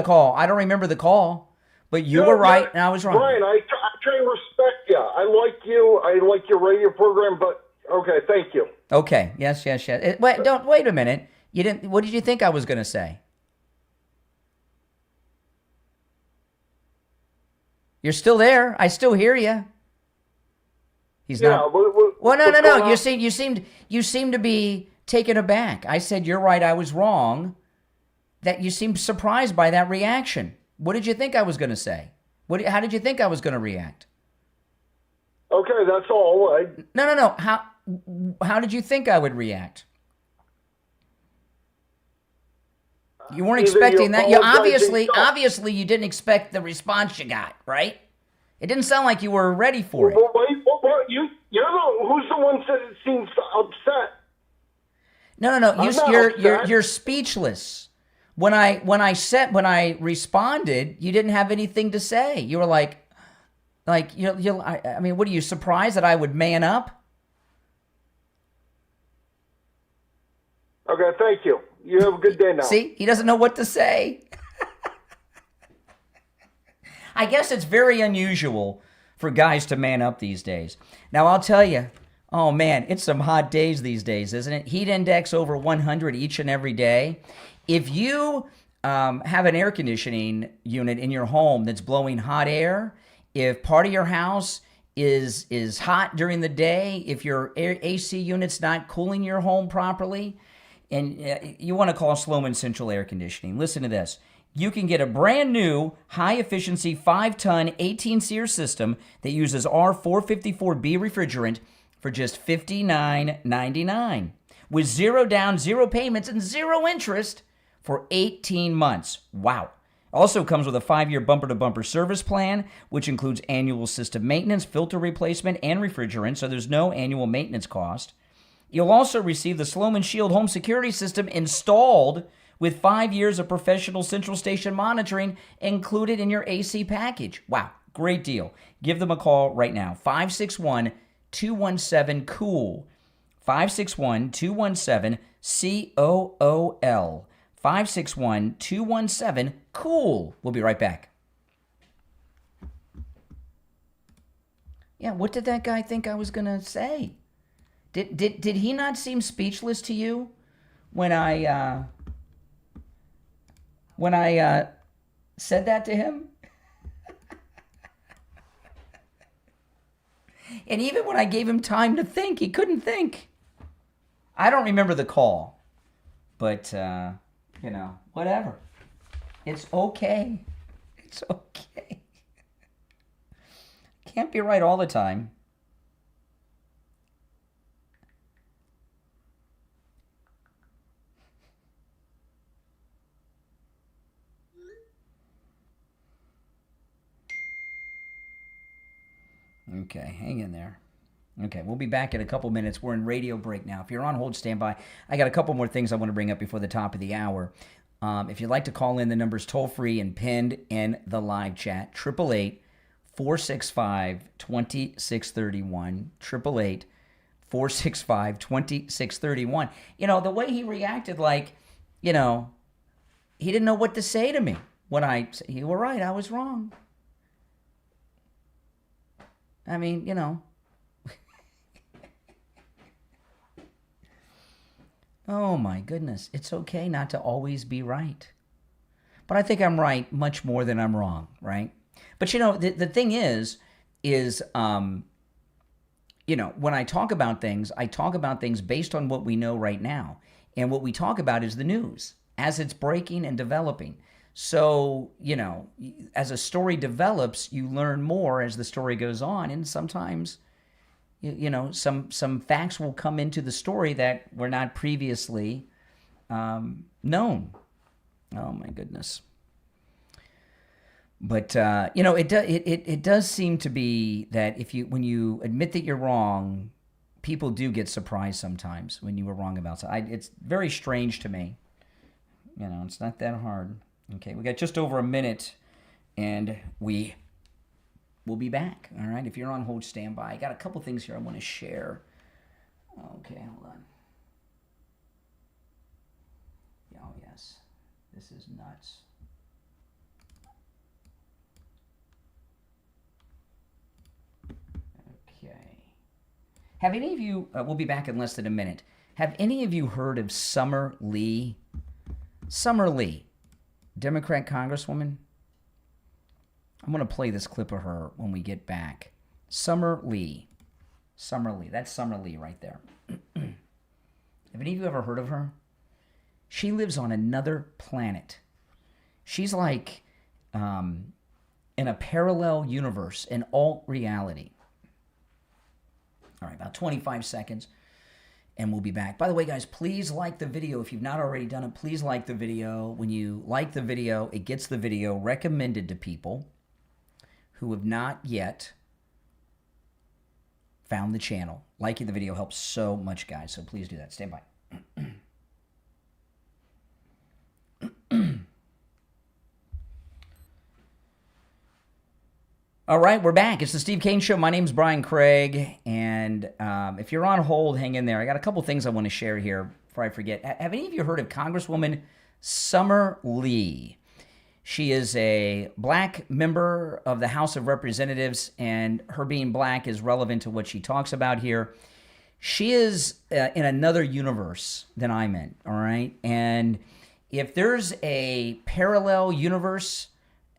the call, but you were right and I was wrong. Brian, I try to respect you. I like you. I like your radio program, but okay, thank you. Okay. Yes. Wait a minute. You didn't. What did you think I was going to say? You're still there. I still hear you. He's not. Well, no. You seem to be taken aback. I said you're right. I was wrong. That you seemed surprised by that reaction. What did you think I was going to say? How did you think I was going to react? Okay, that's all. No. How did you think I would react? You weren't expecting that. You obviously you didn't expect the response you got, right? It didn't sound like you were ready for it. Who's the one that seems upset? No. You're speechless. When I responded, you didn't have anything to say. You were like, I mean, what are you surprised that I would man up? Okay, thank you. You have a good day now. See, he doesn't know what to say. I guess it's very unusual for guys to man up these days. Now, I'll tell you, oh man, it's some hot days these days, isn't it? Heat index over 100 each and every day. If you have an air conditioning unit in your home that's blowing hot air, if part of your house is hot during the day, if your AC unit's not cooling your home properly, and you want to call Sloman Central Air Conditioning, listen to this. You can get a brand new high-efficiency 5-ton 18-SEER system that uses R454B refrigerant for just $59.99 with zero down, zero payments, and zero interest for 18 months. Wow. Also comes with a 5-year bumper-to-bumper service plan, which includes annual system maintenance, filter replacement, and refrigerant, so there's no annual maintenance cost. You'll also receive the Sloman Shield home security system installed with 5 years of professional central station monitoring included in your AC package. Wow, great deal. Give them a call right now, 561-217-COOL, 561-217-COOL, 561-217-COOL. We'll be right back. Yeah, what did that guy think I was going to say? Did he not seem speechless to you when I said that to him? And even when I gave him time to think, he couldn't think. I don't remember the call, but whatever. It's okay. It's okay. Can't be right all the time. Okay, hang in there. Okay, we'll be back in a couple minutes. We're in radio break now. If you're on hold, stand by. I got a couple more things I want to bring up before the top of the hour. If you'd like to call in, the number's toll-free and pinned in the live chat, 888-465-2631, 888-465-2631. The way he reacted, he didn't know what to say to me when I said, you were right, I was wrong. I mean, Oh my goodness. It's okay not to always be right. But I think I'm right much more than I'm wrong, right? But you know, the thing is, you know, when I talk about things based on what we know right now. And what we talk about is the news as it's breaking and developing. So, you know, as a story develops, you learn more as the story goes on. And sometimes, you know, some facts will come into the story that were not previously known. Oh, my goodness. But, you know, it does seem to be that when you admit that you're wrong, people do get surprised sometimes when you were wrong about something. It's very strange to me. You know, it's not that hard. Okay, we got just over a minute, and we will be back. All right, if you're on hold, stand by. I got a couple things here I want to share. Okay, hold on. Oh, yes. This is nuts. Okay. Have any of you, we'll be back in less than a minute. Have any of you heard of Summer Lee? Summer Lee, Democrat Congresswoman. I'm going to play this clip of her when we get back. Summer Lee. Summer Lee. That's Summer Lee right there. Have any of you ever heard of her? She lives on another planet. She's like in a parallel universe, an alt reality. All right, about 25 seconds, and we'll be back. By the way, guys, please like the video. If you've not already done it, please like the video. When you like the video, it gets the video recommended to people who have not yet found the channel. Liking the video helps so much, guys, so please do that. Stand by. All right, we're back. It's the Steve Kane Show. My name's Brian Craig, and if you're on hold, hang in there. I got a couple things I want to share here before I forget. Have any of you heard of Congresswoman Summer Lee? She is a black member of the House of Representatives, and her being black is relevant to what she talks about here. She is in another universe than I'm in, all right? And if there's a parallel universe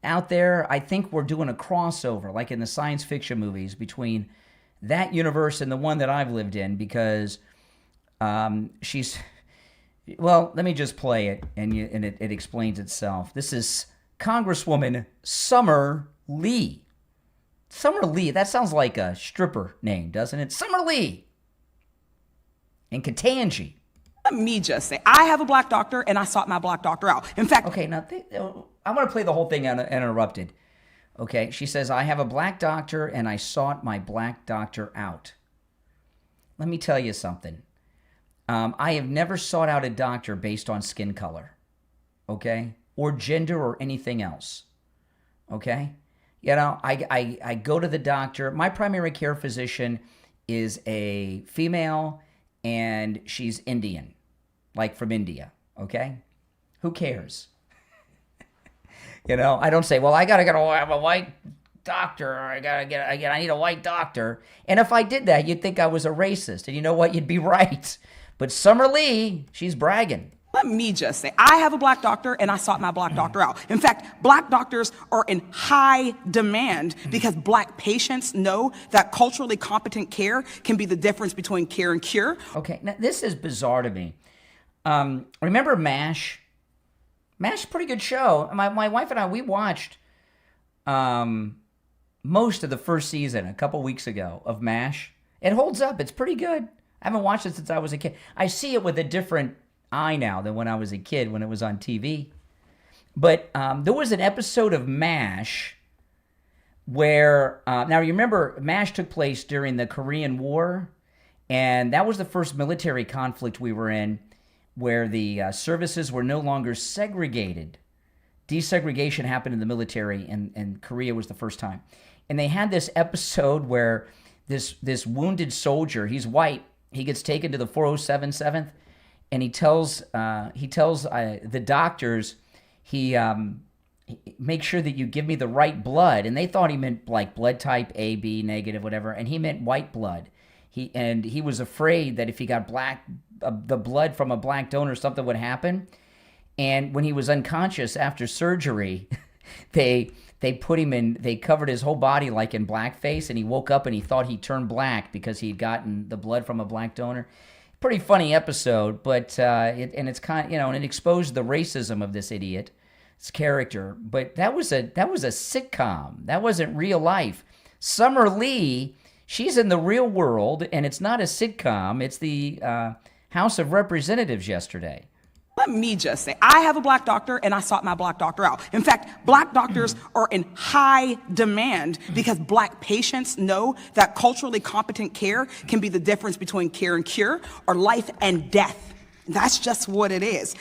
out there, I think we're doing a crossover, like in the science fiction movies, between that universe and the one that I've lived in, because she's, well, let me just play it, and it explains itself. This is Congresswoman Summer Lee. Summer Lee, that sounds like a stripper name, doesn't it? Summer Lee in Katanji. Let me just say, I have a black doctor, and I sought my black doctor out. In fact... Okay, now, I'm going to play the whole thing uninterrupted. Okay, she says, I have a black doctor, and I sought my black doctor out. Let me tell you something. I have never sought out a doctor based on skin color, okay, or gender or anything else, okay? You know, I go to the doctor. My primary care physician is a female, and she's Indian, like from India, okay? Who cares? You know, I don't say, well, I gotta have a white doctor, or I need a white doctor. And if I did that, you'd think I was a racist. And you know what? You'd be right. But Summer Lee, she's bragging. Let me just say, I have a black doctor, and I sought my black doctor out. In fact, black doctors are in high demand because black patients know that culturally competent care can be the difference between care and cure. Okay, now this is bizarre to me. Remember MASH? MASH is a pretty good show. My wife and I, we watched most of the first season a couple weeks ago of MASH. It holds up. It's pretty good. I haven't watched it since I was a kid. I see it with a different eye now than when I was a kid, when it was on TV. But there was an episode of MASH where, now you remember, MASH took place during the Korean War, and that was the first military conflict we were in, where the services were no longer segregated. Desegregation happened in the military, and Korea was the first time. And they had this episode where this wounded soldier, he's white, he gets taken to the 407 7th, and he tells the doctors, make sure that you give me the right blood. And they thought he meant like blood type A, B, negative, whatever, and he meant white blood. He was afraid that if he got the blood from a black donor, something would happen. And when he was unconscious after surgery, they put him in, they covered his whole body like in blackface, and he woke up and he thought he turned black because he'd gotten the blood from a black donor. Pretty funny episode, but it's kind of, and it exposed the racism of this idiot's character. But that was a sitcom. That wasn't real life. Summer Lee, she's in the real world, and it's not a sitcom. It's the House of Representatives yesterday. Let me just say, I have a black doctor and I sought my black doctor out. In fact, black doctors are in high demand because black patients know that culturally competent care can be the difference between care and cure or life and death. That's just what it is.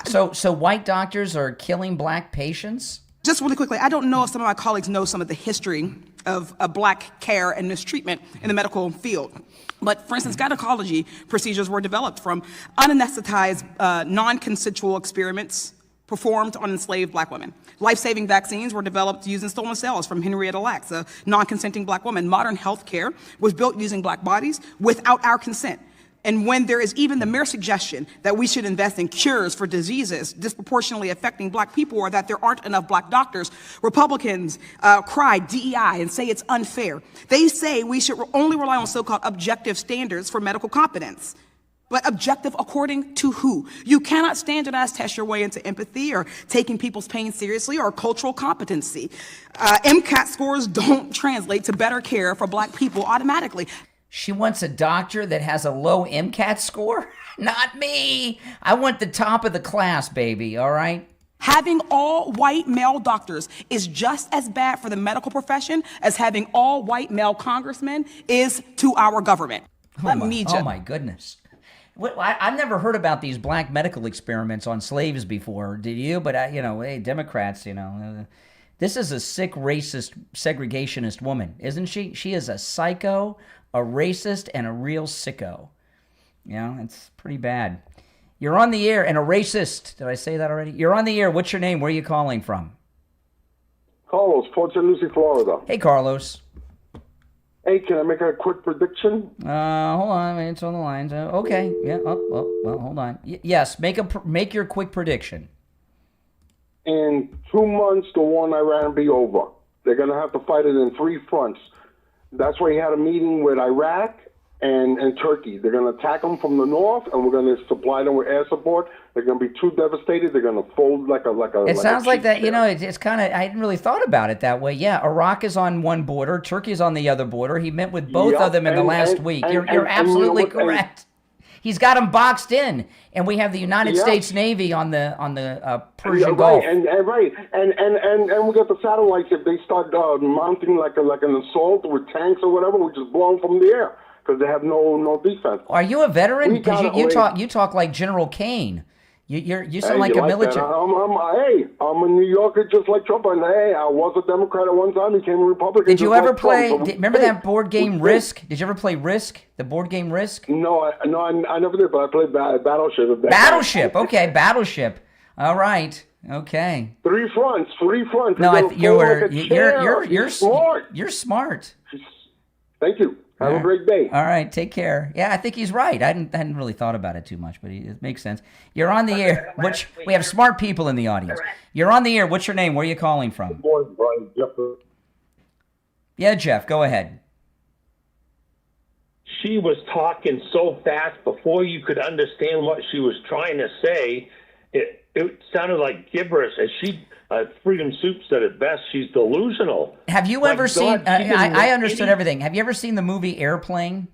So white doctors are killing black patients? Just really quickly, I don't know if some of my colleagues know some of the history of black care and mistreatment in the medical field. But for instance, gynecology procedures were developed from unanesthetized, non-consensual experiments performed on enslaved black women. Life-saving vaccines were developed using stolen cells from Henrietta Lacks, a non-consenting black woman. Modern health care was built using black bodies without our consent. And when there is even the mere suggestion that we should invest in cures for diseases disproportionately affecting black people or that there aren't enough black doctors, Republicans cry DEI and say it's unfair. They say we should only rely on so-called objective standards for medical competence. But objective according to who? You cannot standardize test your way into empathy or taking people's pain seriously or cultural competency. MCAT scores don't translate to better care for black people automatically. She wants a doctor that has a low MCAT score? Not me. I want the top of the class, baby, all right? Having all white male doctors is just as bad for the medical profession as having all white male congressmen is to our government. Oh my goodness. I've never heard about these black medical experiments on slaves before, did you? But, hey, Democrats, this is a sick, racist, segregationist woman, isn't she? She is a psycho, a racist, and a real sicko. It's pretty bad. You're on the air, and a racist. Did I say that already? You're on the air. What's your name? Where are you calling from? Carlos, Port St. Lucie, Florida. Hey, Carlos. Hey, can I make a quick prediction? Hold on. It's on the lines. Okay. Yeah. Well, hold on. Yes, make your quick prediction. In 2 months, the war in Iran will be over. They're going to have to fight it in 3 fronts. That's why he had a meeting with Iraq and Turkey. They're going to attack them from the north, and we're going to supply them with air support. They're going to be too devastated. They're going to fold like a. It sounds like that. It's kind of. I hadn't really thought about it that way. Yeah, Iraq is on one border, Turkey's on the other border. He met with both of them in the last week. You're absolutely correct. He's got them boxed in, and we have the United States Navy on the Persian Gulf. And we got the satellites. If they start mounting like an assault with tanks or whatever, we just blow them from the air because they have no defense. Are you a veteran? Because you talk like General Kane. You sound like a military. I'm a New Yorker just like Trump. And I was a Democrat at one time, became a Republican. Did you ever play? Remember that board game Risk? Did you ever play Risk? The board game Risk? No, I never did. But I played Battleship. Battleship. Okay, Battleship. All right. Okay. 3 fronts. No, you're smart. You're smart. Thank you. Have a great day. All right, take care. Yeah, I think he's right. I hadn't really thought about it too much, but it makes sense. You're on the air. We have smart people in the audience. You're on the air. What's your name? Where are you calling from? Good morning, Brian. Jeff. Yeah, Jeff, go ahead. She was talking so fast before you could understand what she was trying to say. It sounded like gibberish. As Freedom Soup said it best, she's delusional. Have you ever seen, I understood everything. Have you ever seen the movie Airplane?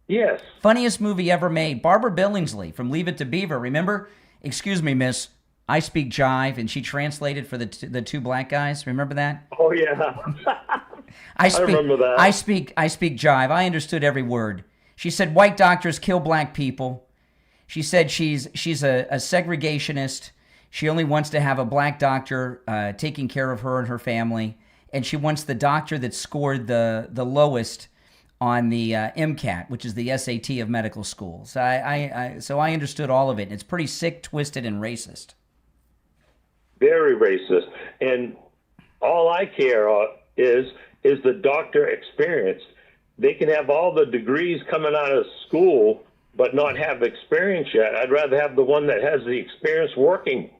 Yes. Funniest movie ever made. Barbara Billingsley from Leave It to Beaver. Remember? Excuse me, miss. I speak jive, and she translated for the 2 black guys. Remember that? Oh, yeah. I remember that. I speak jive. I understood every word. She said white doctors kill black people. She said she's a segregationist. She only wants to have a black doctor taking care of her and her family, and she wants the doctor that scored the lowest on the MCAT, which is the SAT of medical school. So I understood all of it. And it's pretty sick, twisted, and racist. Very racist. And all I care is the doctor experienced. they can have all the degrees coming out of school, but not have experience yet. I'd rather have the one that has the experience working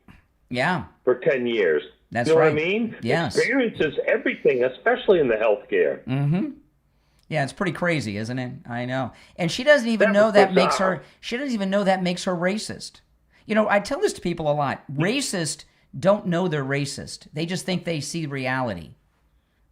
for 10 years. That's you know right. what I mean? Yes. Experience is everything, especially in the healthcare. Mm-hmm. Yeah, it's pretty crazy, isn't it? I know. And she doesn't even That know was that makes bizarre. her, she doesn't even know that makes her racist. You know, I tell this to people a lot. Racists don't know they're racist. They just think they see reality.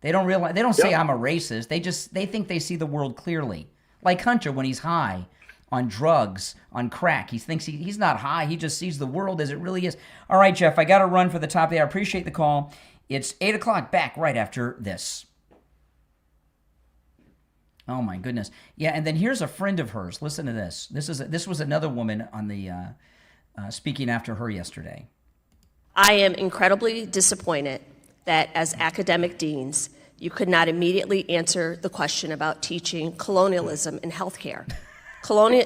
They don't realize, they don't say I'm a racist. They think they see the world clearly. Like Hunter when he's high on drugs, on crack. He thinks he's not high. He just sees the world as it really is. All right, Jeff, I got to run for the top of the hour. I appreciate the call. It's 8 o'clock, back right after this. Oh, my goodness. Yeah, and then here's a friend of hers. Listen to this. This was another woman on the speaking after her yesterday. I am incredibly disappointed that as academic deans, you could not immediately answer the question about teaching colonialism in healthcare.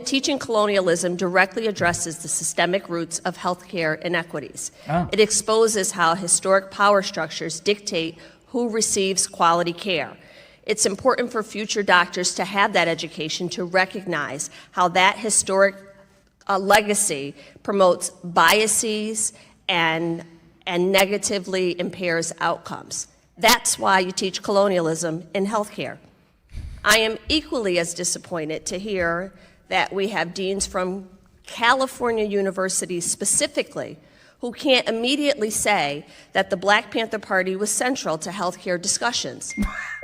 Teaching colonialism directly addresses the systemic roots of healthcare inequities. It exposes how historic power structures dictate who receives quality care. It's important for future doctors to have that education to recognize how that historic legacy promotes biases and negatively impairs outcomes. That's why you teach colonialism in healthcare. I am equally as disappointed to hear that we have deans from California universities specifically who can't immediately say that the Black Panther Party was central to healthcare discussions.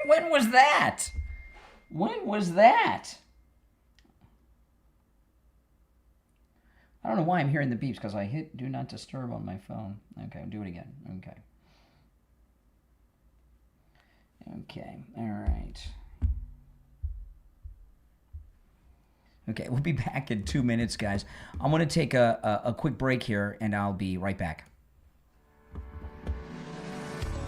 When was that? When was that? I don't know why I'm hearing the beeps, because I hit do not disturb on my phone. Okay, do it again. Okay, all right. Okay, we'll be back in 2 minutes, guys. I'm going to take a quick break here, and I'll be right back.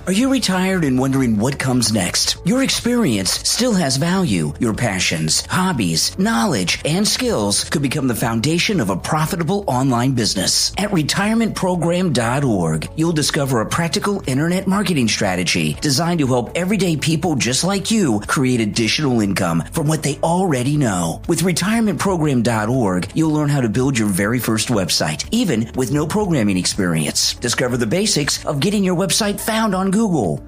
Are you retired and wondering what comes next? Your experience still has value. Your passions, hobbies, knowledge, and skills could become the foundation of a profitable online business. At retirementprogram.org, you'll discover a practical internet marketing strategy designed to help everyday people just like you create additional income from what they already know. With retirementprogram.org, you'll learn how to build your very first website, even with no programming experience. Discover the basics of getting your website found on Google.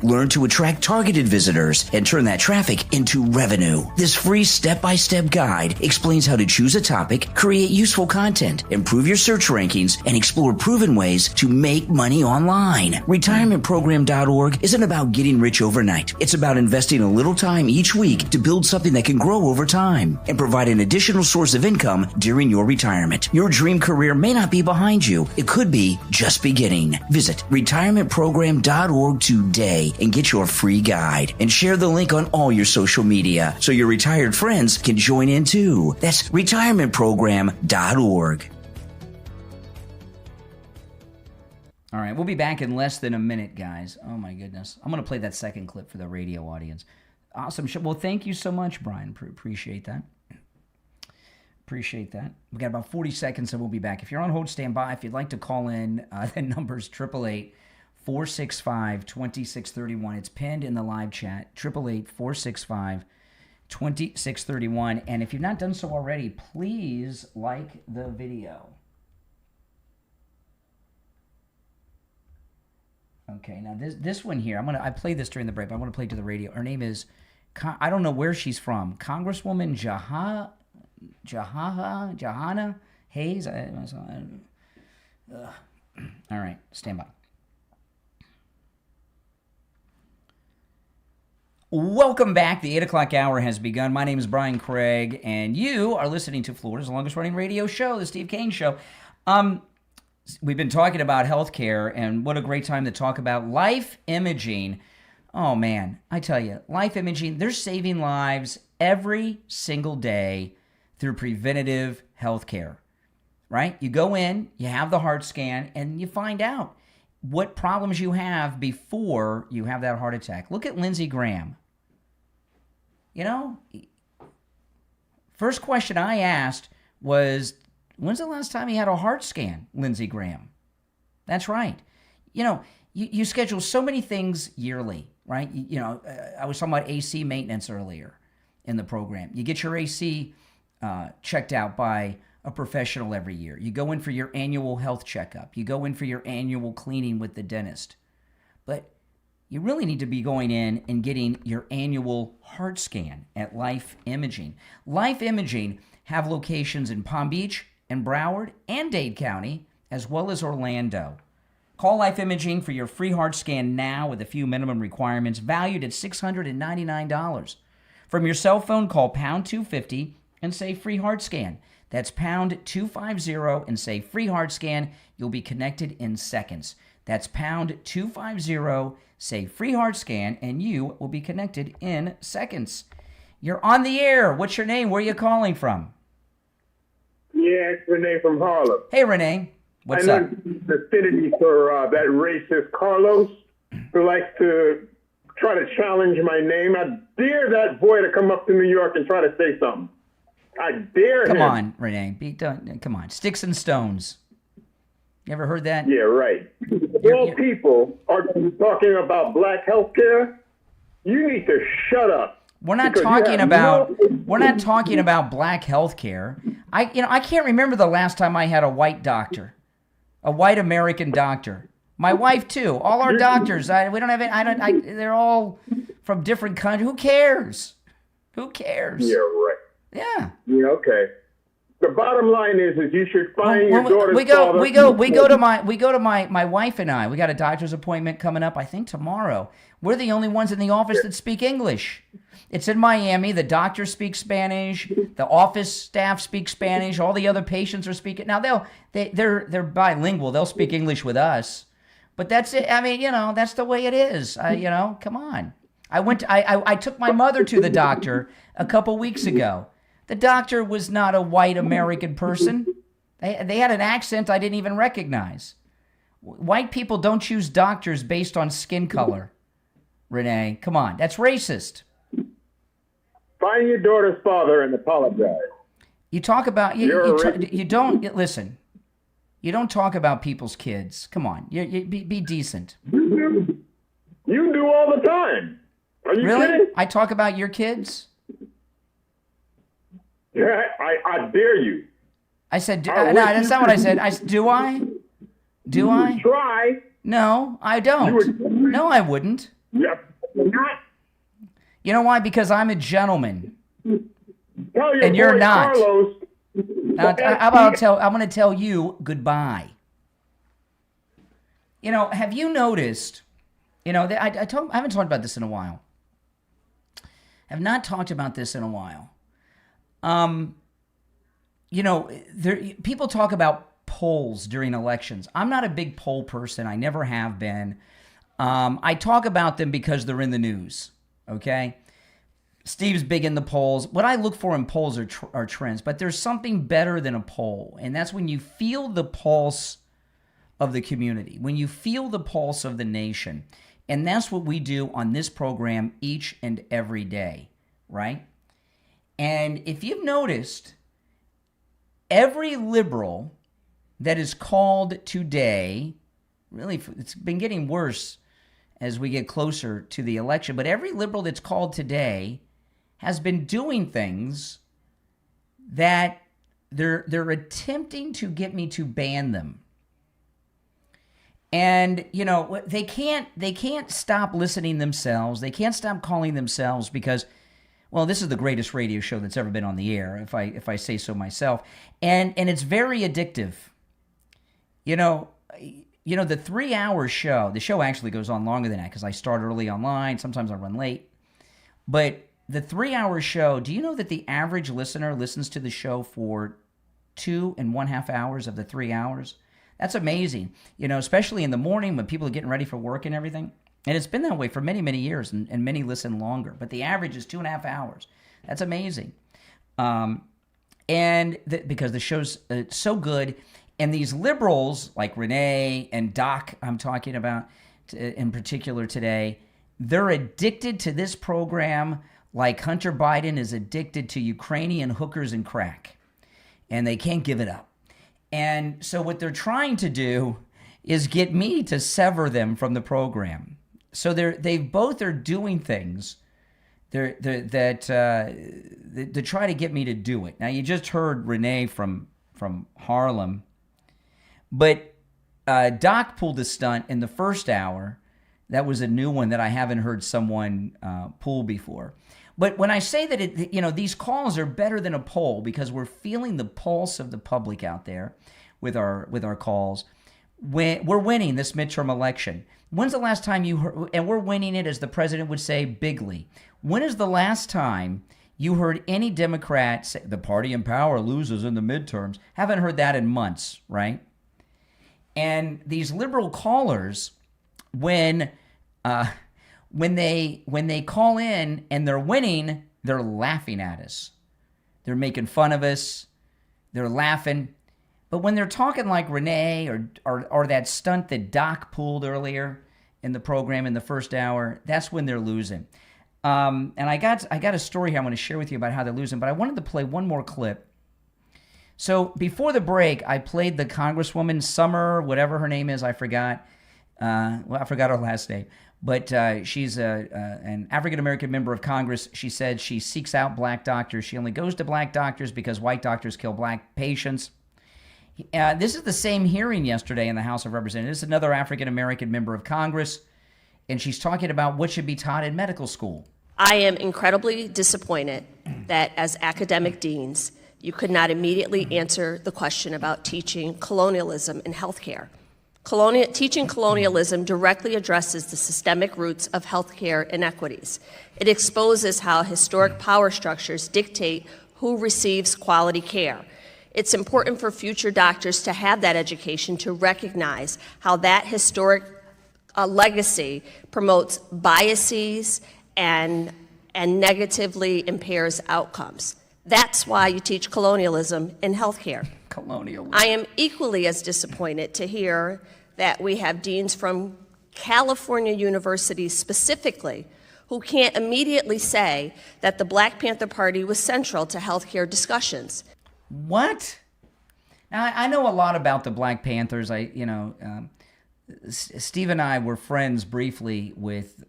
Learn to attract targeted visitors and turn that traffic into revenue. This free step-by-step guide explains how to choose a topic, create useful content, improve your search rankings, and explore proven ways to make money online. Retirementprogram.org isn't about getting rich overnight. It's about investing a little time each week to build something that can grow over time and provide an additional source of income during your retirement. Your dream career may not be behind you. It could be just beginning. Visit retirementprogram.org today and get your free guide, and share the link on all your social media so your retired friends can join in too. That's retirementprogram.org. All right, we'll be back in less than a minute, guys. Oh my goodness. I'm going to play that second clip for the radio audience. Awesome. Well, thank you so much, Brian. Appreciate that. Appreciate that. We got about 40 seconds and we'll be back. If you're on hold, stand by. If you'd like to call in, the number's 888-465-2631. It's pinned in the live chat, 888-465-2631. And if you've not done so already, please like the video. Okay, now this one here, I played this during the break, but I want to play it to the radio. Her name is, I don't know where she's from, Congresswoman Jahana Hayes. All right, stand by. Welcome back. The 8 o'clock hour has begun. My name is Brian Craig, and you are listening to Florida's longest-running radio show, The Steve Kane Show. We've been talking about healthcare, and what a great time to talk about life imaging. Oh, man, I tell you, life imaging, they're saving lives every single day through preventative healthcare, right? You go in, you have the heart scan, and you find out what problems you have before you have that heart attack. Look at Lindsey Graham. You know, first question I asked was, when's the last time he had a heart scan, Lindsey Graham? That's right. You know, you schedule so many things yearly, right? I was talking about AC maintenance earlier. in the program. You get your AC checked out by a professional every year. You go in for your annual health checkup. You go in for your annual cleaning with the dentist. But you really need to be going in and getting your annual heart scan at Life Imaging. Life Imaging have locations in Palm Beach and Broward and Dade County, as well as Orlando. Call Life Imaging for your free heart scan now with a few minimum requirements, valued at $699. From your cell phone, call pound 250 and say free heart scan. That's pound 250 and say free heart scan. You'll be connected in seconds. That's pound 250, say free heart scan, and you will be connected in seconds. You're on the air. What's your name? Where are you calling from? Yeah, it's Renee from Harlem. Hey, Renee. What's I up? know the affinity for that racist Carlos who likes to try to challenge my name. I dare that boy to come up to New York and try to say something. I dare him. Come on, Renee. Come on. Sticks and stones. You ever heard that? Yeah, right. All people are talking about black health care. You need to shut up. We're not Because you talking have about no- we're not talking about black health care. I can't remember the last time I had a white doctor, a white American doctor. My wife too. All our doctors. We don't have it. They're all from different countries. Who cares? Who cares? Yeah, right. Yeah. Yeah, okay. The bottom line is you should find your daughter's we go father. to my wife and I. We got a doctor's appointment coming up, I think tomorrow. We're the only ones in the office that speak English. It's in Miami. The doctor speaks Spanish. The office staff speaks Spanish. All the other patients are speaking. Now they're bilingual. They'll speak English with us. But that's it. I mean, that's the way it is. Come on. I took my mother to the doctor a couple weeks ago. The doctor was not a white American person. They had an accent I didn't even recognize. White people don't choose doctors based on skin color. Renee, come on. That's racist. Find your daughter's father and apologize. You talk about you don't listen. You don't talk about people's kids. Come on. Be decent. You do all the time. Are you really? kidding? I talk about your kids? Yeah, I dare you. I said, no, that's not what I said. Do I? Do I? Try. No, I don't. No, I wouldn't. Yep. Not. You know why? Because I'm a gentleman. Tell your And you're boy not. Carlos. Now, I'm going to tell you goodbye. Have you noticed? I haven't talked about this in a while. I've not talked about this in a while. People talk about polls during elections. I'm not a big poll person. I never have been. I talk about them because they're in the news. Okay. Steve's big in the polls. What I look for in polls are trends, but there's something better than a poll, and that's when you feel the pulse of the community, when you feel the pulse of the nation. And that's what we do on this program each and every day, right? And if you've noticed, every liberal that is called today, really, it's been getting worse as we get closer to the election, but every liberal that's called today has been doing things that they're attempting to get me to ban them. And, they can't stop listening themselves. They can't stop calling themselves because, well, this is the greatest radio show that's ever been on the air, if I say so myself. And it's very addictive. The 3-hour show, the show actually goes on longer than that because I start early online. Sometimes I run late. But the 3-hour show, do you know that the average listener listens to the show for 2.5 hours of the 3 hours? That's amazing, especially in the morning when people are getting ready for work and everything. And it's been that way for many, many years, and many listen longer. But the average is 2.5 hours. That's amazing. Because the show's so good. And these liberals, like Renee and Doc, I'm talking about in particular today, they're addicted to this program like Hunter Biden is addicted to Ukrainian hookers and crack. And they can't give it up. And so what they're trying to do is get me to sever them from the program. So they both are doing things to try to get me to do it. Now, you just heard Renee from Harlem, but Doc pulled a stunt in the first hour. That was a new one that I haven't heard someone pull before. But when I say that these calls are better than a poll because we're feeling the pulse of the public out there with our calls. We're winning this midterm election. When's the last time you heard, and we're winning it, as the president would say, bigly. When is the last time you heard any Democrat say the party in power loses in the midterms? Haven't heard that in months, right? And these liberal callers, when they call in and they're winning, they're laughing at us. They're making fun of us. They're laughing. But when they're talking like Renee or that stunt that Doc pulled earlier in the program in the first hour, that's when they're losing. And I got a story here I want to share with you about how they're losing, but I wanted to play one more clip. So before the break, I played the Congresswoman Summer, whatever her name is, I forgot. I forgot her last name. But she's an African-American member of Congress. She said she seeks out black doctors. She only goes to black doctors because white doctors kill black patients. This is the same hearing yesterday in the House of Representatives. This is another African-American member of Congress, and she's talking about what should be taught in medical school. I am incredibly disappointed that as academic deans, you could not immediately answer the question about teaching colonialism in healthcare. Teaching colonialism directly addresses the systemic roots of healthcare inequities. It exposes how historic power structures dictate who receives quality care. It's important for future doctors to have that education to recognize how that historic legacy promotes biases and negatively impairs outcomes. That's why you teach colonialism in healthcare. Colonialism. I am equally as disappointed to hear that we have deans from California universities specifically who can't immediately say that the Black Panther Party was central to healthcare discussions. What? Now, I know a lot about the Black Panthers. Steve and I were friends briefly with,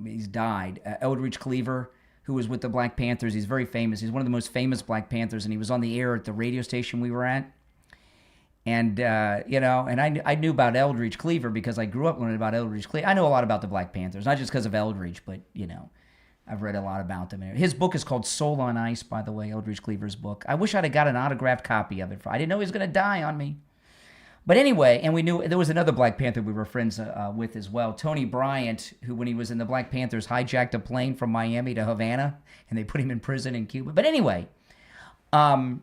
he's died, Eldridge Cleaver, who was with the Black Panthers. He's very famous. He's one of the most famous Black Panthers, and he was on the air at the radio station we were at. And, I knew about Eldridge Cleaver because I grew up learning about Eldridge Cleaver. I know a lot about the Black Panthers, not just because of Eldridge, but, I've read a lot about them. His book is called Soul on Ice, by the way, Eldridge Cleaver's book. I wish I'd have got an autographed copy of it. I didn't know he was going to die on me. But anyway, and we knew there was another Black Panther we were friends with as well, Tony Bryant, who when he was in the Black Panthers hijacked a plane from Miami to Havana, and they put him in prison in Cuba. But anyway, I've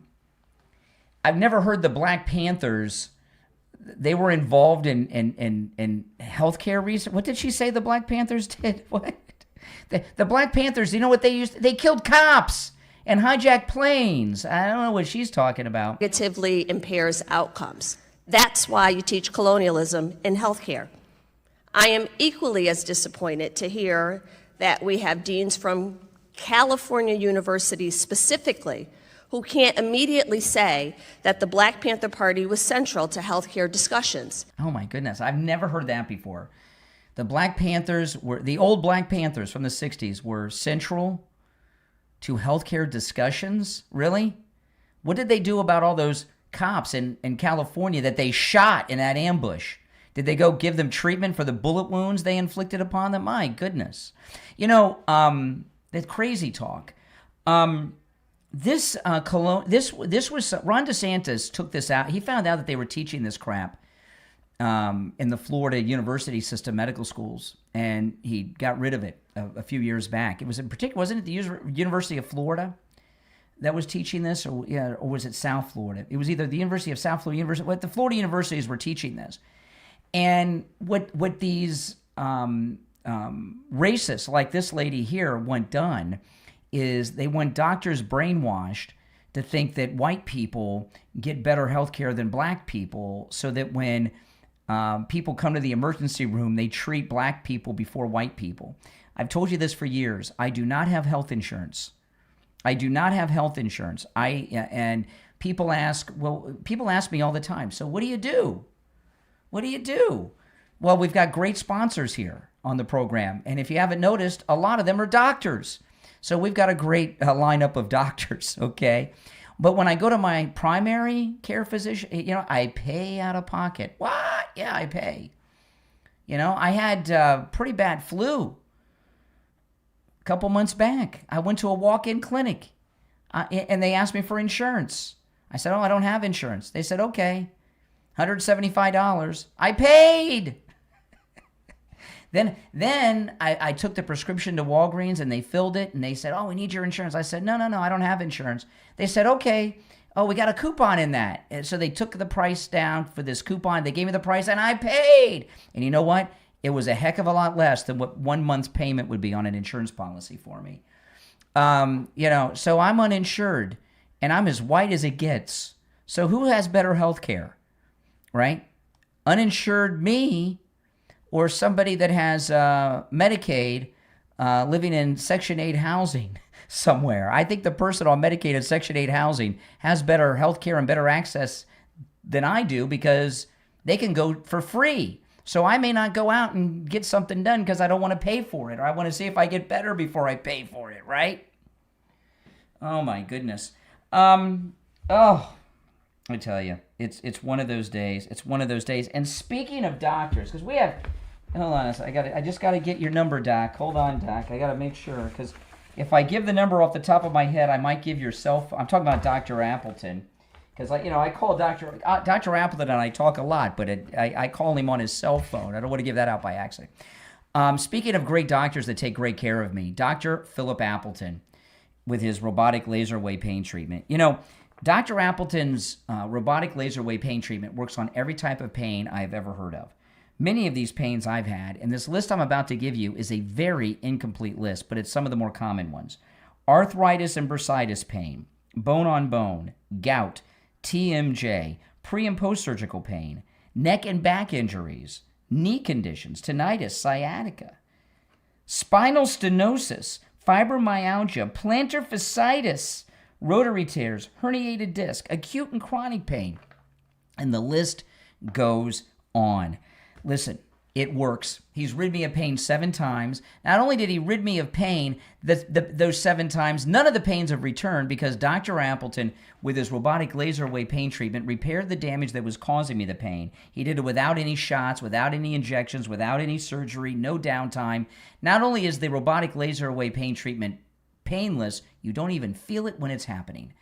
never heard the Black Panthers. They were involved in healthcare research. What did she say the Black Panthers did? What? The Black Panthers, you know what they used? They killed cops and hijacked planes. I don't know what she's talking about. Negatively impairs outcomes. That's why you teach colonialism in healthcare. I am equally as disappointed to hear that we have deans from California universities specifically who can't immediately say that the Black Panther Party was central to healthcare discussions. Oh my goodness, I've never heard that before. The Black Panthers the old Black Panthers from the 60s were central to healthcare discussions? Really? What did they do about all those cops in California that they shot in that ambush? Did they go give them treatment for the bullet wounds they inflicted upon them? My goodness. That crazy talk. This was Ron DeSantis took this out. He found out that they were teaching this crap in the Florida university system, medical schools, and he got rid of it a few years back. It was in particular, wasn't it the University of Florida that was teaching this, or was it South Florida? It was either the University of South Florida University. The Florida universities were teaching this, and what these racists like this lady here want done is they want doctors brainwashed to think that white people get better health care than black people, so that when people come to the emergency room, they treat black people before white people. I've told you this for years. I do not have health insurance. And people ask me all the time, so what do you do? What do you do? Well, we've got great sponsors here on the program. And if you haven't noticed, a lot of them are doctors. So we've got a great lineup of doctors, okay? But when I go to my primary care physician, I pay out of pocket. What? Yeah, I pay. I had pretty bad flu a couple months back. I went to a walk-in clinic, and they asked me for insurance. I said, I don't have insurance. They said, okay, $175. I paid. Then I took the prescription to Walgreens, and they filled it, and they said, we need your insurance. I said, no, I don't have insurance. They said, okay, we got a coupon in that. And so they took the price down for this coupon. They gave me the price, and I paid. And you know what? It was a heck of a lot less than what 1 month's payment would be on an insurance policy for me. So I'm uninsured, and I'm as white as it gets. So who has better health care, right? Uninsured me, or somebody that has Medicaid living in Section 8 housing somewhere. I think the person on Medicaid and Section 8 housing has better health care and better access than I do because they can go for free. So I may not go out and get something done because I don't want to pay for it, or I want to see if I get better before I pay for it, right? Oh, my goodness. I tell you, it's one of those days. It's one of those days. And speaking of doctors, because we have... Hold on a second. I just got to get your number, Doc. Hold on, Doc. I got to make sure, because if I give the number off the top of my head, I might give your cell phone. I'm talking about Dr. Appleton, because I call Dr. Appleton, and I talk a lot, but I call him on his cell phone. I don't want to give that out by accident. Speaking of great doctors that take great care of me, Dr. Philip Appleton with his robotic laser wave pain treatment. Dr. Appleton's robotic laser wave pain treatment works on every type of pain I've ever heard of. Many of these pains I've had, and this list I'm about to give you is a very incomplete list, but it's some of the more common ones. Arthritis and bursitis pain, bone on bone, gout, TMJ, pre- and post-surgical pain, neck and back injuries, knee conditions, tinnitus, sciatica, spinal stenosis, fibromyalgia, plantar fasciitis, rotary tears, herniated disc, acute and chronic pain, and the list goes on. Listen, it works. He's rid me of pain 7 times. Not only did he rid me of pain those 7 times, none of the pains have returned because Dr. Appleton, with his robotic laser wave pain treatment, repaired the damage that was causing me the pain. He did it without any shots, without any injections, without any surgery, no downtime. Not only is the robotic laser wave pain treatment painless, you don't even feel it when it's happening.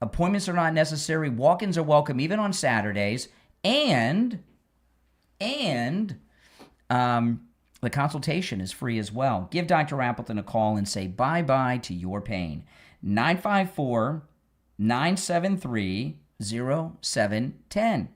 Appointments are not necessary. Walk-ins are welcome even on Saturdays. And the consultation is free as well. Give Dr. Appleton a call and say bye-bye to your pain. 954-973-0710.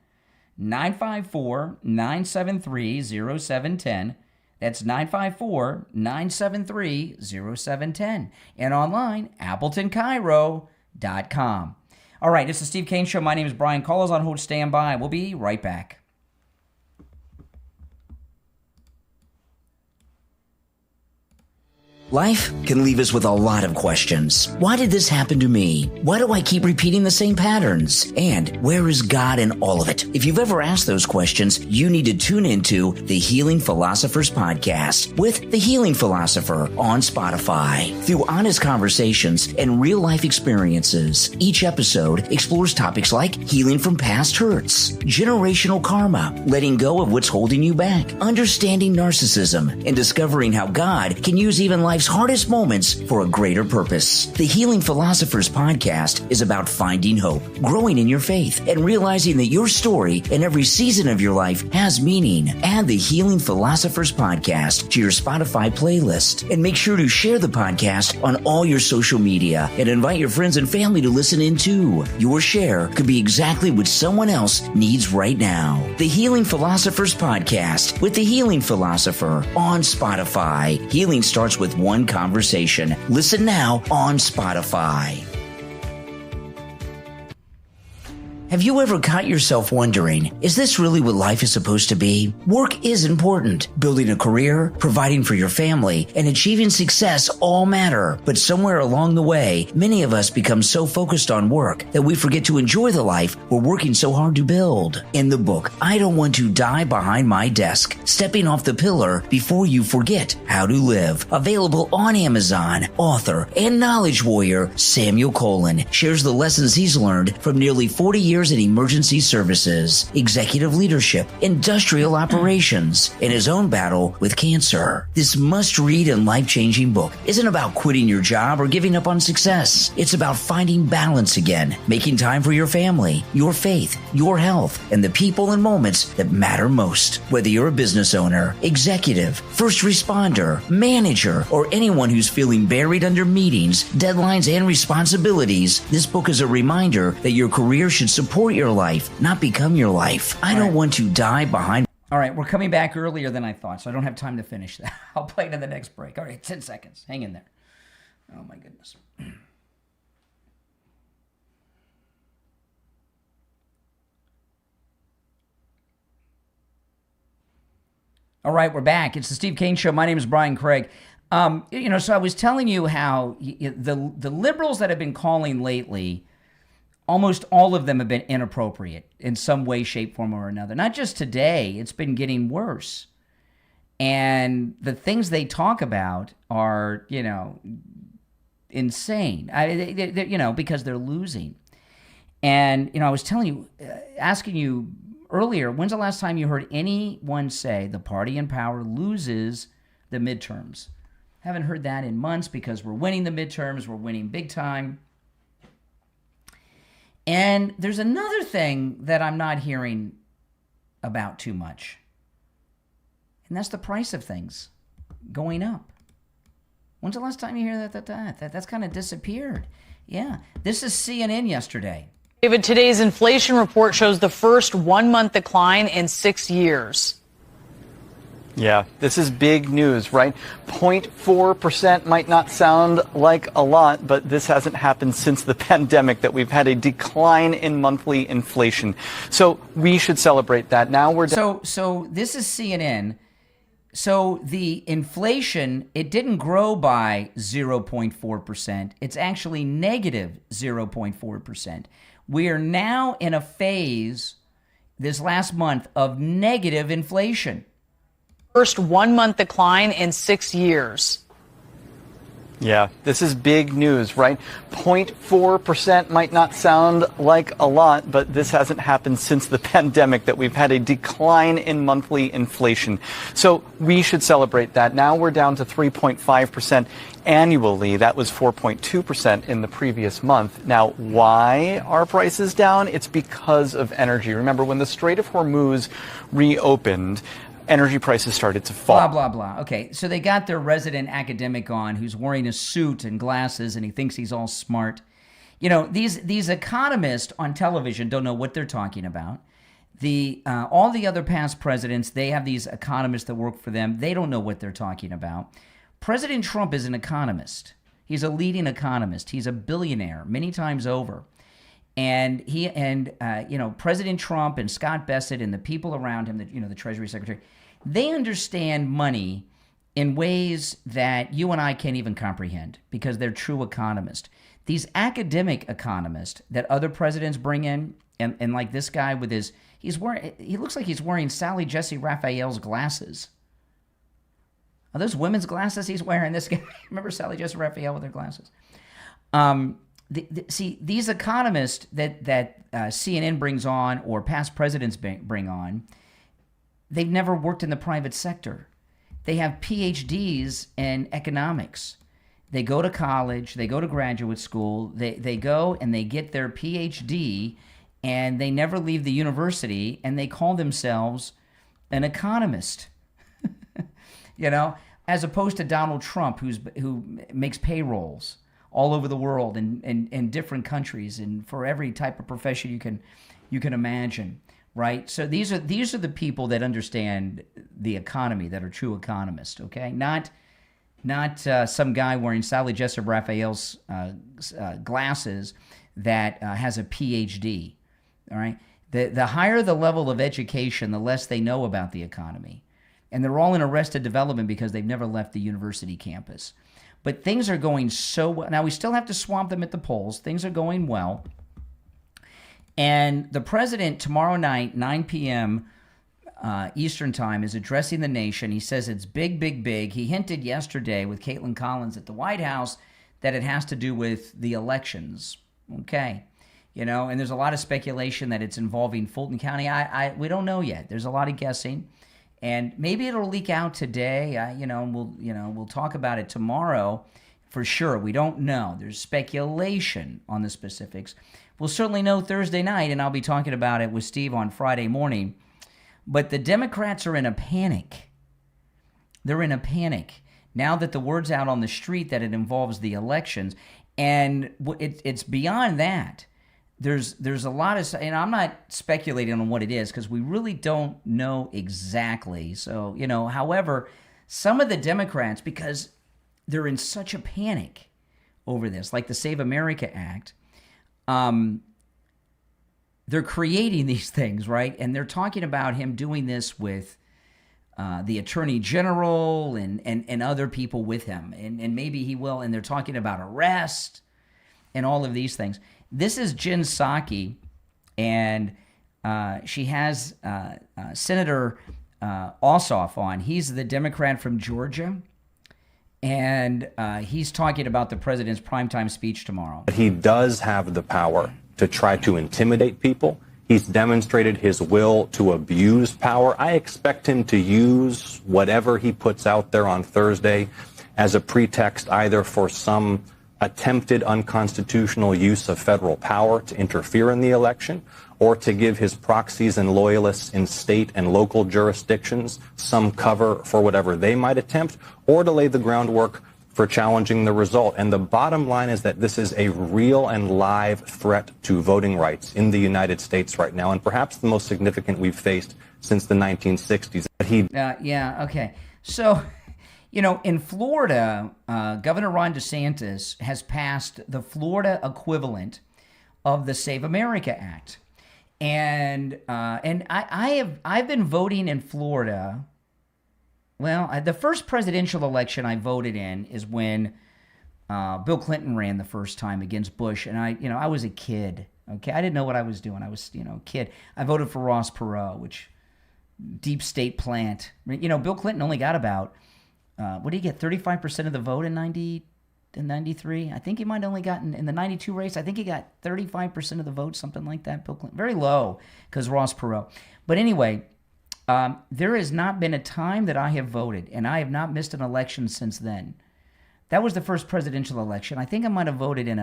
954-973-0710. That's 954-973-0710. And online, AppletonCairo.com. All right, it's the Steve Kane Show. My name is Brian. Call us on hold. Stand by. We'll be right back. Life can leave us with a lot of questions. Why did this happen to me? Why do I keep repeating the same patterns? And where is God in all of it? If you've ever asked those questions, you need to tune into the Healing Philosophers Podcast with The Healing Philosopher on Spotify. Through honest conversations and real-life experiences, each episode explores topics like healing from past hurts, generational karma, letting go of what's holding you back, understanding narcissism, and discovering how God can use even life's hardest moments for a greater purpose. The Healing Philosophers Podcast is about finding hope, growing in your faith, and realizing that your story and every season of your life has meaning. Add the Healing Philosophers Podcast to your Spotify playlist, and make sure to share the podcast on all your social media and invite your friends and family to listen in too. Your share could be exactly what someone else needs right now. The Healing Philosophers Podcast with the Healing Philosopher on Spotify. Healing starts with one conversation. Listen now on Spotify. Have you ever caught yourself wondering, is this really what life is supposed to be? Work is important. Building a career, providing for your family, and achieving success all matter. But somewhere along the way, many of us become so focused on work that we forget to enjoy the life we're working so hard to build. In the book, I Don't Want to Die Behind My Desk, Stepping Off the Pillar Before You Forget How to Live, available on Amazon, author and knowledge warrior Samuel Colin shares the lessons he's learned from nearly 40 years in emergency services, executive leadership, industrial operations, and his own battle with cancer. This must-read and life-changing book isn't about quitting your job or giving up on success. It's about finding balance again, making time for your family, your faith, your health, and the people and moments that matter most. Whether you're a business owner, executive, first responder, manager, or anyone who's feeling buried under meetings, deadlines, and responsibilities, this book is a reminder that your career should support your life, not become your life. I don't want to die behind. All right, we're coming back earlier than I thought, so I don't have time to finish that. I'll play it in the next break. All right, 10 seconds. Hang in there. Oh, my goodness. All right, we're back. It's the Steve Kane Show. My name is Brian Craig. So I was telling you how the liberals that have been calling lately, almost all of them have been inappropriate in some way, shape, form, or another. Not just today. It's been getting worse. And the things they talk about are, insane. Because they're losing. And, I was telling you, asking you earlier, when's the last time you heard anyone say the party in power loses the midterms? Haven't heard that in months because we're winning the midterms. We're winning big time. And there's another thing that I'm not hearing about too much. And that's the price of things going up. When's the last time you hear that's kind of disappeared? Yeah. This is CNN yesterday. David, today's inflation report shows the first 1 month decline in 6 years. Yeah, this is big news, right? 0.4% might not sound like a lot, but this hasn't happened since the pandemic, that we've had a decline in monthly inflation. So we should celebrate that. Now we're So this is CNN. So the inflation, it didn't grow by 0.4%. It's actually negative 0.4%. We are now in a phase this last month of negative inflation. First 1 month decline in 6 years. Yeah, this is big news, right? 0.4% might not sound like a lot, but this hasn't happened since the pandemic, that we've had a decline in monthly inflation. So we should celebrate that. Now we're down to 3.5% annually. That was 4.2% in the previous month. Now, why are prices down? It's because of energy. Remember, when the Strait of Hormuz reopened, energy prices started to fall. Blah, blah, blah. Okay, so they got their resident academic on who's wearing a suit and glasses, and he thinks he's all smart. These economists on television don't know what they're talking about. All the other past presidents, they have these economists that work for them. They don't know what they're talking about. President Trump is an economist. He's a leading economist. He's a billionaire many times over. And President Trump and Scott Bessent and the people around him, the Treasury Secretary, they understand money in ways that you and I can't even comprehend because they're true economists. These academic economists that other presidents bring in, and like this guy with he looks like he's wearing Sally Jesse Raphael's glasses. Are those women's glasses he's wearing? This guy, remember Sally Jesse Raphael with her glasses? See, these economists that CNN brings on or past presidents bring on, they've never worked in the private sector. They have PhDs in economics. They go to college, they go to graduate school, they go and they get their PhD, and they never leave the university, and they call themselves an economist. As opposed to Donald Trump, who makes payrolls all over the world in different countries and for every type of profession you can imagine, right? So these are the people that understand the economy, that are true economists, okay? Not some guy wearing Sally Jesse Raphael's glasses that has a PhD. All right. The higher the level of education, the less they know about the economy. And they're all in arrested development because they've never left the university campus. But things are going so well. Now, we still have to swamp them at the polls. Things are going well. And the president tomorrow night, 9 p.m. Eastern time, is addressing the nation. He says it's big, big, big. He hinted yesterday with Caitlin Collins at the White House that it has to do with the elections. Okay. You know, and there's a lot of speculation that it's involving Fulton County. We don't know yet. There's a lot of guessing, and maybe it'll leak out today. We'll talk about it tomorrow for sure. We don't know. There's speculation on the specifics. We'll certainly know Thursday night, and I'll be talking about it with Steve on Friday morning. But the Democrats are in a panic. They're in a panic now that the word's out on the street that it involves the elections, and it's beyond that. There's a lot of, and I'm not speculating on what it is because we really don't know exactly. So, however, some of the Democrats, because they're in such a panic over this, like the Save America Act, they're creating these things, right? And they're talking about him doing this with the Attorney General and other people with him. And maybe he will. And they're talking about arrest and all of these things. This is Jen Psaki, and she has Senator Ossoff on. He's the Democrat from Georgia, and he's talking about the president's primetime speech tomorrow. He does have the power to try to intimidate people. He's demonstrated his will to abuse power. I expect him to use whatever he puts out there on Thursday as a pretext either for some attempted unconstitutional use of federal power to interfere in the election, or to give his proxies and loyalists in state and local jurisdictions some cover for whatever they might attempt, or to lay the groundwork for challenging the result. And the bottom line is that this is a real and live threat to voting rights in the United States right now, and perhaps the most significant we've faced since the 1960s. Okay. So, in Florida, Governor Ron DeSantis has passed the Florida equivalent of the Save America Act. And I've been voting in Florida. Well, the first presidential election I voted in is when Bill Clinton ran the first time against Bush, and I was a kid. Okay, I didn't know what I was doing. I was a kid. I voted for Ross Perot, which deep state plant. Bill Clinton only got about what did he get? 35% of the vote in 93. I think he might have only gotten in the 92 race. I think he got 35% of the vote, something like that. Bill Clinton, very low because Ross Perot. But anyway. There has not been a time that I have voted, and I have not missed an election since then. That was the first presidential election. I think I might have voted in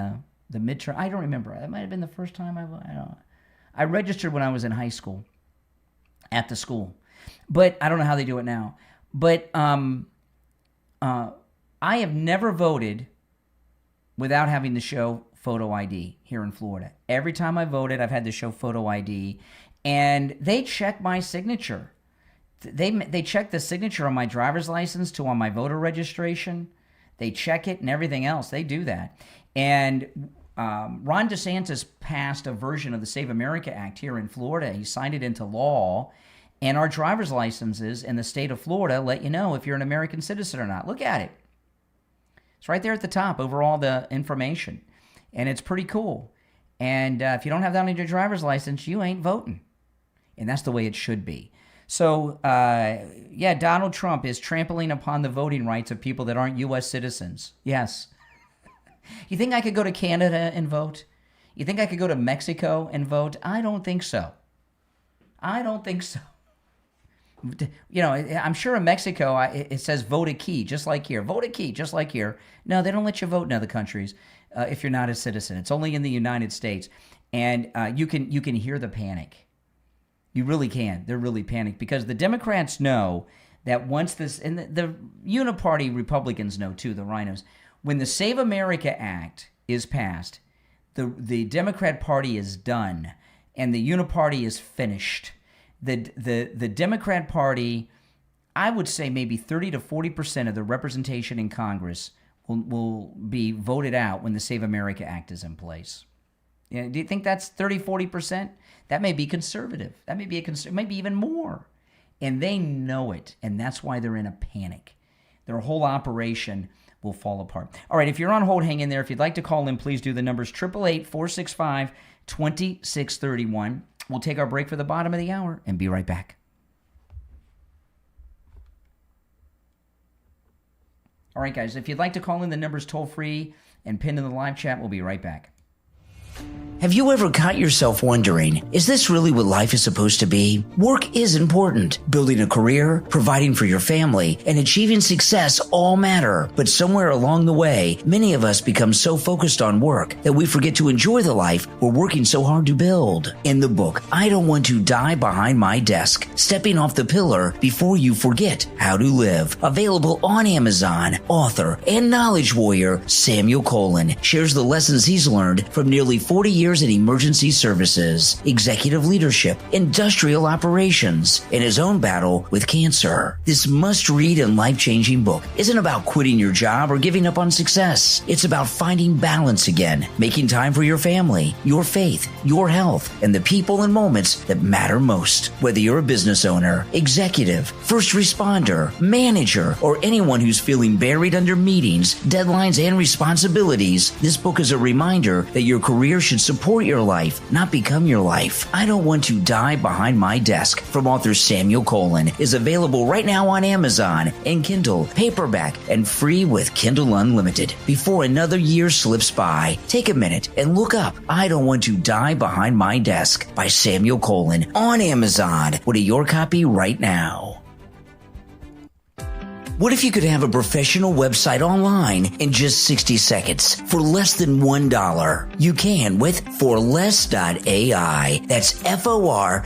the midterm. I don't remember. That might have been the first time I voted. I registered when I was in high school, at the school, but I don't know how they do it now. But I have never voted without having to show photo ID here in Florida. Every time I voted, I've had to show photo ID. And they check my signature. They check the signature on my driver's license to on my voter registration. They check it and everything else. They do that. And Ron DeSantis passed a version of the Save America Act here in Florida. He signed it into law. And our driver's licenses in the state of Florida let you know if you're an American citizen or not. Look at it. It's right there at the top over all the information. And it's pretty cool. And if you don't have that on your driver's license, you ain't voting. And that's the way it should be. So, Donald Trump is trampling upon the voting rights of people that aren't U.S. citizens. Yes. You think I could go to Canada and vote? You think I could go to Mexico and vote? I don't think so. I'm sure in Mexico it says vote a key, just like here. Vote a key, just like here. No, they don't let you vote in other countries if you're not a citizen. It's only in the United States. And you can hear the panic. You really can. They're really panicked because the Democrats know that once this, and the uniparty Republicans know too, the rhinos, when the Save America Act is passed, the Democrat Party is done and the uniparty is finished. The Democrat Party, I would say maybe 30 to 40% of the representation in Congress will be voted out when the Save America Act is in place. You know, do you think that's 30, 40%? That may be conservative. That may be maybe even more. And they know it, and that's why they're in a panic. Their whole operation will fall apart. All right, if you're on hold, hang in there. If you'd like to call in, please do. The number's 888-465-2631. We'll take our break for the bottom of the hour and be right back. All right, guys, if you'd like to call in, the number's toll-free and pinned in the live chat. We'll be right back. Have you ever caught yourself wondering, is this really what life is supposed to be? Work is important. Building a career, providing for your family, and achieving success all matter. But somewhere along the way, many of us become so focused on work that we forget to enjoy the life we're working so hard to build. In the book, I Don't Want to Die Behind My Desk, Stepping Off the Pillar Before You Forget How to Live, available on Amazon, author and knowledge warrior Samuel Colin shares the lessons he's learned from nearly 40 years in emergency services, executive leadership, industrial operations, and his own battle with cancer. This must-read and life-changing book isn't about quitting your job or giving up on success. It's about finding balance again, making time for your family, your faith, your health, and the people and moments that matter most. Whether you're a business owner, executive, first responder, manager, or anyone who's feeling buried under meetings, deadlines, and responsibilities, this book is a reminder that your career should support your life, not become your life. I Don't Want to Die Behind My Desk from author Samuel Colin is available right now on Amazon in Kindle, paperback, and free with Kindle Unlimited. Before another year slips by, take a minute and look up I Don't Want to Die Behind My Desk by Samuel Colin on Amazon. Order your copy right now. What if you could have a professional website online in just 60 seconds for less than $1? You can with forless.ai. That's FOR-less.ai.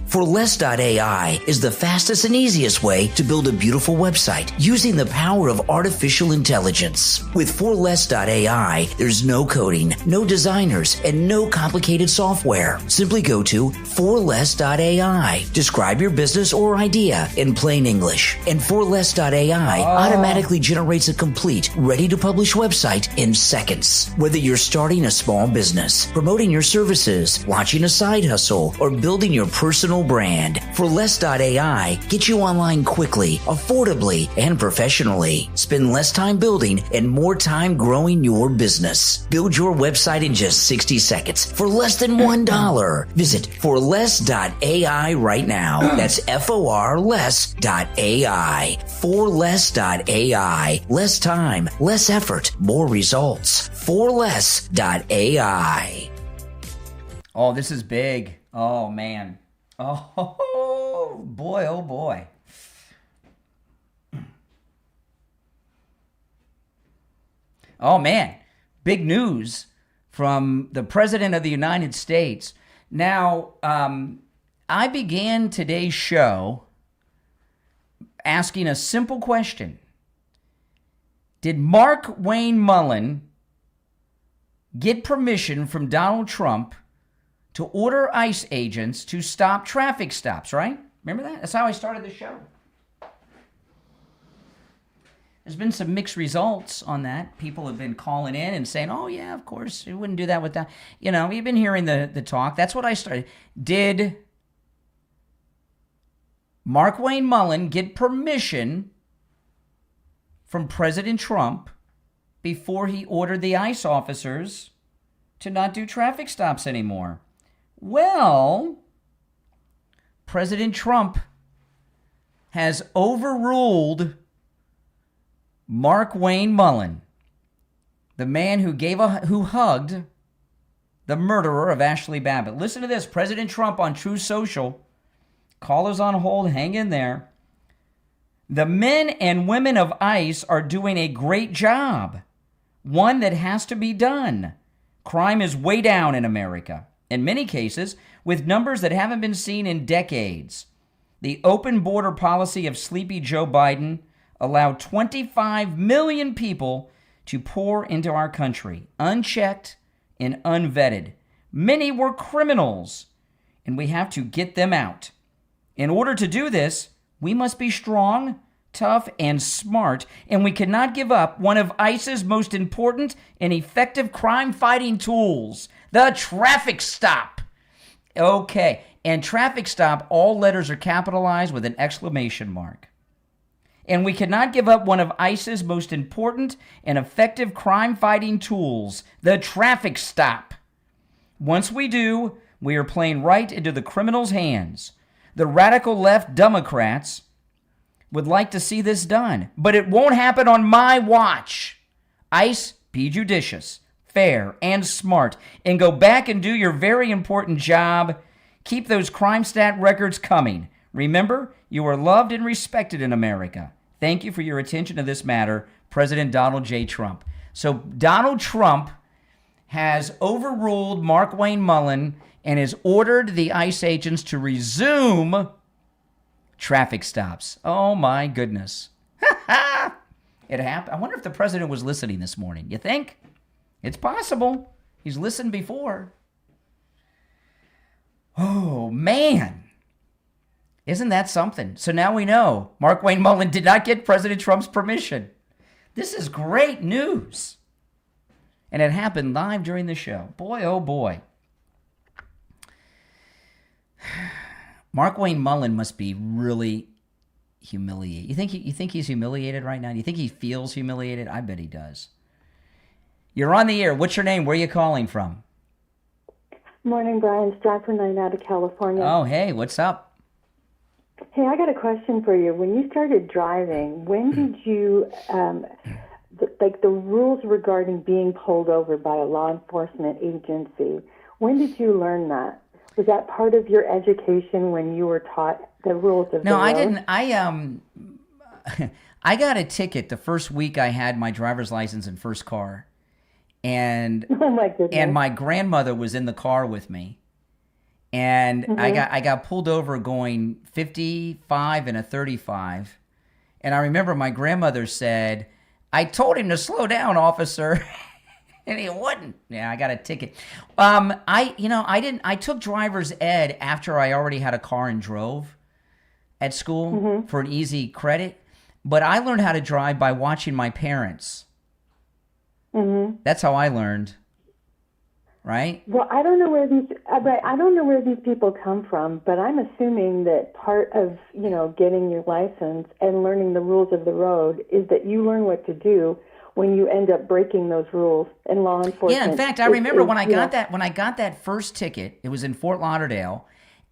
Forless.ai is the fastest and easiest way to build a beautiful website using the power of artificial intelligence. With forless.ai, there's no coding, no designers, and no complicated software. Simply go to forless.ai. Describe your business or idea in plain English. And forless.ai automatically generates a complete, ready-to-publish website in seconds. Whether you're starting a small business, promoting your services, launching a side hustle, or building your personal brand, forless.ai gets you online quickly, affordably, and professionally. Spend less time building and more time growing your business. Build your website in just 60 seconds for less than $1. Visit forless.ai right now. That's FOR-less.ai. Forless.ai. Less time, less effort, more results. Forless.ai. Oh, this is big. Oh, man. Oh, boy, oh, boy. Oh, man. Big news from the President of the United States. Now, I began today's show asking a simple question. Did Markwayne Mullin get permission from Donald Trump to order ICE agents to stop traffic stops, right? Remember that? That's how I started the show. There's been some mixed results on that. People have been calling in and saying, oh, yeah, of course, you wouldn't do that with that. You know, you've been hearing the talk. That's what I started. Did Markwayne Mullin get permission from President Trump before he ordered the ICE officers to not do traffic stops anymore? Well, President Trump has overruled Markwayne Mullin, the man who hugged the murderer of Ashley Babbitt. Listen to this. President Trump on Truth Social. Callers on hold, hang in there. The men and women of ICE are doing a great job, one that has to be done. Crime is way down in America, in many cases, with numbers that haven't been seen in decades. The open border policy of sleepy Joe Biden allowed 25 million people to pour into our country, unchecked and unvetted. Many were criminals, and we have to get them out. In order to do this, we must be strong, tough, and smart, and we cannot give up one of ICE's most important and effective crime-fighting tools, the traffic stop. Okay, and traffic stop, all letters are capitalized with an exclamation mark. And we cannot give up one of ICE's most important and effective crime-fighting tools, the traffic stop. Once we do, we are playing right into the criminals' hands. The radical left Democrats would like to see this done, but it won't happen on my watch. ICE, be judicious, fair, and smart, and go back and do your very important job. Keep those crime stat records coming. Remember, you are loved and respected in America. Thank you for your attention to this matter, President Donald J. Trump. So Donald Trump has overruled Markwayne Mullin and has ordered the ICE agents to resume traffic stops. Oh, my goodness. It happened. I wonder if the president was listening this morning. You think? It's possible. He's listened before. Oh, man. Isn't that something? So now we know Markwayne Mullin did not get President Trump's permission. This is great news. And it happened live during the show. Boy, oh boy. Markwayne Mullin must be really humiliated. You think he's humiliated right now? Do you think he feels humiliated? I bet he does. You're on the air. What's your name? Where are you calling from? Morning, Brian. It's Jacqueline out of California. Oh, hey, what's up? Hey, I got a question for you. When you started driving, when did you, the rules regarding being pulled over by a law enforcement agency, when did you learn that? Was that part of your education when you were taught the rules of the road? No, I didn't. I got a ticket the first week I had my driver's license and first car. And oh my goodness. And my grandmother was in the car with me. And I got pulled over going 55 and a 35. And I remember my grandmother said, "I told him to slow down, officer." And he wouldn't. Yeah, I got a ticket. I took driver's ed after I already had a car and drove at school for an easy credit. But I learned how to drive by watching my parents. That's how I learned. Right? Well, I don't know where these people come from, but I'm assuming that part of, getting your license and learning the rules of the road is that you learn what to do when you end up breaking those rules in law enforcement. Yeah, in fact, I remember when I got that first ticket, it was in Fort Lauderdale,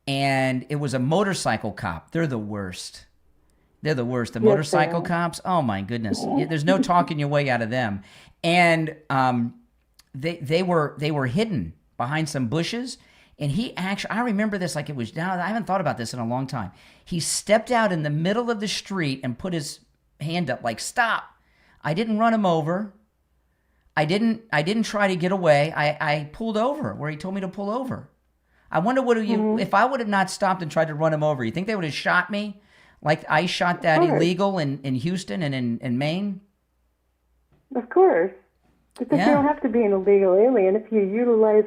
and it was a motorcycle cop. They're the worst. They're the worst. The motorcycle cops, oh my goodness. There's no talking your way out of them. And they were hidden behind some bushes, and he actually, I remember this like it was now. I haven't thought about this in a long time. He stepped out in the middle of the street and put his hand up like, "Stop." I didn't run him over. I didn't try to get away. I pulled over where he told me to pull over. I wonder if I would have not stopped and tried to run him over, you think they would have shot me like I shot that illegal in Houston and in Maine? Of course. Because you don't have to be an illegal alien if you utilize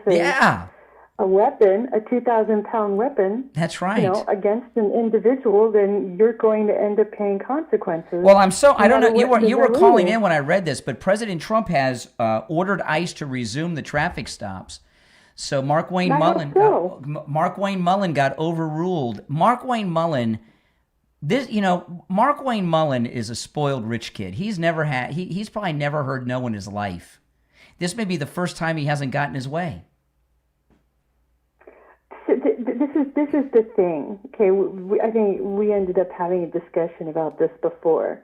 a weapon, a 2,000-pound weapon. That's right. Against an individual, then you're going to end up paying consequences. Well, I don't know. You were calling in when I read this, but President Trump has ordered ICE to resume the traffic stops. So Markwayne Mullin got overruled. Markwayne Mullin. Markwayne Mullin is a spoiled rich kid. He's probably never heard no in his life. This may be the first time he hasn't gotten his way. So this is the thing. Okay, I think we ended up having a discussion about this before.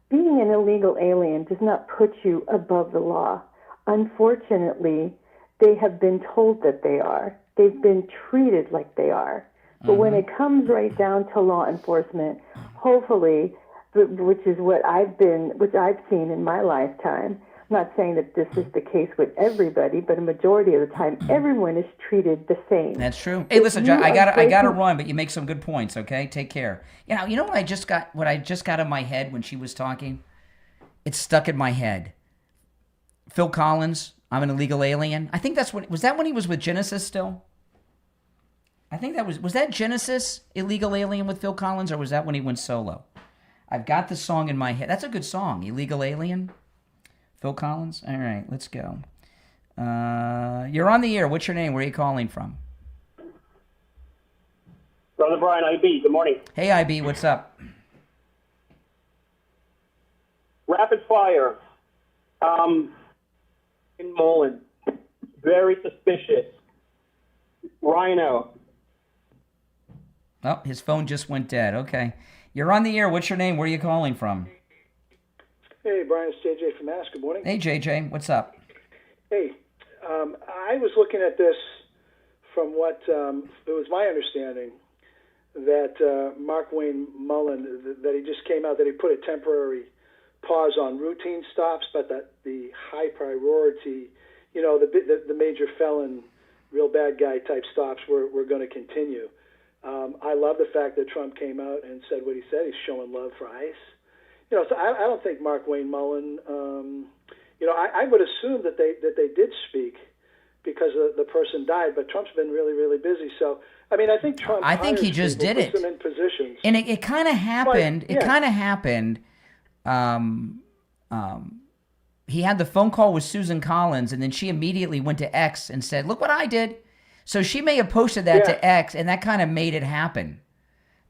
Being an illegal alien does not put you above the law. Unfortunately, they have been told that they are. They've been treated like they are. But when it comes right down to law enforcement, hopefully, which I've seen in my lifetime, I'm not saying that this is the case with everybody, but a majority of the time, everyone is treated the same. That's true. Hey, listen, John, I gotta run, but you make some good points. Okay, take care. You know what I just got in my head when she was talking? It's stuck in my head. Phil Collins, I'm an illegal alien. I think was that when he was with Genesis still? I think that was that Genesis, Illegal Alien with Phil Collins, or was that when he went solo? I've got the song in my head. That's a good song. Illegal Alien. Phil Collins. All right, let's go. You're on the air. What's your name? Where are you calling from? Brother Brian, IB, good morning. Hey, IB, what's up? Rapid fire. In Mullin. Very suspicious. Rhino. Oh, his phone just went dead. Okay. You're on the air. What's your name? Where are you calling from? Hey, Brian, it's JJ from Mass. Good morning. Hey, JJ. What's up? Hey, I was looking at this from what it was my understanding that Markwayne Mullin, that he just came out, that he put a temporary pause on routine stops, but that the high priority, the major felon, real bad guy type stops were going to continue. I love the fact that Trump came out and said what he said. He's showing love for ICE. So I don't think Markwayne Mullin. I would assume that they did speak because the person died, but Trump's been really, really busy. So I think Trump. I think he just did it. Puts them in positions. And it kind of happened. But, yeah. It kind of happened. He had the phone call with Susan Collins, and then she immediately went to X and said, "Look what I did." So she may have posted that to X, and that kind of made it happen,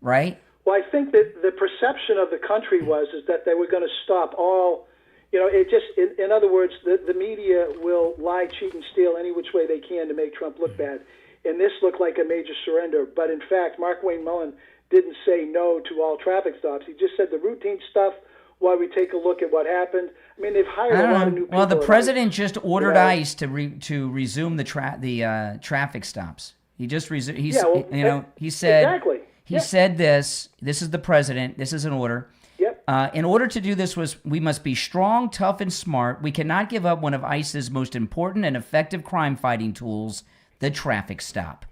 right? Well, I think that the perception of the country is that they were going to stop all, it just, in other words, the media will lie, cheat, and steal any which way they can to make Trump look bad. And this looked like a major surrender. But in fact, Markwayne Mullin didn't say no to all traffic stops. He just said the routine stuff while we take a look at what happened. They've hired a lot of new people. Well, the president just ordered ICE to resume the traffic stops. He just he said exactly. He said this. This is the president. This is an order. Yep. In order to do this, we must be strong, tough, and smart. We cannot give up one of ICE's most important and effective crime-fighting tools, the traffic stop.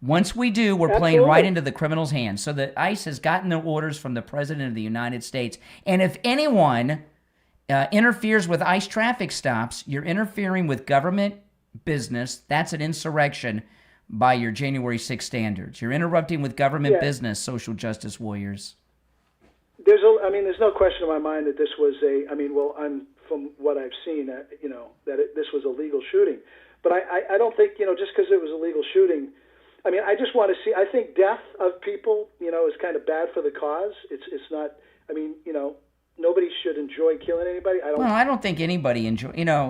Once we do, we're playing right into the criminal's hands. So the ICE has gotten the orders from the President of the United States. And if anyone interferes with ICE traffic stops, you're interfering with government business. That's an insurrection by your January 6th standards. You're interrupting with government business, social justice warriors. There's no question in my mind that this was from what I've seen, that this was a legal shooting. But I don't think, just because it was a legal shooting, I just want to see. I think death of people, is kind of bad for the cause. It's not. Nobody should enjoy killing anybody. I don't think anybody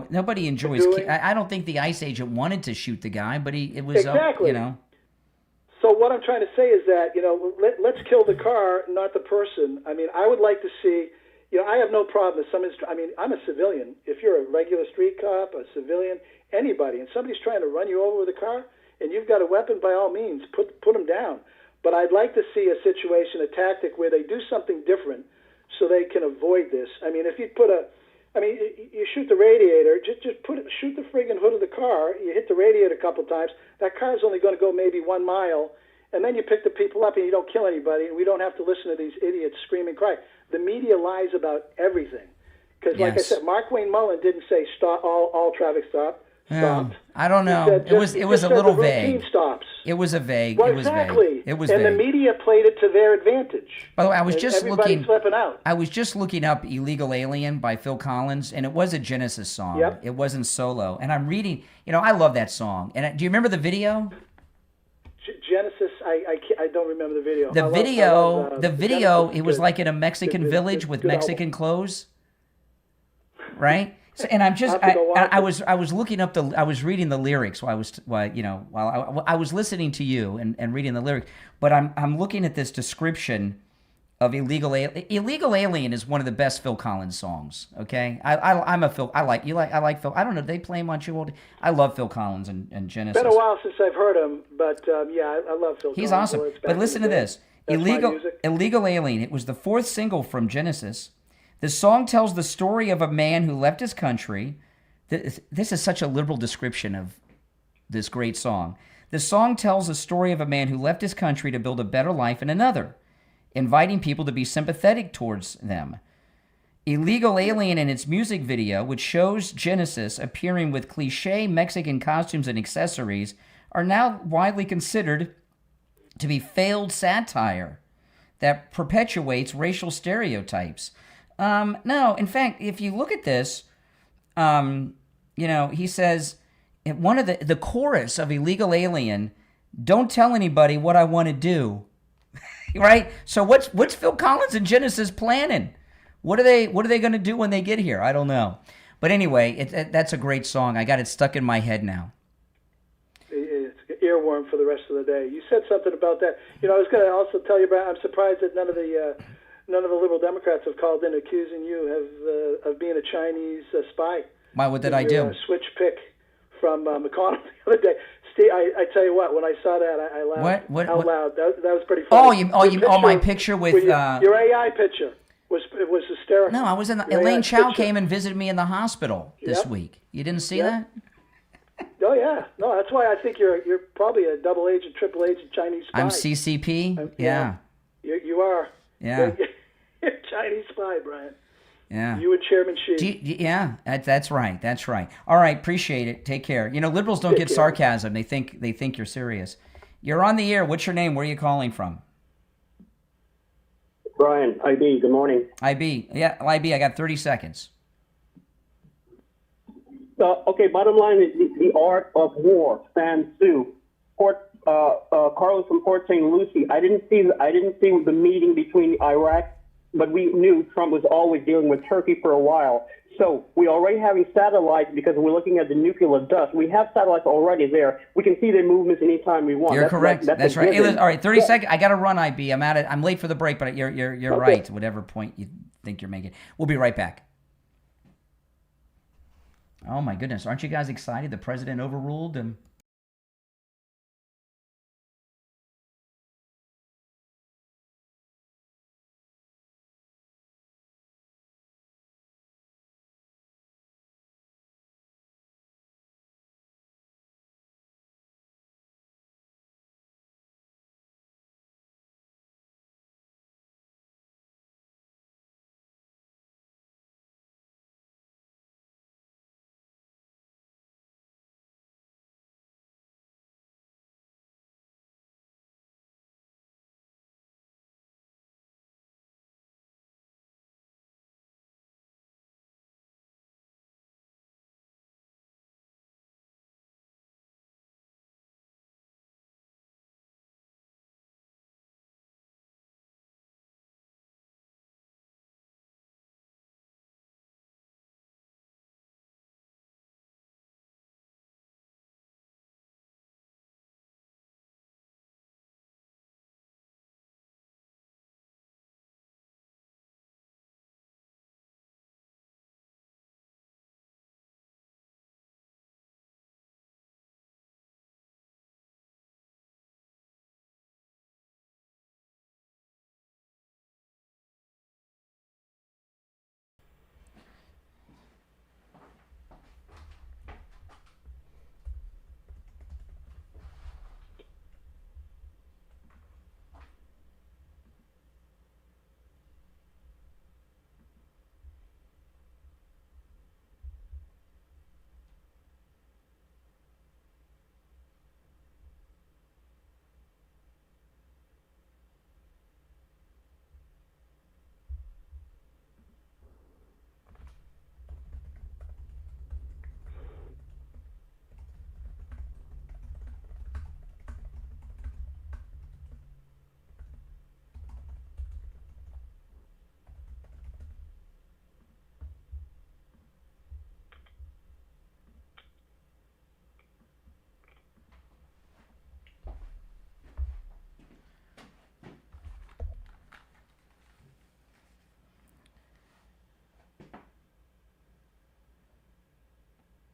nobody enjoys. I don't think the ICE agent wanted to shoot the guy, but it was exactly. So what I'm trying to say is that let's kill the car, not the person. I would like to see. I have no problem if someone's. I'm a civilian. If you're a regular street cop, a civilian, anybody, and somebody's trying to run you over with a car, and you've got a weapon, by all means, put them down. But I'd like to see a situation, a tactic where they do something different so they can avoid this. If you put you shoot the radiator, shoot the friggin' hood of the car, you hit the radiator a couple times, that car's only going to go maybe 1 mile, and then you pick the people up and you don't kill anybody, and we don't have to listen to these idiots scream and cry. The media lies about everything. Because like I said, Markwayne Mullin didn't say stop all traffic stopped. I don't know. It was a little vague. Stops. It was a vague. Well, it was exactly. vague. It was and vague. the media played it to their advantage. By the way, I was just looking. Flipping out. I was just looking up "Illegal Alien" by Phil Collins, and it was a Genesis song. Yep. It wasn't solo. And I'm reading. I love that song. And do you remember the video? Genesis. I don't remember the video. The video. It was like in a Mexican village with Mexican clothes. Right. So, and I'm just I was looking up I was reading the lyrics while I was listening to you and reading the lyrics, but I'm looking at this description of Illegal Alien is one of the best Phil Collins songs. Okay, I like Phil. I don't know. They play him on Chill. I love Phil Collins and Genesis. It's been a while since I've heard him, but I love Phil. He's Collins. awesome. But listen to this. Illegal Alien. It was the 4th single from Genesis. The song tells the story of a man who left his country. This is such a liberal description of this great song. The song tells the story of a man who left his country to build a better life in another, inviting people to be sympathetic towards them. Illegal Alien in its music video, which shows Genesis appearing with cliché Mexican costumes and accessories, are now widely considered to be failed satire. that perpetuates racial stereotypes. No, in fact, if you look at this, he says one of the chorus of Illegal Alien, don't tell anybody what I want to do. Right? So what's Phil Collins and Genesis planning? What are they going to do when they get here? I don't know. But anyway, that's a great song. I got it stuck in my head now. It's an earworm for the rest of the day. You said something about that. I was going to also tell you about. I'm surprised that none of the Liberal Democrats have called in accusing you of being a Chinese spy. Why? What did I do? Switch pick from McConnell the other day. Steve, I tell you what. When I saw that, I laughed out loud. That was pretty funny. My picture with your AI picture was hysterical. No, I was in. Elaine Chao came and visited me in the hospital this week. You didn't see that? Oh yeah, no. That's why I think you're probably a double agent, triple agent Chinese spy. I'm CCP. Yeah. You are. Yeah. You're a Chinese spy, Brian. Yeah. You and Chairman Xi. That's right. That's right. All right. Appreciate it. Take care. Liberals don't get sarcasm. They think you're serious. You're on the air. What's your name? Where are you calling from? Brian, IB. Good morning. IB. Yeah, IB. I got 30 seconds. Okay. Bottom line is the art of war. San Suu. Carlos from Port St. Lucie. I didn't see the meeting between Iraq, but we knew Trump was always dealing with Turkey for a while. So we're already having satellites because we're looking at the nuclear dust. We have satellites already there. We can see their movements anytime we want. You're correct. That's right. Hey, all right, 30 seconds. I got to run, IB. I'm late for the break, but you're okay. Right. Whatever point you think you're making. We'll be right back. Oh my goodness! Aren't you guys excited? The president overruled him.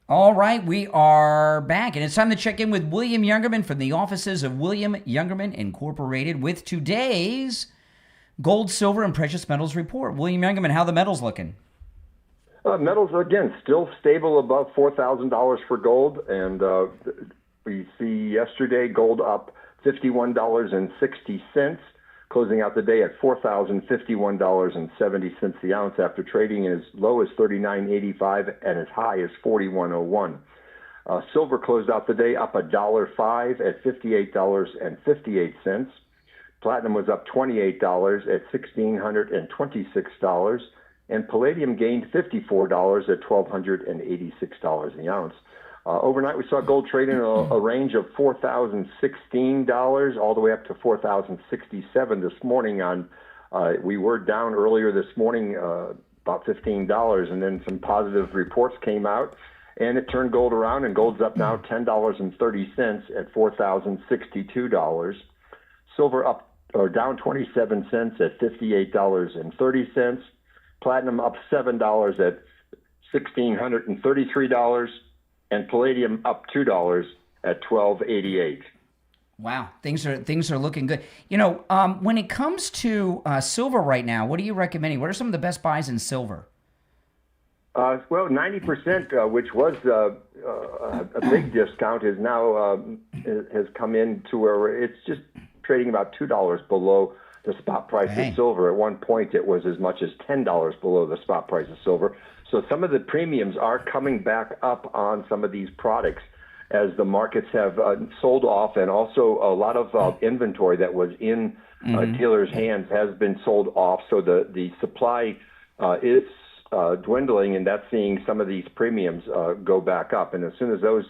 All right, we are back, and it's time to check in with William Youngerman from the offices of William Youngerman Incorporated with today's gold, silver, and precious metals report. William Youngerman, how are the metals looking? Metals, again, still stable above $4,000 for gold, and we see yesterday gold up $51.60, closing out the day at $4,051.70 the ounce after trading as low as $39.85 and as high as $41.01. Silver closed out the day up $1.05 at $58.58. Platinum was up $28 at $1,626, and palladium gained $54 at $1,286 an ounce. Overnight, we saw gold trading in a range of $4,016 all the way up to $4,067 this morning. We were down earlier this morning about $15, and then some positive reports came out, and it turned gold around, and gold's up now $10.30 at $4,062. Silver up or down 27 cents at $58.30. Platinum up $7 at $1,633, and palladium up $2 at $12.88. Wow, things are looking good. You know, when it comes to silver right now, what are you recommending? What are some of the best buys in silver? Well, 90%, which was a big discount, is now has come in to where it's just trading about $2 below the spot price of silver. At one point, it was as much as $10 below the spot price of silver. So some of the premiums are coming back up on some of these products as the markets have sold off, and also a lot of inventory that was in dealers' hands has been sold off. So the supply is dwindling, and that's seeing some of these premiums go back up. And as soon as those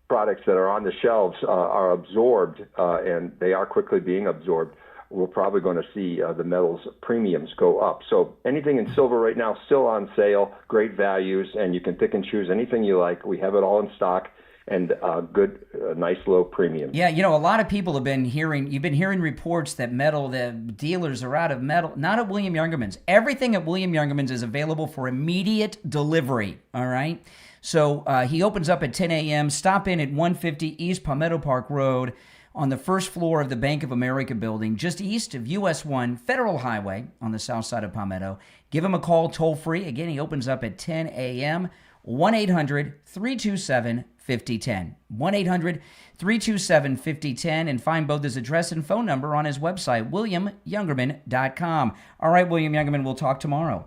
products that are on the shelves are absorbed, and they are quickly being absorbed, we're probably going to see the metals premiums go up. So anything in silver right now still on sale, great values, and you can pick and choose anything you like. We have it all in stock, and good, nice low premiums. Yeah, you know, a lot of people have been hearing, you've been hearing reports that the dealers are out of metal. Not at William Youngerman's. Everything at William Youngerman's is available for immediate delivery, all right? So he opens up at 10 a.m. Stop in at 150 East Palmetto Park Road on the first floor of the Bank of America building, just east of US 1 Federal Highway on the south side of Palmetto. Give him a call toll free. Again, he opens up at 10 a.m. 1-800-327-5010. 1-800-327-5010, and find both his address and phone number on his website, williamyoungerman.com. All right, William Youngerman, we'll talk tomorrow.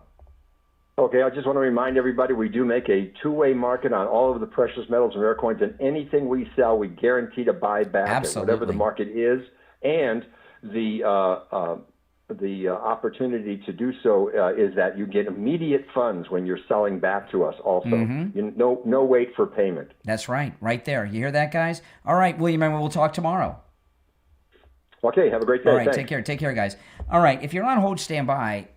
Okay, I just want to remind everybody we do make a two-way market on all of the precious metals and rare coins, and anything we sell, we guarantee to buy back at whatever the market is, and the opportunity to do so is that you get immediate funds when you're selling back to us also. No wait for payment. That's right, right there. You hear that, guys? All right, William, we'll talk tomorrow. Okay, have a great day. All right, Thanks. take care, guys. All right, if you're on hold, stand by.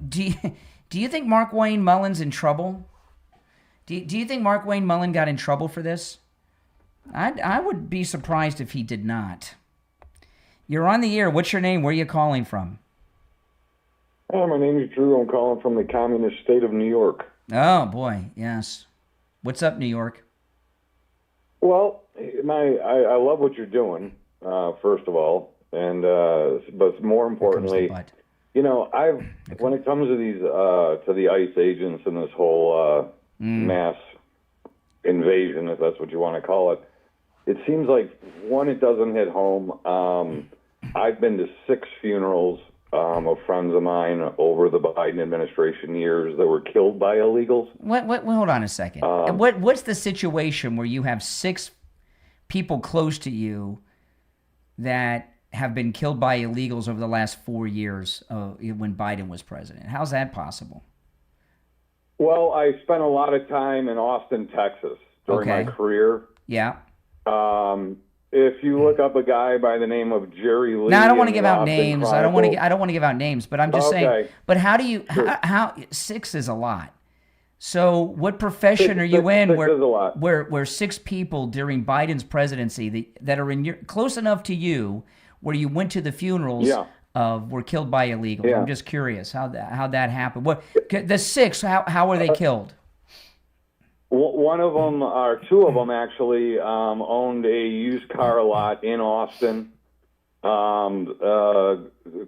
Do you think Markwayne Mullin's in trouble? Do you think Markwayne Mullin got in trouble for this? I would be surprised if he did not. You're on the air. What's your name? Where are you calling from? Hi, my name is Drew. I'm calling from the communist state of New York. Oh, boy, yes. What's up, New York? Well, I love what you're doing, first of all, and but more importantly, you know, when it comes to these to the ICE agents and this whole mass invasion, if that's what you want to call it, it seems like one, it doesn't hit home. I've been to 6 funerals of friends of mine over the Biden administration years that were killed by illegals. Hold on a second. What's the situation where you have 6 people close to you that have been killed by illegals over the last 4 years when Biden was president? How's that possible? Well, I spent a lot of time in Austin, Texas during my career. Yeah. If you look up a guy by the name of Jerry Lee, no, I don't want to give out names. I don't want to give out names. But I'm just saying. But how do you? How 6 is a lot. So what profession are you in where 6 people during Biden's presidency that are close enough to you where you went to the funerals were killed by illegals? Yeah. I'm just curious how that happened. The 6? How were they killed? One of them, or 2 of them actually, owned a used car lot in Austin. A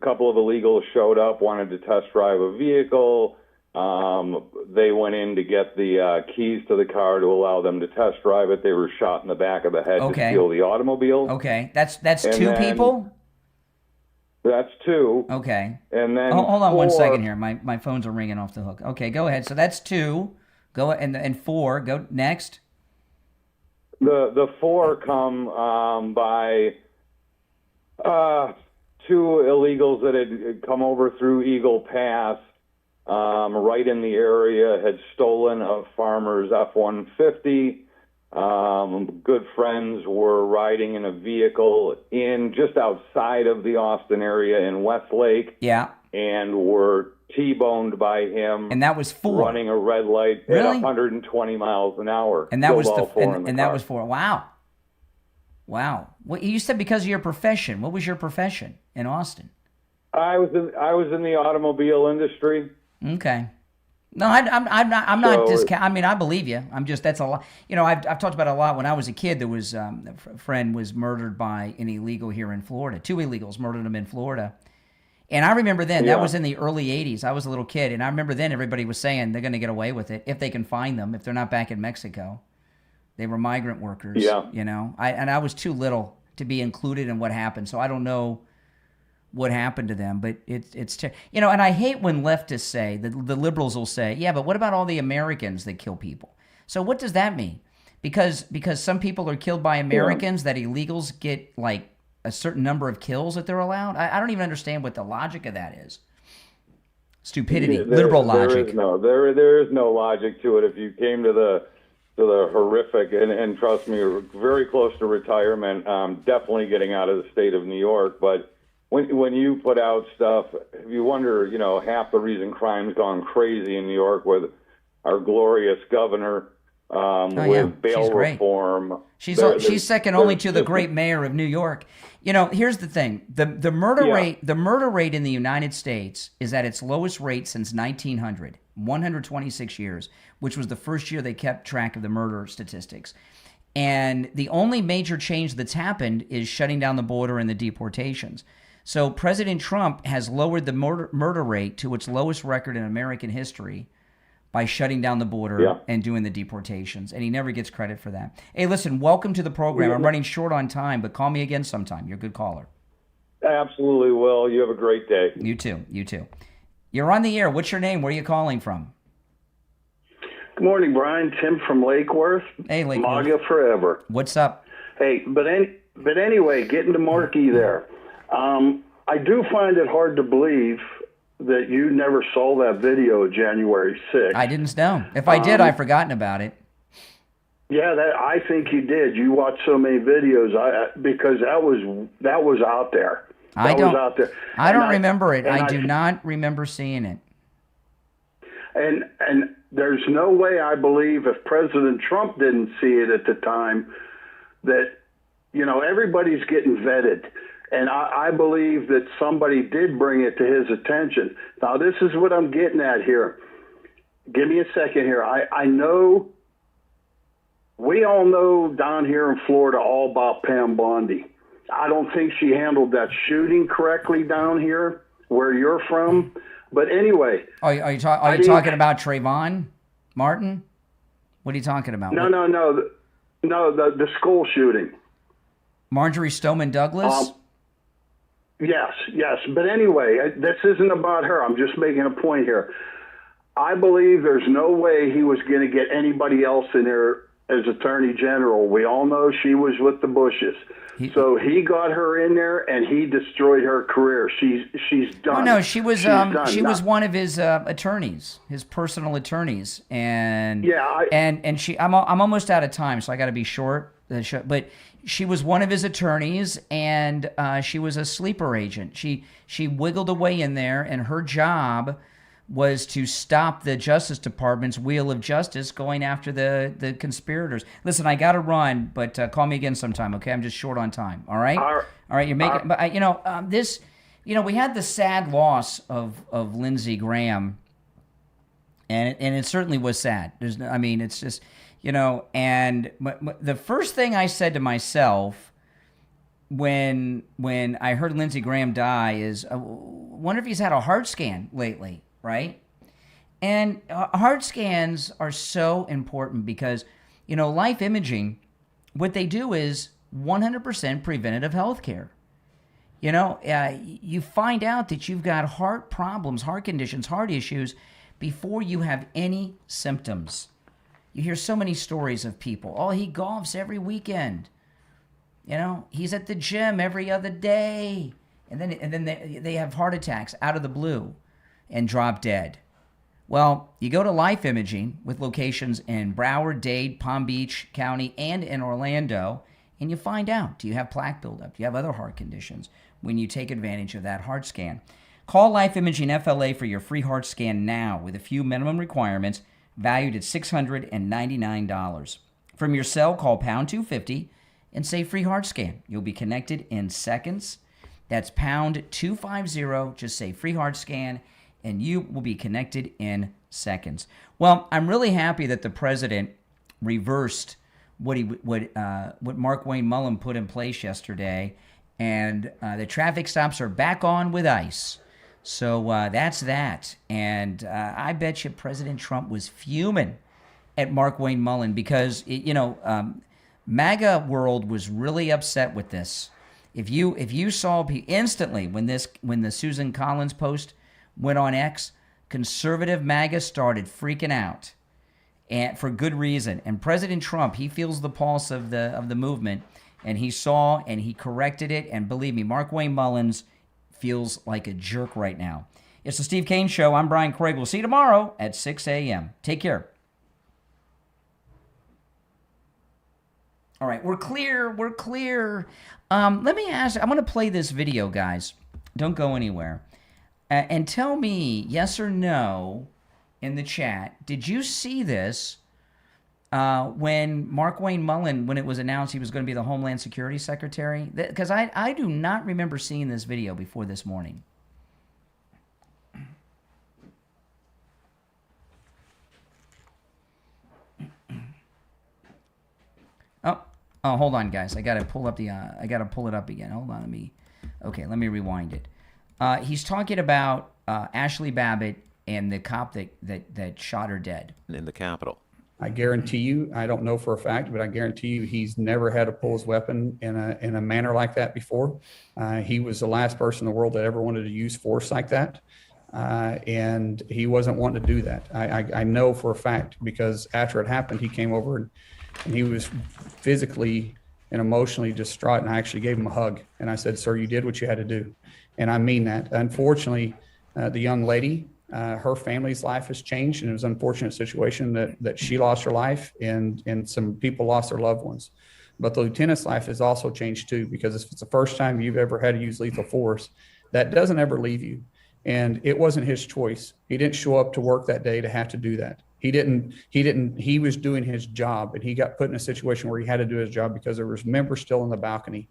couple of illegals showed up, wanted to test drive a vehicle. They went in to get the keys to the car to allow them to test drive it. They were shot in the back of the head to steal the automobile. Okay, that's 2 people? That's 2. Okay. And then hold on 4, 1 second here. My phones are ringing off the hook. Okay, go ahead. So that's 2. Go and 4. Go next. The 4 come by Two illegals that had come over through Eagle Pass, right in the area, had stolen a farmer's F-150. Good friends were riding in a vehicle just outside of the Austin area in Westlake. Yeah. And were T-boned by him. And that was 4. Running a red light at 120 miles an hour. And that was that was 4. Wow. Wow. Well, you said because of your profession. What was your profession in Austin? I was in the automobile industry. Okay. No, I'm not discounting. I mean, I believe you. That's a lot. You know, I've talked about it a lot. When I was a kid, there was a friend was murdered by an illegal here in Florida. 2 illegals murdered him in Florida. And I remember then, that was in the early 80s. I was a little kid, and I remember then everybody was saying they're going to get away with it if they can find them, if they're not back in Mexico. They were migrant workers, you know. I was too little to be included in what happened, so I don't know what happened to them. But it's you know, and I hate when leftists say, the liberals will say, yeah, but what about all the Americans that kill people? So what does that mean? Because some people are killed by Americans, that illegals get like a certain number of kills that they're allowed? I don't even understand what the logic of that is. Stupidity, liberal logic. There is no logic to it. If you came to the horrific, and trust me, you're very close to retirement, definitely getting out of the state of New York. But when you put out stuff, you wonder, you know, half the reason crime's gone crazy in New York with our glorious governor, with bail reform. She's second only to the great mayor of New York. You know, here's the thing: the murder rate in the United States is at its lowest rate since 1900, 126 years, which was the first year they kept track of the murder statistics. And the only major change that's happened is shutting down the border and the deportations. So President Trump has lowered the murder rate to its lowest record in American history by shutting down the border and doing the deportations. And he never gets credit for that. Hey, listen, welcome to the program. I'm running short on time, but call me again sometime. You're a good caller. Absolutely will. You have a great day. You too. You too. You're on the air. What's your name? Where are you calling from? Good morning, Brian. Tim from Lake Worth. Hey, Lake Worth. MAGA forever. What's up? Hey, but anyway, getting to Marky there. I do find it hard to believe that you never saw that video January 6th. I didn't know. If I did, I've forgotten about it. Yeah, I think you did. You watched so many videos because that was out there. I don't remember it. I do not remember seeing it. And there's no way I believe if President Trump didn't see it at the time that, you know, everybody's getting vetted. And I believe that somebody did bring it to his attention. Now, this is what I'm getting at here. Give me a second here. I know, we all know down here in Florida all about Pam Bondi. I don't think she handled that shooting correctly down here where you're from. But anyway. Are you talking about Trayvon Martin? What are you talking about? No, the school shooting. Marjorie Stoneman Douglas? Yes. But anyway, this isn't about her. I'm just making a point here. I believe there's no way he was going to get anybody else in there as Attorney General. We all know she was with the Bushes. So he got her in there and he destroyed her career. She's done. Oh, no, she was was one of his attorneys, his personal attorneys. And I'm almost out of time, so I got to be short. But she was one of his attorneys, and she was a sleeper agent. She wiggled away in there, and her job was to stop the Justice Department's wheel of justice going after the conspirators. Listen, I got to run, but call me again sometime, okay? I'm just short on time, all right? All right, you're making... But, we had the sad loss of Lindsey Graham, and it certainly was sad. It's just... and the first thing I said to myself when I heard Lindsey Graham die is, wonder if he's had a heart scan lately, right? And heart scans are so important because, life imaging, what they do is 100% preventative health care. You find out that you've got heart problems, heart conditions, heart issues before you have any symptoms. You hear so many stories of people. Oh, he golfs every weekend. You know, he's at the gym every other day. And then they have heart attacks out of the blue and drop dead. Well, you go to Life Imaging with locations in Broward, Dade, Palm Beach County, and in Orlando, and you find out, do you have plaque buildup? Do you have other heart conditions when you take advantage of that heart scan? Call Life Imaging FLA for your free heart scan now with a few minimum requirements valued at $699. From your cell, call pound 250 and say free heart scan. You'll be connected in seconds. That's pound 250, just say free heart scan, and you will be connected in seconds. Well, I'm really happy that the president reversed what Markwayne Mullin put in place yesterday, and the traffic stops are back on with ICE. So that's that. And I bet you President Trump was fuming at Markwayne Mullin because, MAGA world was really upset with this. If you saw instantly when the Susan Collins post went on X, conservative MAGA started freaking out, and for good reason. And President Trump, he feels the pulse of the movement, and he saw and he corrected it. And believe me, Markwayne Mullins feels like a jerk right now. It's the Steve Kane Show. I'm Brian Craig. We'll see you tomorrow at 6 a.m. Take care. All right, we're clear. We're clear. Let me ask. I'm going to play this video, guys. Don't go anywhere. And tell me, yes or no, in the chat, did you see this when Markwayne Mullin, when it was announced he was going to be the Homeland Security Secretary? Because I do not remember seeing this video before this morning. Oh, hold on, guys. I got to pull up I got to pull it up again. Hold on, let me rewind it. He's talking about Ashley Babbitt and the cop that shot her dead in the Capitol. I guarantee you, I don't know for a fact, but I guarantee you he's never had to pull his weapon in a manner like that before. He was the last person in the world that ever wanted to use force like that. And he wasn't wanting to do that. I know for a fact because after it happened, he came over and he was physically and emotionally distraught. And I actually gave him a hug. And I said, "Sir, you did what you had to do." And I mean that. Unfortunately, the young lady, her family's life has changed, and it was an unfortunate situation that she lost her life and some people lost their loved ones. But the lieutenant's life has also changed too, because if it's the first time you've ever had to use lethal force, that doesn't ever leave you. And it wasn't his choice. He didn't show up to work that day to have to do that. He was doing his job, and he got put in a situation where he had to do his job because there was members still in the balcony.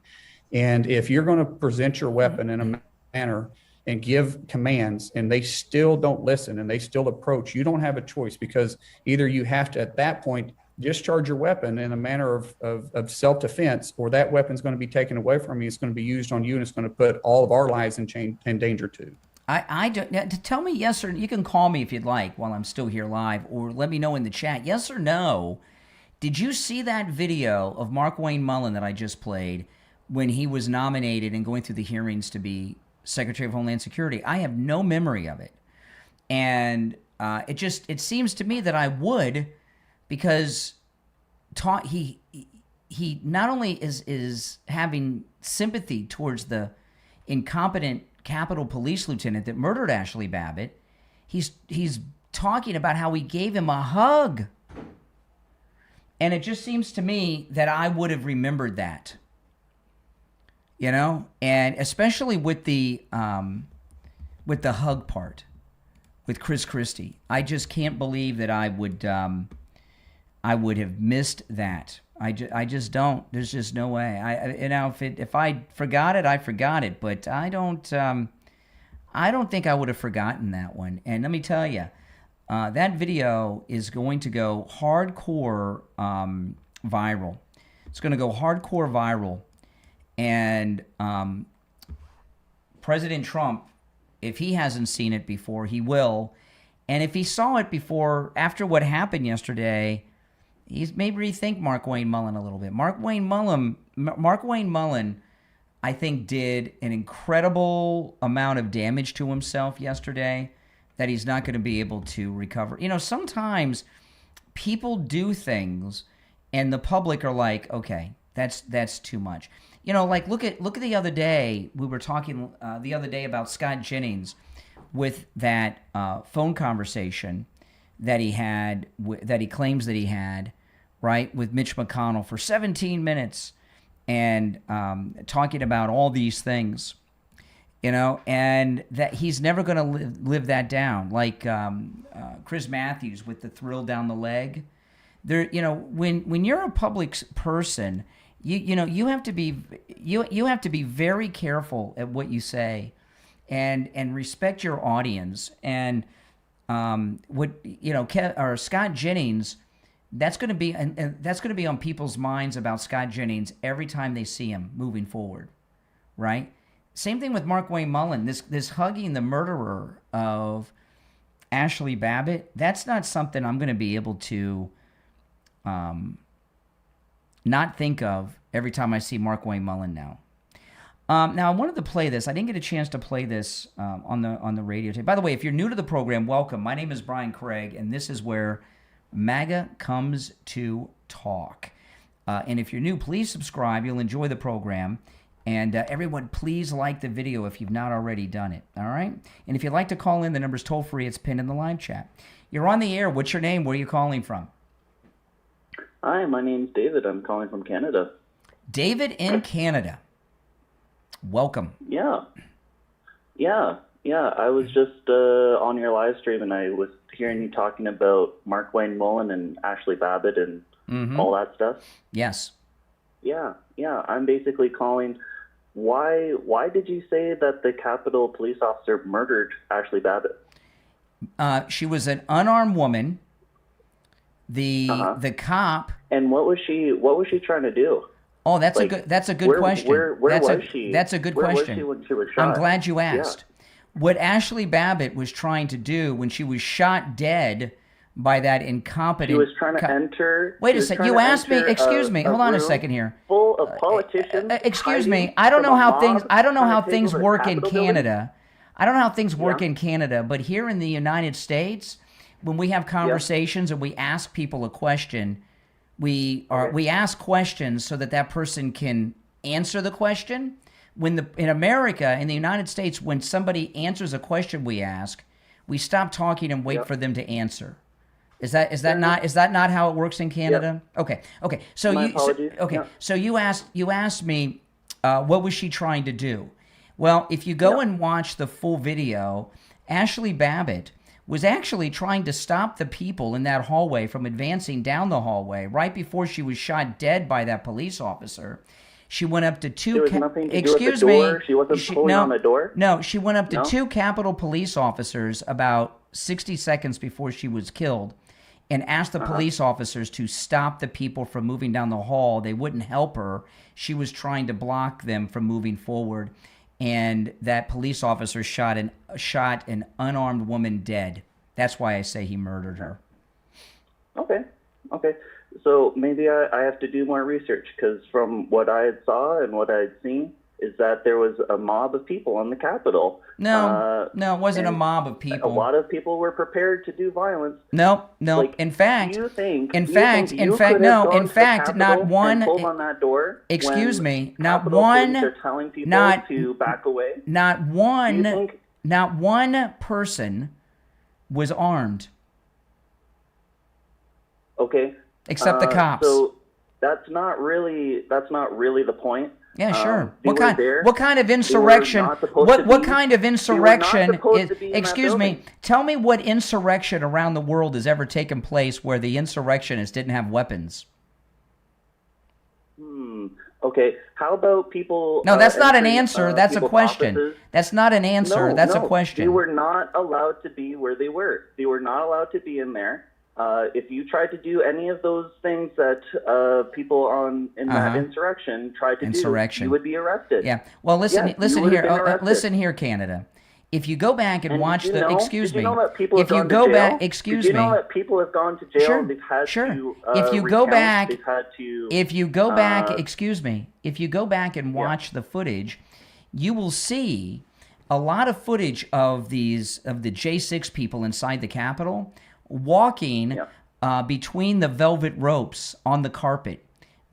And if you're going to present your weapon in a manner and give commands and they still don't listen and they still approach, you don't have a choice, because either you have to, at that point, discharge your weapon in a manner of self-defense, or that weapon's going to be taken away from you. It's going to be used on you, and it's going to put all of our lives in danger too. I don't, tell me yes or you can call me if you'd like while I'm still here live, or let me know in the chat, yes or no. Did you see that video of Markwayne Mullin that I just played when he was nominated and going through the hearings to be Secretary of Homeland Security? I have no memory of it. And it seems to me that I would, because he not only is having sympathy towards the incompetent Capitol Police lieutenant that murdered Ashley Babbitt, he's talking about how he gave him a hug. And it just seems to me that I would have remembered that. You know, and especially with the hug part with Chris Christie, I just can't believe that I would have missed that. I just don't. There's just no way. If I forgot it, I forgot it. But I don't think I would have forgotten that one. And let me tell you, that video is going to go hardcore viral. It's going to go hardcore viral. And President Trump, if he hasn't seen it before, he will. And if he saw it before, after what happened yesterday, he's maybe rethink Markwayne Mullin a little bit. Markwayne Mullin, I think, did an incredible amount of damage to himself yesterday that he's not going to be able to recover. You know, sometimes people do things and the public are like, okay, That's too much. You know, like look at the other day. We were talking the other day about Scott Jennings with that phone conversation that he had, that he claims that he had, right, with Mitch McConnell for 17 minutes, and talking about all these things, you know, and that he's never going to live that down. Like Chris Matthews with the thrill down the leg. There, you know, when you're a public person, you have to be you have to be very careful at what you say, and respect your audience. And Scott Jennings, that's going to be and that's going to be on people's minds about Scott Jennings every time they see him moving forward, right? Same thing with Markwayne Mullin. This hugging the murderer of Ashley Babbitt. That's not something I'm going to be able to not think of every time I see Markwayne Mullin now. Now, I wanted to play this. I didn't get a chance to play this on the radio tape. By the way, if you're new to the program, welcome. My name is Brian Craig, and this is where MAGA comes to talk. And if you're new, please subscribe. You'll enjoy the program. And everyone, please like the video if you've not already done it. All right? And if you'd like to call in, the number's toll-free. It's pinned in the live chat. You're on the air. What's your name? Where are you calling from? Hi, my name's David. I'm calling from Canada. David in Canada. Welcome. Yeah. I was just on your live stream, and I was hearing you talking about Markwayne Mullin and Ashley Babbitt and all that stuff. Yes. Yeah. I'm basically calling. Why did you say that the Capitol police officer murdered Ashley Babbitt? She was an unarmed woman. The cop. And what was she trying to do? Oh, that's a good question. Where was she? That's a good where question. Was she when she was shot? I'm glad you asked. Yeah. What Ashley Babbitt was trying to do when she was shot dead by that incompetent... She was trying to enter... Wait a second. You asked me... Excuse me. Hold on a second here. Full of politicians. Excuse me. I don't know how things work in Canada. I don't know how things work in Canada, but here in the United States, when we have conversations and we ask people a question, we ask questions so that person can answer the question. In America, in the United States, when somebody answers a question we ask, we stop talking and wait for them to answer. Is that not how it works in Canada? Yep. Okay. So you asked me what was she trying to do? Well, if you go and watch the full video, Ashley Babbitt was actually trying to stop the people in that hallway from advancing down the hallway right before she was shot dead by that police officer. She went up to two... There was nothing to do with the door? She wasn't pulling on the door? No, she went up to two Capitol police officers about 60 seconds before she was killed and asked the police officers to stop the people from moving down the hall. They wouldn't help her. She was trying to block them from moving forward. And that police officer shot an unarmed woman dead. That's why I say he murdered her. Okay. So maybe I have to do more research, because from what I had saw and what I had seen is that there was a mob of people on the Capitol. No, it wasn't a mob of people. A lot of people were prepared to do violence. No. Like, in fact, not one. Pulled on that door. Excuse me, not Capitol one. Police are telling people to back away. Not one person was armed. Okay. Except the cops. So that's not really the point. Yeah, sure. What kind of insurrection? What kind of insurrection is? Excuse me. Tell me what insurrection around the world has ever taken place where the insurrectionists didn't have weapons? Okay. How about people? No, that's not an answer. That's a question. Offices? That's not an answer. That's a question. They were not allowed to be where they were. They were not allowed to be in there. If you tried to do any of those things that people in that insurrection tried to do, you would be arrested. Yeah. Well, listen here, Canada. If you go back and watch the, excuse me, if you go back, excuse me, did you know that people have gone to jail? Sure, and they've had to. If you go back, they've had to. If you go back, excuse me, if you go back and watch the footage, you will see a lot of footage of the J6 people inside the Capitol walking between the velvet ropes on the carpet.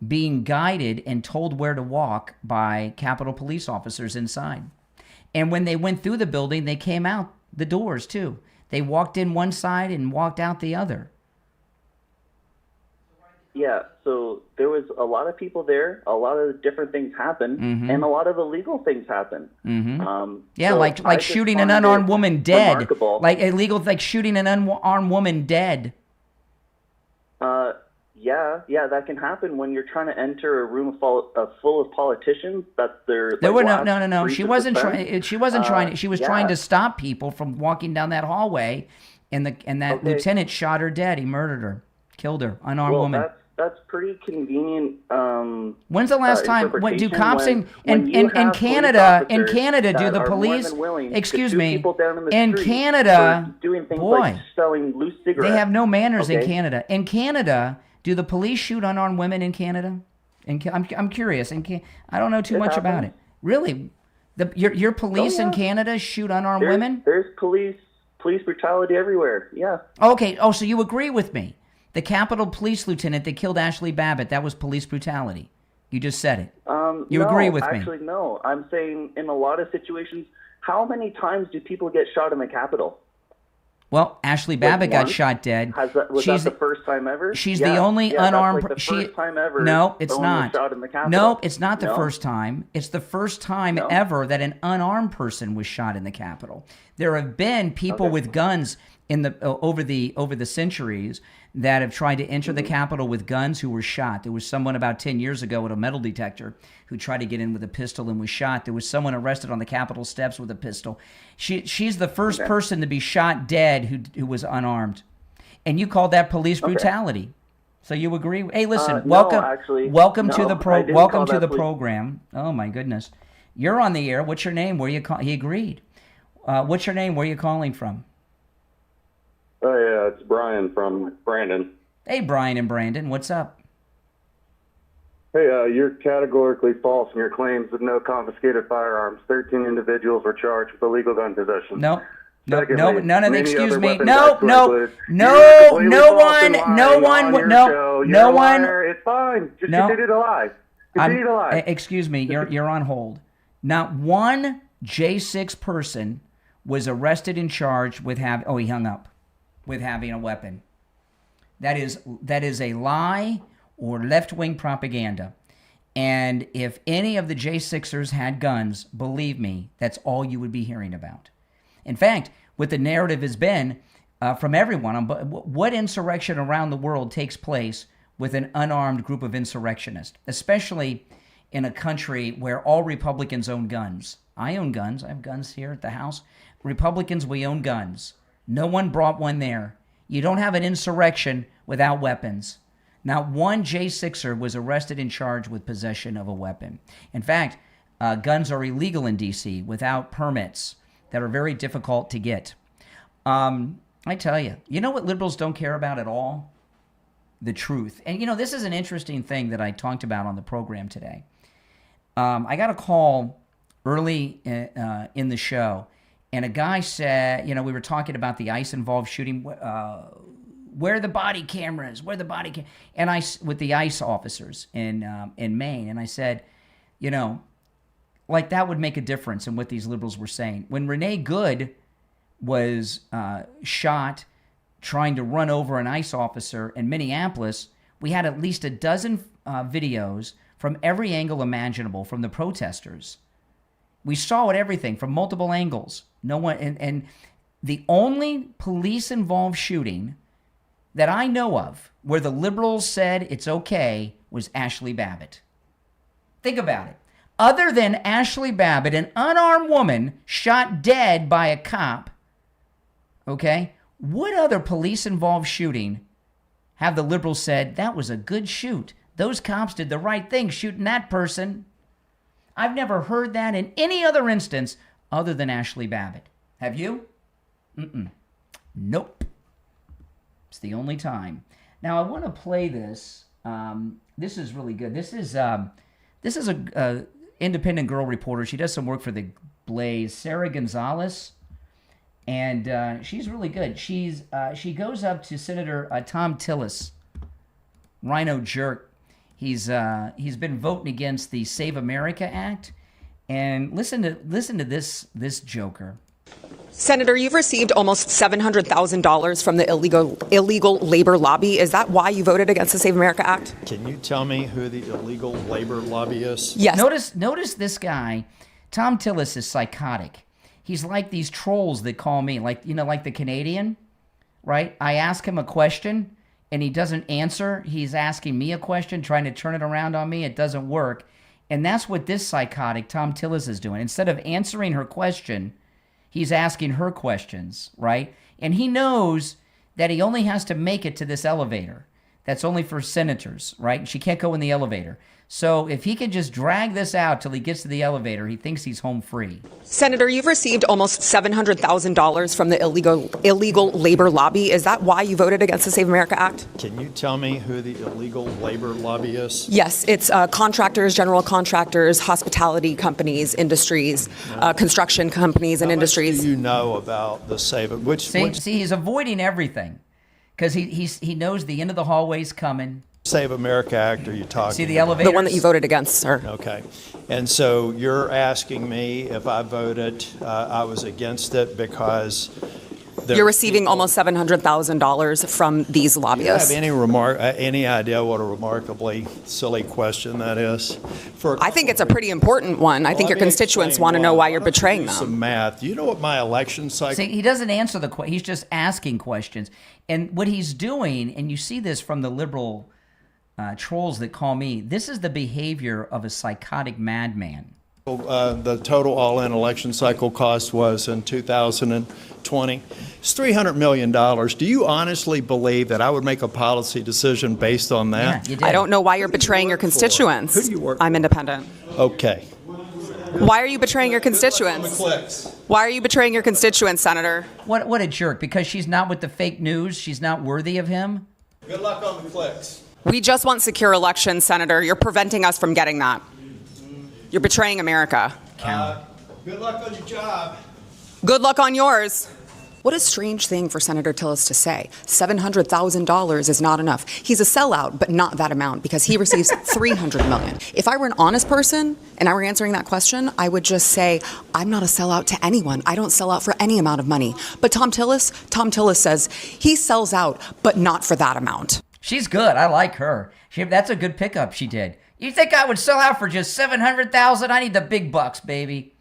being guided and told where to walk by Capitol Police officers inside. And when they went through the building, they came out the doors too. They walked in one side and walked out the other. Yeah, so there was a lot of people there, a lot of different things happened, Mhm. and a lot of illegal things happened. Yeah, So I like just shooting an find unarmed it woman dead. remarkable. Like illegal, like shooting an unarmed woman dead. Yeah, that can happen when you're trying to enter a room full of politicians. That's their. There like, were last no. breach She of wasn't defense. trying. She wasn't trying. She was yeah. trying to stop people from walking down that hallway, and that Okay. lieutenant shot her dead. He murdered her, killed her, unarmed woman. That's pretty convenient. When's the last time? What do cops when in you have police Canada? In officers Canada, do that the are more police? than willing to Excuse shoot me. people down in the In street Canada, for doing things boy, like selling loose cigarettes. they have no manners in Okay? Canada. In Canada, do the police shoot unarmed women in Canada? I'm curious. I don't know too much about it. Really, your police in Canada shoot unarmed women? There's police brutality everywhere. Yeah. Okay. Oh, so you agree with me? The Capitol Police lieutenant that killed Ashley Babbitt, that was police brutality. You just said it. You no, agree with me? Actually, no. I'm saying in a lot of situations, how many times do people get shot in the Capitol? Well, Ashley Babbitt got once? shot dead. Was that the first time ever? She's Yeah, the only yeah, unarmed. That's like the first time ever. No, it's someone was not. shot in the Capitol. No, it's not the No? first time. It's the first time ever that an unarmed person was shot in the Capitol. There have been people with guns in the over the centuries that have tried to enter the Capitol with guns who were shot. There was someone about 10 years ago at a metal detector who tried to get in with a pistol and was shot. There was someone arrested on the Capitol steps with a pistol. She's the first person to be shot dead who was unarmed. And you called that police brutality. So you agree? Hey, listen, welcome to the program. Oh my goodness. You're on the air. What's your name? Where you call? He agreed. What's your name? Where are you calling from? Oh, yeah, it's Brian from Brandon. Hey, Brian and Brandon, what's up? Hey, you're categorically false in your claims of no confiscated firearms. 13 individuals were charged with illegal gun possession. No, Secondly, none of the, many excuse other me, weapons no, acts were no, included. no, You're completely no false one, and no lying one, on would- your no, show. no You're a one. liar. It's fine. Just No. continue to lie. Continue to lie. Excuse me, you're on hold. Not one J6 person was arrested and charged with he hung up, with having a weapon. That is a lie or left-wing propaganda. And if any of the J6ers had guns, believe me, that's all you would be hearing about. In fact, what the narrative has been from everyone, what insurrection around the world takes place with an unarmed group of insurrectionists, especially in a country where all Republicans own guns. I own guns. I have guns here at the house. Republicans, we own guns. No one brought one there. You don't have an insurrection without weapons. Not one J6er was arrested and charged with possession of a weapon. In fact, guns are illegal in D.C. without permits that are very difficult to get. I tell you, you know what liberals don't care about at all? The truth. And, this is an interesting thing that I talked about on the program today. I got a call early in the show, and a guy said, we were talking about the ICE-involved shooting. Where are the body cameras? Where are the body cameras? And with the ICE officers in Maine, and I said, that would make a difference in what these liberals were saying. When Renee Good was shot trying to run over an ICE officer in Minneapolis, we had at least a dozen videos from every angle imaginable from the protesters. We saw everything from multiple angles. No one, and the only police-involved shooting that I know of where the liberals said it's okay was Ashley Babbitt. Think about it. Other than Ashley Babbitt, an unarmed woman shot dead by a cop, okay, what other police-involved shooting have the liberals said that was a good shoot? Those cops did the right thing shooting that person. I've never heard that in any other instance other than Ashley Babbitt. Have you? Nope. It's the only time. Now I want to play this. This is really good. This is a independent girl reporter. She does some work for the Blaze, Sarah Gonzalez, and she's really good. She goes up to Senator Tom Tillis, Rhino jerk. He's been voting against the Save America Act. And listen to this joker. Senator, you've received almost $700,000 from the illegal labor lobby. Is that why you voted against the Save America Act? Can you tell me who the illegal labor lobby is? Yes. Notice this guy, Tom Tillis, is psychotic. He's like these trolls that call me, like the Canadian, right? I ask him a question and he doesn't answer. He's asking me a question, trying to turn it around on me. It doesn't work. And that's what this psychotic Tom Tillis is doing. Instead of answering her question, he's asking her questions, right? And he knows that he only has to make it to this elevator. That's only for senators, right? She can't go in the elevator. So if he can just drag this out till he gets to the elevator, he thinks he's home free. Senator, you've received almost $700,000 from the illegal labor lobby. Is that why you voted against the Save America Act? Can you tell me who the illegal labor lobby is? Yes, it's contractors, general contractors, hospitality companies, industries, construction companies and industries. What do you know about the Save? See, he's avoiding everything because he knows the end of the hallway's coming. Save America Act are you talking See the about? elevator? The one that you voted against, sir. Okay. And so you're asking me if I voted, I was against it because... You're receiving almost $700,000 from these lobbyists. Do you have any idea what a remarkably silly question that is? I think it's a pretty important one. I think your constituents want to know why you're betraying them. Some math. You know what my election cycle... See, he doesn't answer the question. He's just asking questions. And what he's doing, and you see this from the liberal... trolls that call me, this is the behavior of a psychotic madman. The total all-in election cycle cost was in 2020. It's $300 million. Do you honestly believe that I would make a policy decision based on that? Yeah, you did. I don't know why you're betraying your constituents. Who do you work for? I'm independent. Okay. Why are you betraying your constituents? Why are you betraying your constituents, Senator? What a jerk. Because she's not with the fake news? She's not worthy of him? Good luck on the clicks. We just want secure elections, Senator. You're preventing us from getting that. You're betraying America. Good luck on your job. Good luck on yours. What a strange thing for Senator Tillis to say. $700,000 is not enough. He's a sellout, but not that amount because he receives $300 million. If I were an honest person and I were answering that question, I would just say, I'm not a sellout to anyone. I don't sell out for any amount of money. But Tom Tillis says he sells out, but not for that amount. She's good. I like her. That's a good pickup she did. You think I would sell out for just $700,000? I need the big bucks, baby.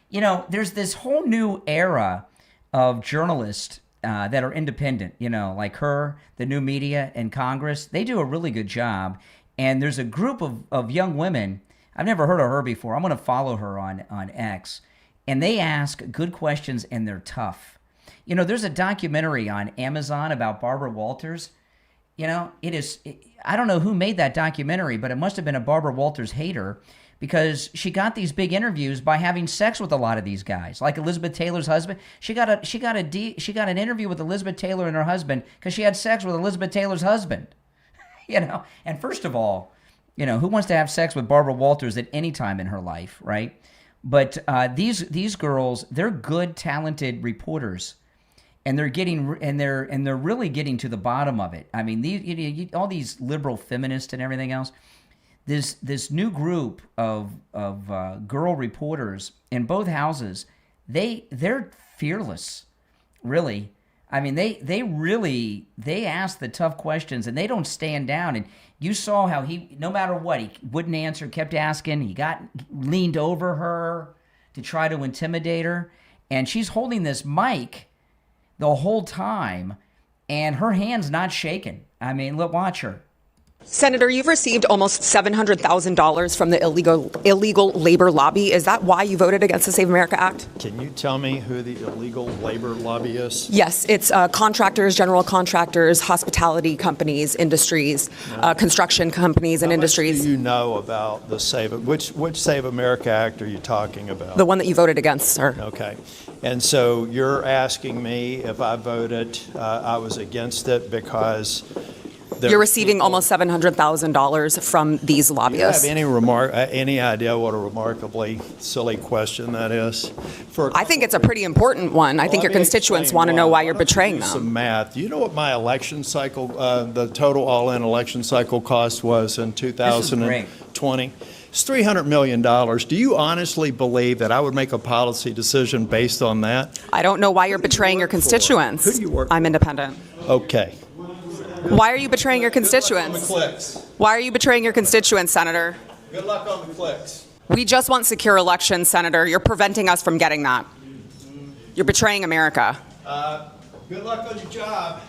You know, there's this whole new era of journalists that are independent, like her, the new media, and Congress. They do a really good job. And there's a group of young women. I've never heard of her before. I'm going to follow her on X. And they ask good questions, and they're tough. There's a documentary on Amazon about Barbara Walters. I don't know who made that documentary, but it must have been a Barbara Walters hater because she got these big interviews by having sex with a lot of these guys, like Elizabeth Taylor's husband. She got an interview with Elizabeth Taylor and her husband because she had sex with Elizabeth Taylor's husband. And first of all, who wants to have sex with Barbara Walters at any time in her life, right? But these girls, they're good, talented reporters. And they're really getting to the bottom of it. I mean, all these liberal feminists and everything else. This new group of girl reporters in both houses, they're fearless, really. I mean, they ask the tough questions and they don't stand down. And you saw how he, no matter what, he wouldn't answer, kept asking. He leaned over her to try to intimidate her, and she's holding this mic the whole time, and her hand's not shaking. I mean, look, watch her. Senator, you've received almost $700,000 from the illegal labor lobby. Is that why you voted against the Save America Act? Can you tell me who the illegal labor lobby is? Yes, it's contractors, general contractors, hospitality companies, industries, construction companies and industries. What do you know about the which Save America Act are you talking about? The one that you voted against, sir. Okay. And so you're asking me if I voted, I was against it because You're receiving almost $700,000 from these Do you lobbyists. have any idea what a remarkably silly question that is? I think it's a pretty important one. I think your constituents want to know why you're betraying them. Some math. Do you know what my election cycle, the total all-in election cycle cost was in 2020? It's $300 million. Do you honestly believe that I would make a policy decision based on that? I don't know why you're betraying your constituents. Who do you work for? I'm independent. Okay. Why are you betraying your constituents? Why are you betraying your constituents, Senator? Good luck on the clicks. We just want secure elections, Senator. You're preventing us from getting that. You're betraying America. Good luck on your job.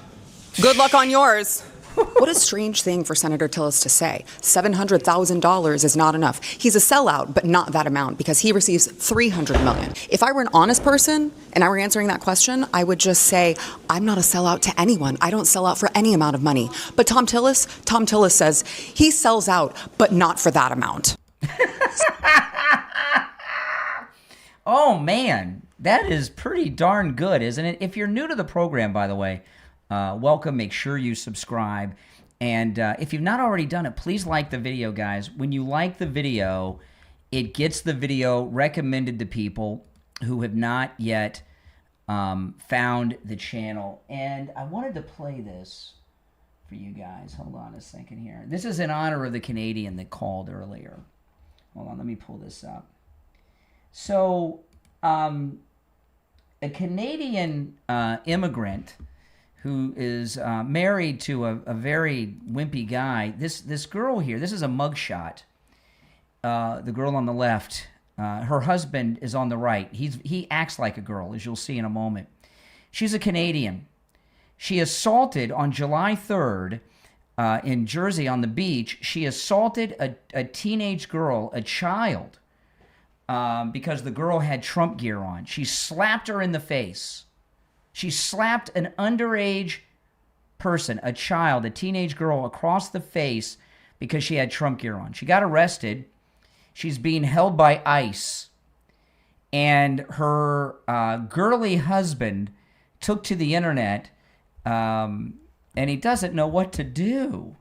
Good luck on yours. What a strange thing for Senator Tillis to say. $700,000 is not enough. He's a sellout, but not that amount, because he receives $300 million. If I were an honest person and I were answering that question, I would just say, I'm not a sellout to anyone. I don't sell out for any amount of money. But Tom Tillis says he sells out, but not for that amount. Oh, man. That is pretty darn good, isn't it? If you're new to the program, by the way, welcome. Make sure you subscribe. And if you've not already done it, please like the video, guys. When you like the video, it gets the video recommended to people who have not yet found the channel. And I wanted to play this for you guys. Hold on a second here. This is in honor of the Canadian that called earlier. Hold on, let me pull this up. So, a Canadian immigrant who is married to a very wimpy guy. This girl here, this is a mugshot. The girl on the left, her husband is on the right. He acts like a girl, as you'll see in a moment. She's a Canadian. She assaulted on July 3rd in Jersey on the beach. She assaulted a teenage girl, a child, because the girl had Trump gear on. She slapped her in the face. She slapped an underage person, a child, a teenage girl, across the face because she had Trump gear on. She got arrested. She's being held by ICE. And her girly husband took to the internet, and he doesn't know what to do.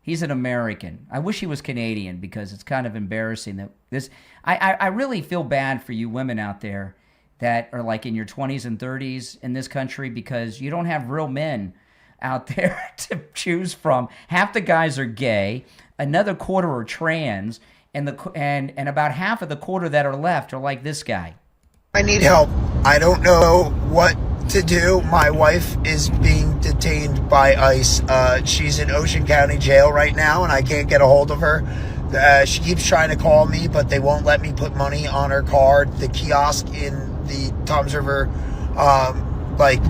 He's an American. I wish he was Canadian because it's kind of embarrassing that this... I really feel bad for you women out there that are like in your 20s and 30s in this country because you don't have real men out there to choose from. Half the guys are gay, another quarter are trans, and about half of the quarter that are left are like this guy. I need help. I don't know what to do. My wife is being detained by ICE. She's in Ocean County Jail right now, and I can't get a hold of her. She keeps trying to call me, but they won't let me put money on her card. The kiosk in the Toms River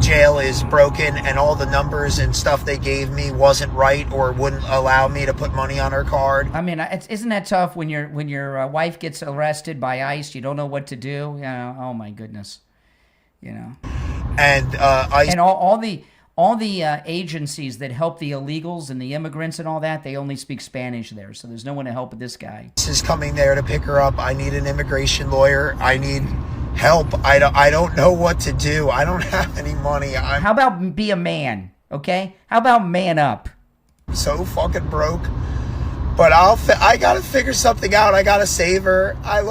jail is broken, and all the numbers and stuff they gave me wasn't right or wouldn't allow me to put money on her card. I mean, isn't that tough when your wife gets arrested by ICE? You don't know what to do. You know, oh my goodness, you know. And ICE and all the agencies that help the illegals and the immigrants and all that, they only speak Spanish there, so there's no one to help this guy. This is coming there to pick her up. I need an immigration lawyer. I need help. I don't know what to do. I don't have any money. How about be a man, okay? How about man up? So fucking broke. But I gotta figure something out. I gotta save her. I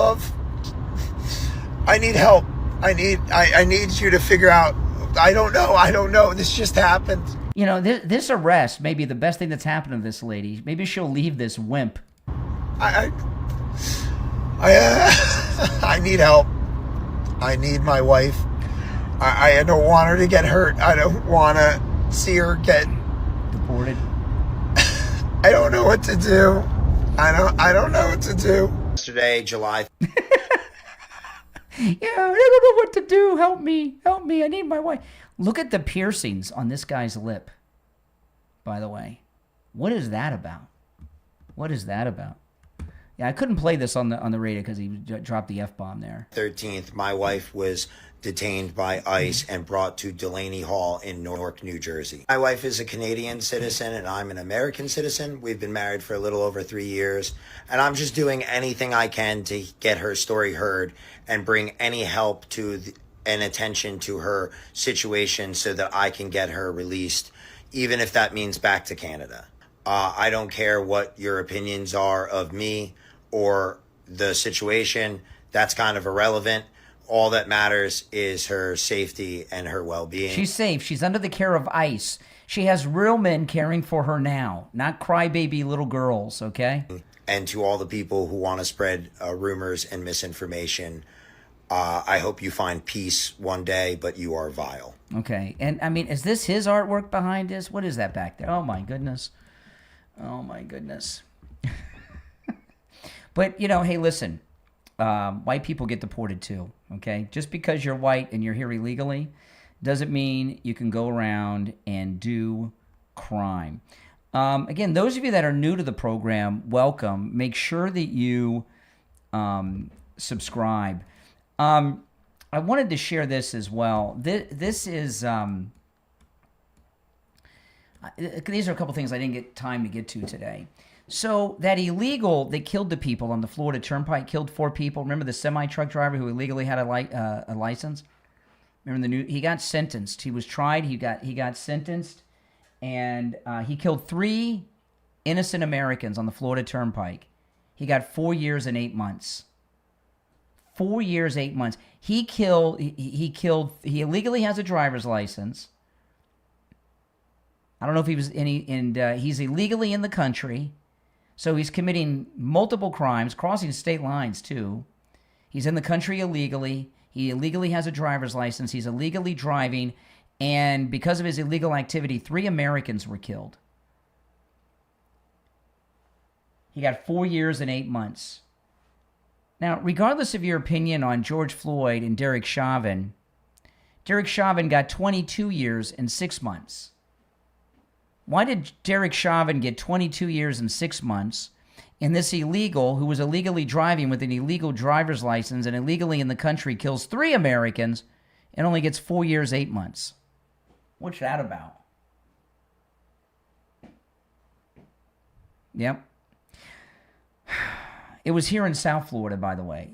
need help. I need you to figure out. I don't know. This just happened. You know, this arrest may be the best thing that's happened to this lady. Maybe she'll leave this wimp. I need help. I need my wife. I don't want her to get hurt. I don't want to see her get deported. I don't know what to do. I don't know what to do. Yesterday, July. Yeah, I don't know what to do. Help me. I need my wife. Look at the piercings on this guy's lip, by the way. What is that about? Yeah, I couldn't play this on the radio because he dropped the F-bomb there. 13th, my wife was detained by ICE and brought to Delaney Hall in Newark, New Jersey. My wife is a Canadian citizen and I'm an American citizen. We've been married for a little over 3 years, and I'm just doing anything I can to get her story heard and bring any help to and attention to her situation so that I can get her released. even if that means back to Canada. I don't care what your opinions are of me or the situation. That's kind of irrelevant. All that matters is her safety and her well-being. She's safe. She's under the care of ICE. She has real men caring for her now, not crybaby little girls, okay? And to all the people who want to spread rumors and misinformation, I hope you find peace one day, but you are vile. Okay. And, I mean, is this his artwork behind this? What is that back there? Oh, my goodness. Oh, my goodness. But, you know, hey, listen. White people get deported too, okay? Just because you're white and you're here illegally doesn't mean you can go around and do crime. Again, those of you that are new to the program, welcome. Make sure that you subscribe. I wanted to share this as well. This is... these are a couple things I didn't get time to get to today. So that illegal that killed the people on the Florida Turnpike, killed 4 people. Remember the semi-truck driver who illegally had a license? Remember he got sentenced. He was tried. He got sentenced, and he killed 3 innocent Americans on the Florida Turnpike. He got 4 years and 8 months. 4 years, 8 months. He illegally has a driver's license. I don't know if he was he's illegally in the country. So he's committing multiple crimes, crossing state lines too. He's in the country illegally. He illegally has a driver's license. He's illegally driving. And because of his illegal activity, 3 Americans were killed. He got 4 years and 8 months. Now, regardless of your opinion on George Floyd and Derek Chauvin got 22 years and 6 months. Why did Derek Chauvin get 22 years and 6 months, and this illegal, who was illegally driving with an illegal driver's license and illegally in the country, kills 3 Americans and only gets 4 years, 8 months? What's that about? Yep. It was here in South Florida, by the way.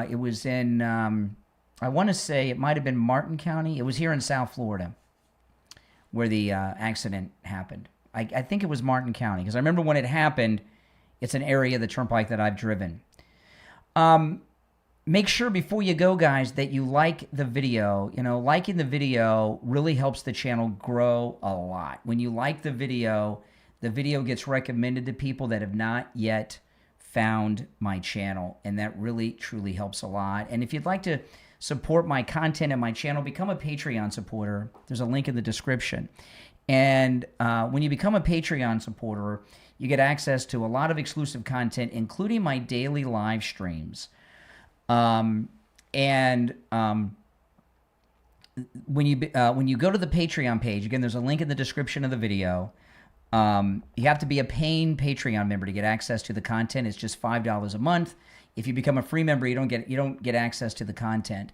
It was in, I want to say it might have been Martin County. It was here in South Florida where the accident happened. I think it was Martin County, because I remember when it happened, it's an area of the turnpike that I've driven. Make sure before you go, guys, that you like the video. You know, liking the video really helps the channel grow a lot. When you like the video gets recommended to people that have not yet found my channel, and that really, truly helps a lot. And if you'd like to support my content and my channel, become a Patreon supporter. There's a link in the description. And when you become a Patreon supporter, you get access to a lot of exclusive content, including my daily live streams. When you go to the Patreon page, again, there's a link in the description of the video. You have to be a paying Patreon member to get access to the content. It's just $5 a month. If you become a free member, you don't get access to the content.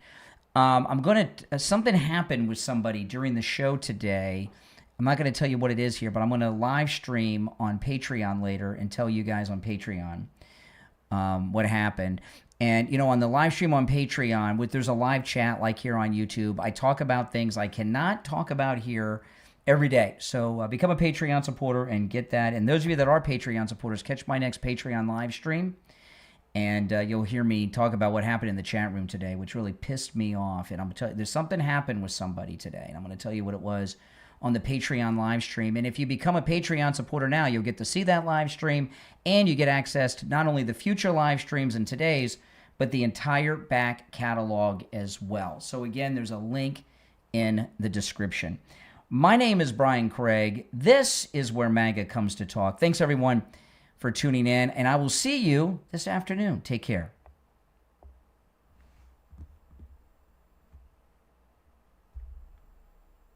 Something happened with somebody during the show today. I'm not going to tell you what it is here, but I'm going to live stream on Patreon later and tell you guys on Patreon what happened. And, you know, on the live stream on Patreon, there's a live chat like here on YouTube. I talk about things I cannot talk about here every day. So become a Patreon supporter and get that. And those of you that are Patreon supporters, catch my next Patreon live stream. And you'll hear me talk about what happened in the chat room today, which really pissed me off. And I'm going to tell you, there's something happened with somebody today. And I'm going to tell you what it was on the Patreon live stream. And if you become a Patreon supporter now, you'll get to see that live stream. And you get access to not only the future live streams and today's, but the entire back catalog as well. So again, there's a link in the description. My name is Brian Craig. This is where MAGA comes to talk. Thanks, everyone, for tuning in, and I will see you this afternoon. Take care.